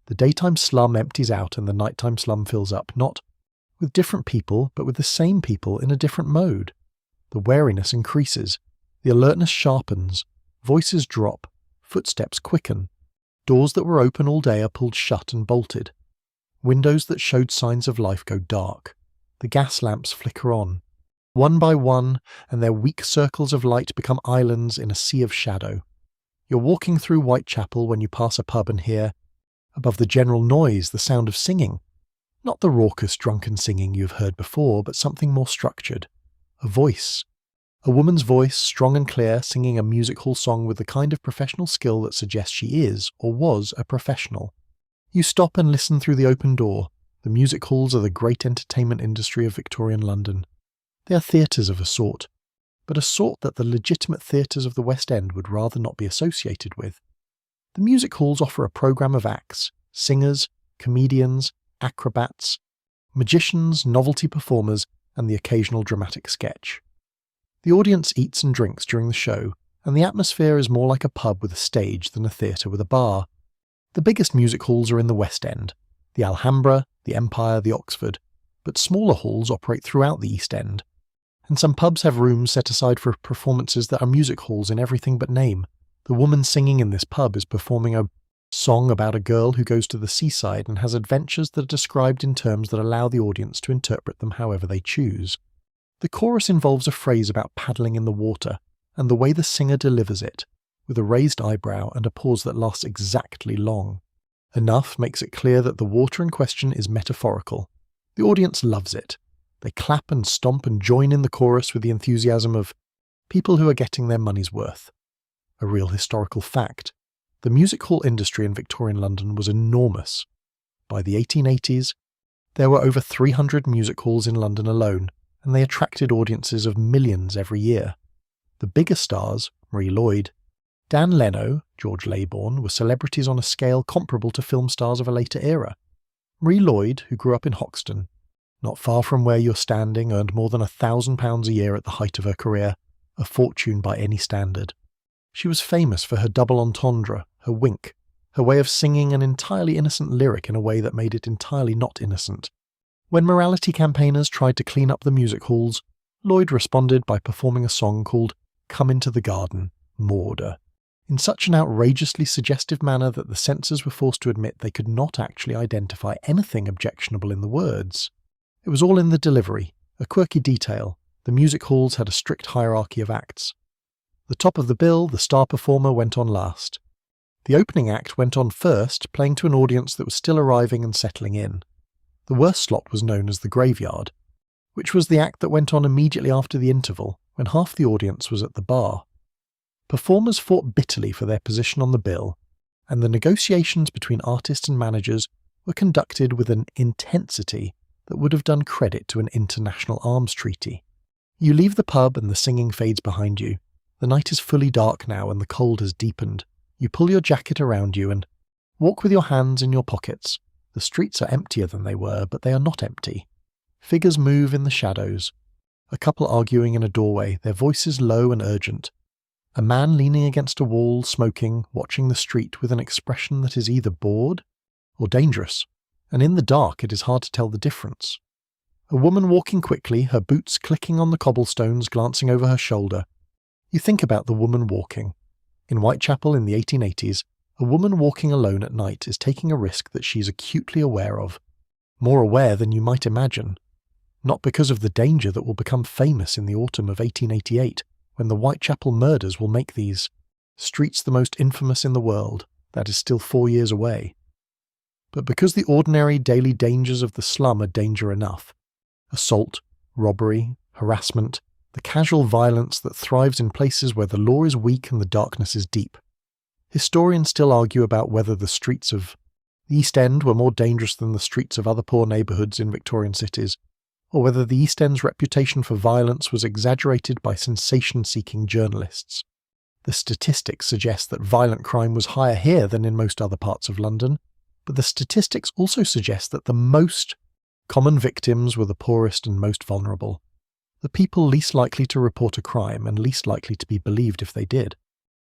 The daytime slum empties out and the nighttime slum fills up, not with different people, but with the same people in a different mode. The wariness increases, the alertness sharpens, voices drop, footsteps quicken. Doors that were open all day are pulled shut and bolted. Windows that showed signs of life go dark. The gas lamps flicker on, one by one, and their weak circles of light become islands in a sea of shadow. You're walking through Whitechapel when you pass a pub and hear, above the general noise, the sound of singing. Not the raucous, drunken singing you've heard before, but something more structured. A voice. A woman's voice, strong and clear, singing a music hall song with the kind of professional skill that suggests she is, or was, a professional. You stop and listen through the open door. The music halls are the great entertainment industry of Victorian London. They are theatres of a sort, but a sort that the legitimate theatres of the West End would rather not be associated with. The music halls offer a programme of acts, singers, comedians, acrobats, magicians, novelty performers, and the occasional dramatic sketch. The audience eats and drinks during the show, and the atmosphere is more like a pub with a stage than a theatre with a bar. The biggest music halls are in the West End, the Alhambra, the Empire, the Oxford, but smaller halls operate throughout the East End. And some pubs have rooms set aside for performances that are music halls in everything but name. The woman singing in this pub is performing a song about a girl who goes to the seaside and has adventures that are described in terms that allow the audience to interpret them however they choose. The chorus involves a phrase about paddling in the water, and the way the singer delivers it, with a raised eyebrow and a pause that lasts exactly long. Enough makes it clear that the water in question is metaphorical. The audience loves it. They clap and stomp and join in the chorus with the enthusiasm of people who are getting their money's worth. A real historical fact. The music hall industry in Victorian London was enormous. By the 1880s, there were over 300 music halls in London alone, and they attracted audiences of millions every year. The bigger stars, Marie Lloyd, Dan Leno, George Laybourne, were celebrities on a scale comparable to film stars of a later era. Marie Lloyd, who grew up in Hoxton, not far from where you're standing, earned more than £1,000 a year at the height of her career, a fortune by any standard. She was famous for her double entendre, her wink, her way of singing an entirely innocent lyric in a way that made it entirely not innocent. When morality campaigners tried to clean up the music halls, Lloyd responded by performing a song called Come Into the Garden, Mauder, in such an outrageously suggestive manner that the censors were forced to admit they could not actually identify anything objectionable in the words. It was all in the delivery, a quirky detail. The music halls had a strict hierarchy of acts. The top of the bill, the star performer, went on last. The opening act went on first, playing to an audience that was still arriving and settling in. The worst slot was known as the graveyard, which was the act that went on immediately after the interval, when half the audience was at the bar. Performers fought bitterly for their position on the bill, and the negotiations between artists and managers were conducted with an intensity that would have done credit to an international arms treaty. You leave the pub and the singing fades behind you. The night is fully dark now and the cold has deepened. You pull your jacket around you and walk with your hands in your pockets. The streets are emptier than they were, but they are not empty. Figures move in the shadows. A couple arguing in a doorway, their voices low and urgent. A man leaning against a wall, smoking, watching the street with an expression that is either bored or dangerous, and in the dark it is hard to tell the difference. A woman walking quickly, her boots clicking on the cobblestones, glancing over her shoulder. You think about the woman walking. In Whitechapel in the 1880s, a woman walking alone at night is taking a risk that she is acutely aware of. More aware than you might imagine. Not because of the danger that will become famous in the autumn of 1888, when the Whitechapel murders will make these streets the most infamous in the world. That is still 4 years away. But because the ordinary daily dangers of the slum are danger enough. Assault, robbery, harassment, the casual violence that thrives in places where the law is weak and the darkness is deep. Historians still argue about whether the streets of the East End were more dangerous than the streets of other poor neighbourhoods in Victorian cities, or whether the East End's reputation for violence was exaggerated by sensation-seeking journalists. The statistics suggest that violent crime was higher here than in most other parts of London, but the statistics also suggest that the most common victims were the poorest and most vulnerable. The people least likely to report a crime and least likely to be believed if they did.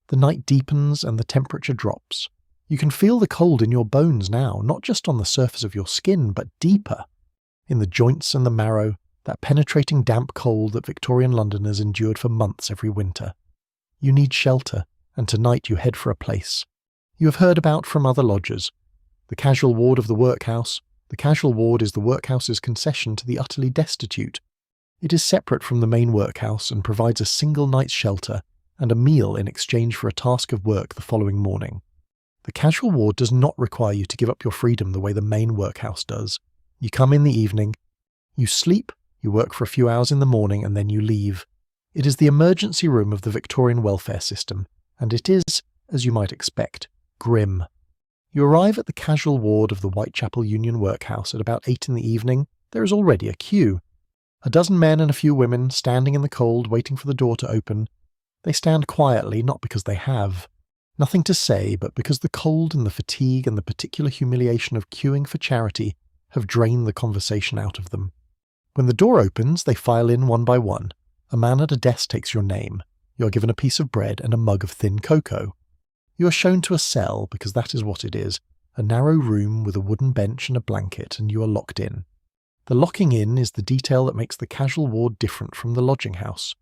The night deepens and the temperature drops. You can feel the cold in your bones now, not just on the surface of your skin, but deeper. In the joints and the marrow, that penetrating damp cold that Victorian Londoners endured for months every winter. You need shelter, and tonight you head for a place you have heard about from other lodgers. The casual ward of the workhouse. The casual ward is the workhouse's concession to the utterly destitute. It is separate from the main workhouse and provides a single night's shelter and a meal in exchange for a task of work the following morning. The casual ward does not require you to give up your freedom the way the main workhouse does. You come in the evening, you sleep, you work for a few hours in the morning, and then you leave. It is the emergency room of the Victorian welfare system, and it is, as you might expect, grim. You arrive at the casual ward of the Whitechapel Union Workhouse at about 8 in the evening. There is already a queue. A dozen men and a few women standing in the cold waiting for the door to open. They stand quietly, not because they have nothing to say, but because the cold and the fatigue and the particular humiliation of queuing for charity have drained the conversation out of them. When the door opens, they file in one by one. A man at a desk takes your name. You are given a piece of bread and a mug of thin cocoa. You are shown to a cell, because that is what it is, a narrow room with a wooden bench and a blanket, and you are locked in. The locking in is the detail that makes the casual ward different from the lodging house.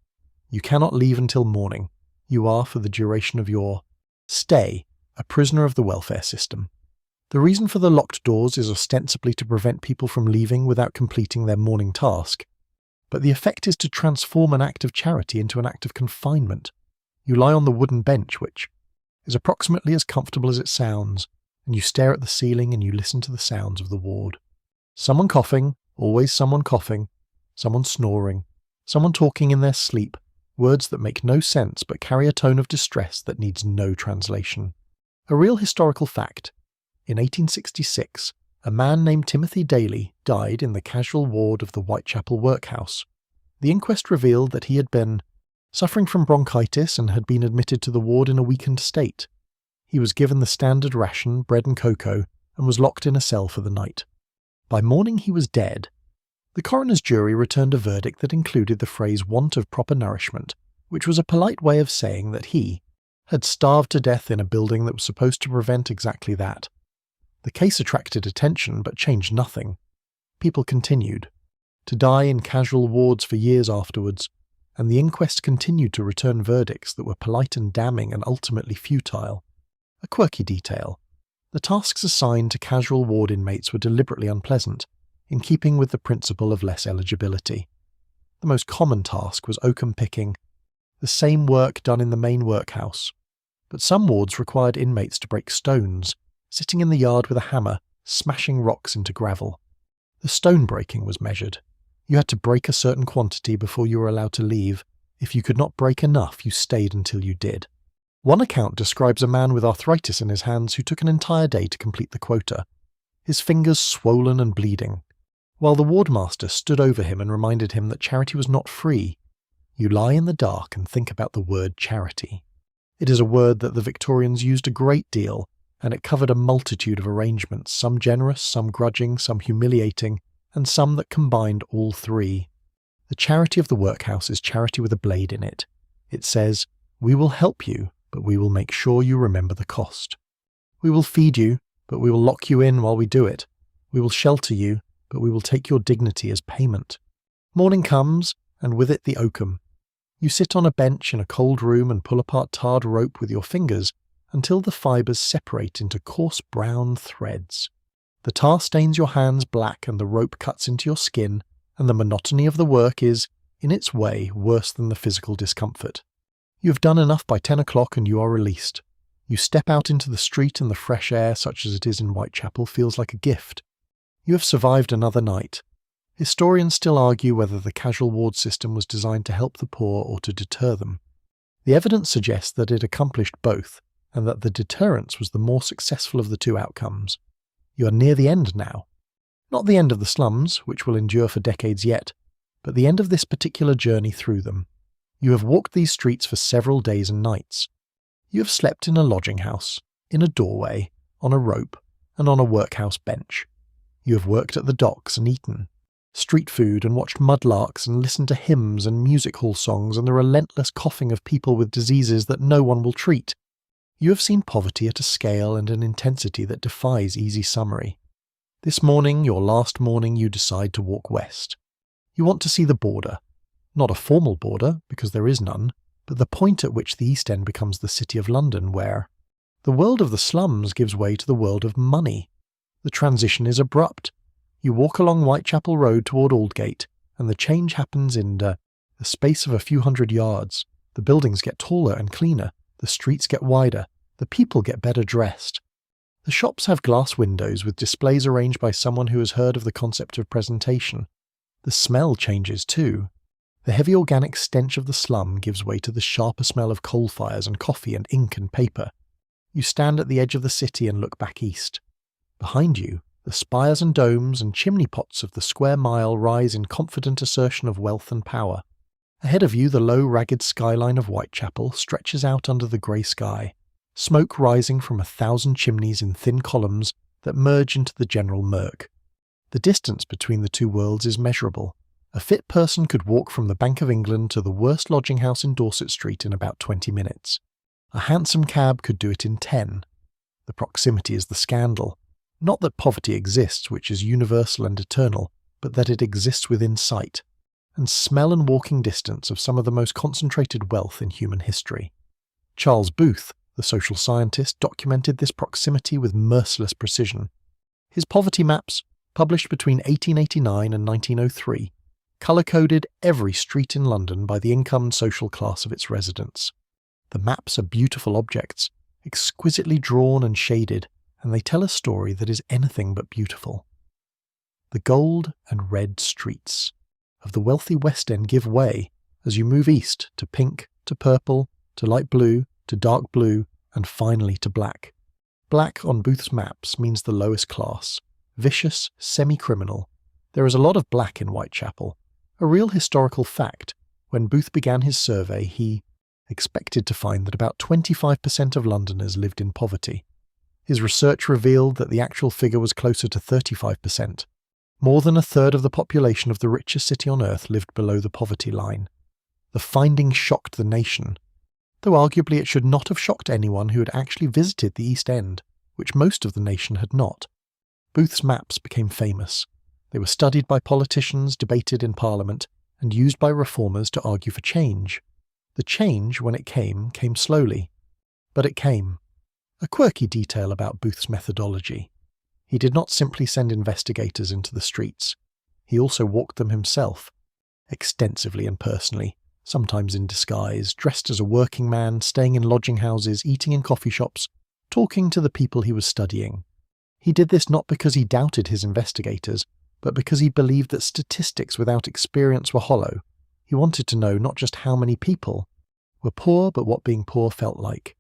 You cannot leave until morning. You are, for the duration of your stay, a prisoner of the welfare system. The reason for the locked doors is ostensibly to prevent people from leaving without completing their morning task. But the effect is to transform an act of charity into an act of confinement. You lie on the wooden bench, which is approximately as comfortable as it sounds, and you stare at the ceiling and you listen to the sounds of the ward. Someone coughing, always someone coughing, someone snoring, someone talking in their sleep, words that make no sense but carry a tone of distress that needs no translation. A real historical fact. In 1866, a man named Timothy Daly died in the casual ward of the Whitechapel workhouse. The inquest revealed that he had been suffering from bronchitis and had been admitted to the ward in a weakened state. He was given the standard ration, bread and cocoa, and was locked in a cell for the night. By morning he was dead. The coroner's jury returned a verdict that included the phrase want of proper nourishment, which was a polite way of saying that he had starved to death in a building that was supposed to prevent exactly that. The case attracted attention but changed nothing. People continued to die in casual wards for years afterwards, and the inquest continued to return verdicts that were polite and damning and ultimately futile. A quirky detail. The tasks assigned to casual ward inmates were deliberately unpleasant, in keeping with the principle of less eligibility. The most common task was oakum picking, the same work done in the main workhouse, but some wards required inmates to break stones, sitting in the yard with a hammer, smashing rocks into gravel. The stone breaking was measured. You had to break a certain quantity before you were allowed to leave. If you could not break enough, you stayed until you did. One account describes a man with arthritis in his hands who took an entire day to complete the quota, his fingers swollen and bleeding, while the wardmaster stood over him and reminded him that charity was not free. You lie in the dark and think about the word charity. It is a word that the Victorians used a great deal, and it covered a multitude of arrangements, some generous, some grudging, some humiliating, and some that combined all three. The charity of the workhouse is charity with a blade in it. It says, "We will help you, but we will make sure you remember the cost. We will feed you, but we will lock you in while we do it. We will shelter you, but we will take your dignity as payment." Morning comes, and with it the oakum. You sit on a bench in a cold room and pull apart tarred rope with your fingers until the fibres separate into coarse brown threads. The tar stains your hands black and the rope cuts into your skin, and the monotony of the work is, in its way, worse than the physical discomfort. You have done enough by 10 o'clock and you are released. You step out into the street and the fresh air, such as it is in Whitechapel, feels like a gift. You have survived another night. Historians still argue whether the casual ward system was designed to help the poor or to deter them. The evidence suggests that it accomplished both, and that the deterrence was the more successful of the two outcomes. You are near the end now. Not the end of the slums, which will endure for decades yet, but the end of this particular journey through them. You have walked these streets for several days and nights. You have slept in a lodging house, in a doorway, on a rope, and on a workhouse bench. You have worked at the docks and eaten street food and watched mudlarks and listened to hymns and music hall songs and the relentless coughing of people with diseases that no one will treat. You have seen poverty at a scale and an intensity that defies easy summary. This morning, your last morning, you decide to walk west. You want to see the border. Not a formal border, because there is none, but the point at which the East End becomes the City of London, where the world of the slums gives way to the world of money. The transition is abrupt. You walk along Whitechapel Road toward Aldgate, and the change happens in the space of a few hundred yards. The buildings get taller and cleaner, the streets get wider, the people get better dressed. The shops have glass windows with displays arranged by someone who has heard of the concept of presentation. The smell changes too. The heavy organic stench of the slum gives way to the sharper smell of coal fires and coffee and ink and paper. You stand at the edge of the city and look back east. Behind you, the spires and domes and chimney pots of the square mile rise in confident assertion of wealth and power. Ahead of you, the low, ragged skyline of Whitechapel stretches out under the grey sky, smoke rising from 1,000 chimneys in thin columns that merge into the general murk. The distance between the two worlds is measurable. A fit person could walk from the Bank of England to the worst lodging house in Dorset Street in about 20 minutes. A hansom cab could do it in 10. The proximity is the scandal. Not that poverty exists, which is universal and eternal, but that it exists within sight, and smell and walking distance of some of the most concentrated wealth in human history. Charles Booth, the social scientist, documented this proximity with merciless precision. His poverty maps, published between 1889 and 1903, colour-coded every street in London by the income and social class of its residents. The maps are beautiful objects, exquisitely drawn and shaded, and they tell a story that is anything but beautiful. The gold and red streets of the wealthy West End give way as you move east to pink, to purple, to light blue, to dark blue, and finally to black. Black on Booth's maps means the lowest class, vicious, semi-criminal. There is a lot of black in Whitechapel. A real historical fact. When Booth began his survey, he expected to find that about 25% of Londoners lived in poverty. His research revealed that the actual figure was closer to 35%. More than a third of the population of the richest city on earth lived below the poverty line. The finding shocked the nation, though arguably it should not have shocked anyone who had actually visited the East End, which most of the nation had not. Booth's maps became famous. They were studied by politicians, debated in Parliament, and used by reformers to argue for change. The change, when it came slowly. But it came. A quirky detail about Booth's methodology. He did not simply send investigators into the streets. He also walked them himself, extensively and personally, sometimes in disguise, dressed as a working man, staying in lodging houses, eating in coffee shops, talking to the people he was studying. He did this not because he doubted his investigators, but because he believed that statistics without experience were hollow. He wanted to know not just how many people were poor, but what being poor felt like.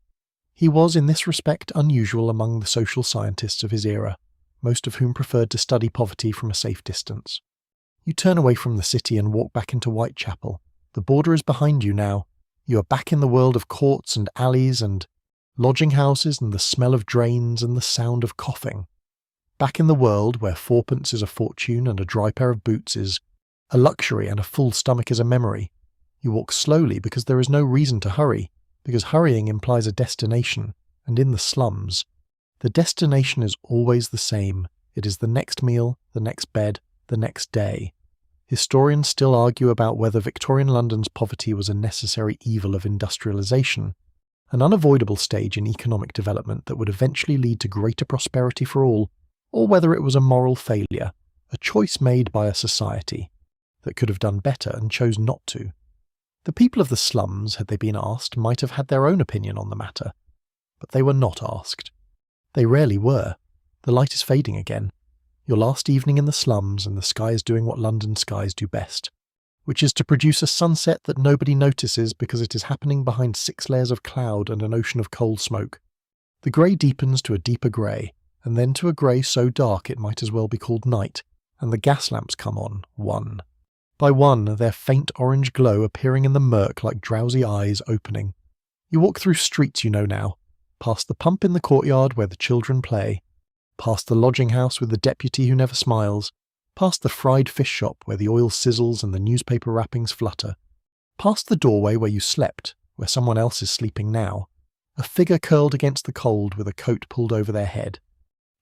He was in this respect unusual among the social scientists of his era, most of whom preferred to study poverty from a safe distance. You turn away from the city and walk back into Whitechapel. The border is behind you now. You are back in the world of courts and alleys and lodging houses and the smell of drains and the sound of coughing. Back in the world where fourpence is a fortune and a dry pair of boots is a luxury and a full stomach is a memory. You walk slowly because there is no reason to hurry, because hurrying implies a destination, and in the slums, the destination is always the same. It is the next meal, the next bed, the next day. Historians still argue about whether Victorian London's poverty was a necessary evil of industrialisation, an unavoidable stage in economic development that would eventually lead to greater prosperity for all, or whether it was a moral failure, a choice made by a society that could have done better and chose not to. The people of the slums, had they been asked, might have had their own opinion on the matter, but they were not asked. They rarely were. The light is fading again. Your last evening in the slums, and the sky is doing what London skies do best, which is to produce a sunset that nobody notices because it is happening behind 6 layers of cloud and an ocean of coal smoke. The grey deepens to a deeper grey, and then to a grey so dark it might as well be called night, and the gas lamps come on, one by one, their faint orange glow appearing in the murk like drowsy eyes opening. You walk through streets you know now, past the pump in the courtyard where the children play, past the lodging house with the deputy who never smiles, past the fried fish shop where the oil sizzles and the newspaper wrappings flutter, past the doorway where you slept, where someone else is sleeping now, a figure curled against the cold with a coat pulled over their head.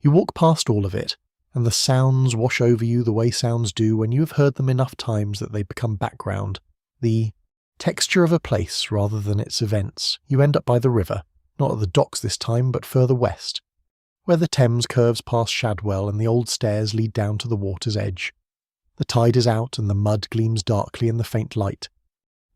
You walk past all of it, and the sounds wash over you the way sounds do when you have heard them enough times that they become background, the texture of a place rather than its events. You end up by the river, not at the docks this time, but further west, where the Thames curves past Shadwell and the old stairs lead down to the water's edge. The tide is out and the mud gleams darkly in the faint light.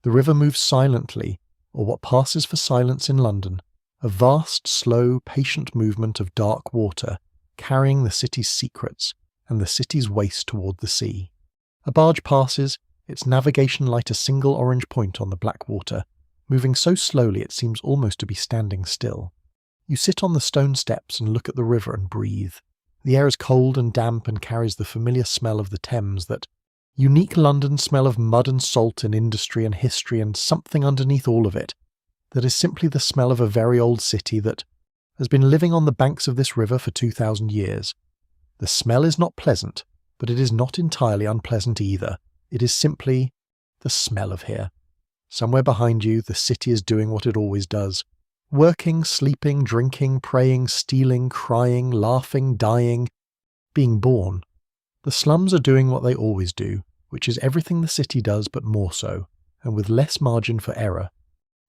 The river moves silently, or what passes for silence in London, a vast, slow, patient movement of dark water, carrying the city's secrets and the city's waste toward the sea. A barge passes, its navigation light a single orange point on the black water, moving so slowly it seems almost to be standing still. You sit on the stone steps and look at the river and breathe. The air is cold and damp and carries the familiar smell of the Thames, that unique London smell of mud and salt and industry and history and something underneath all of it, that is simply the smell of a very old city that has been living on the banks of this river for 2,000 years. The smell is not pleasant, but it is not entirely unpleasant either. It is simply the smell of here. Somewhere behind you, the city is doing what it always does. Working, sleeping, drinking, praying, stealing, crying, laughing, dying, being born. The slums are doing what they always do, which is everything the city does but more so, and with less margin for error,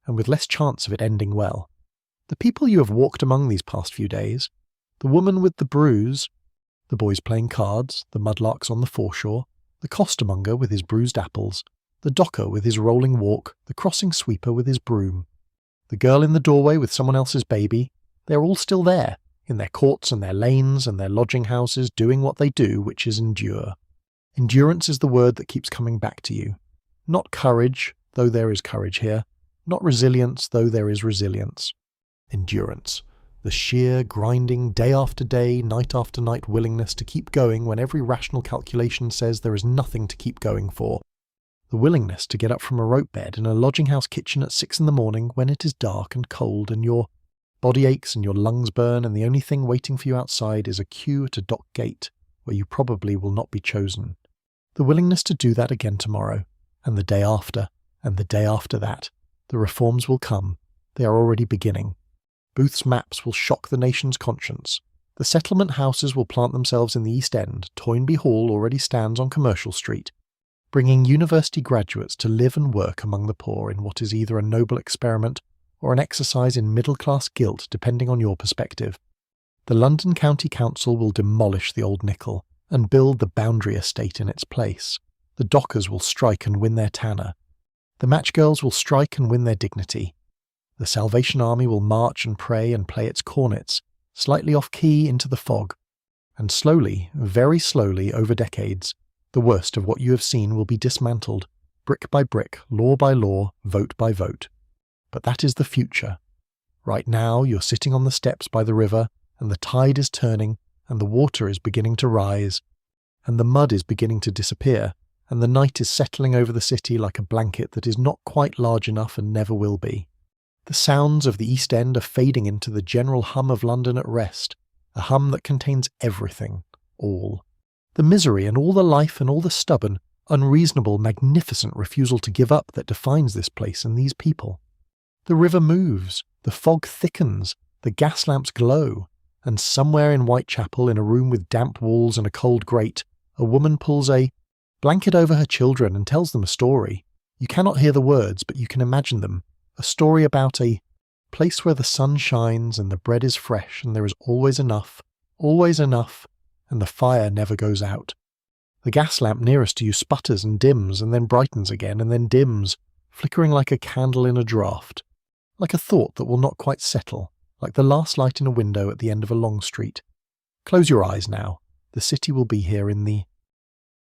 and with less chance of it ending well. The people you have walked among these past few days, the woman with the bruise, the boys playing cards, the mudlarks on the foreshore, the costermonger with his bruised apples, the docker with his rolling walk, the crossing sweeper with his broom, the girl in the doorway with someone else's baby, they are all still there, in their courts and their lanes and their lodging houses, doing what they do, which is endure. Endurance is the word that keeps coming back to you. Not courage, though there is courage here. Not resilience, though there is resilience. Endurance. The sheer, grinding, day after day, night after night willingness to keep going when every rational calculation says there is nothing to keep going for. The willingness to get up from a rope bed in a lodging house kitchen at 6 in the morning when it is dark and cold and your body aches and your lungs burn and the only thing waiting for you outside is a queue at a dock gate where you probably will not be chosen. The willingness to do that again tomorrow, and the day after, and the day after that. The reforms will come. They are already beginning. Booth's maps will shock the nation's conscience. The settlement houses will plant themselves in the East End. Toynbee Hall already stands on Commercial Street, bringing university graduates to live and work among the poor in what is either a noble experiment or an exercise in middle-class guilt, depending on your perspective. The London County Council will demolish the old nickel and build the Boundary Estate in its place. The dockers will strike and win their tanner. The matchgirls will strike and win their dignity. The Salvation Army will march and pray and play its cornets, slightly off-key into the fog. And slowly, very slowly, over decades, the worst of what you have seen will be dismantled, brick by brick, law by law, vote by vote. But that is the future. Right now, you're sitting on the steps by the river, and the tide is turning, and the water is beginning to rise, and the mud is beginning to disappear, and the night is settling over the city like a blanket that is not quite large enough and never will be. The sounds of the East End are fading into the general hum of London at rest, a hum that contains everything, all. The misery and all the life and all the stubborn, unreasonable, magnificent refusal to give up that defines this place and these people. The river moves, the fog thickens, the gas lamps glow, and somewhere in Whitechapel, in a room with damp walls and a cold grate, a woman pulls a blanket over her children and tells them a story. You cannot hear the words, but you can imagine them. A story about a place where the sun shines and the bread is fresh and there is always enough, and the fire never goes out. The gas lamp nearest to you sputters and dims and then brightens again and then dims, flickering like a candle in a draught, like a thought that will not quite settle, like the last light in a window at the end of a long street. Close your eyes now. The city will be here in the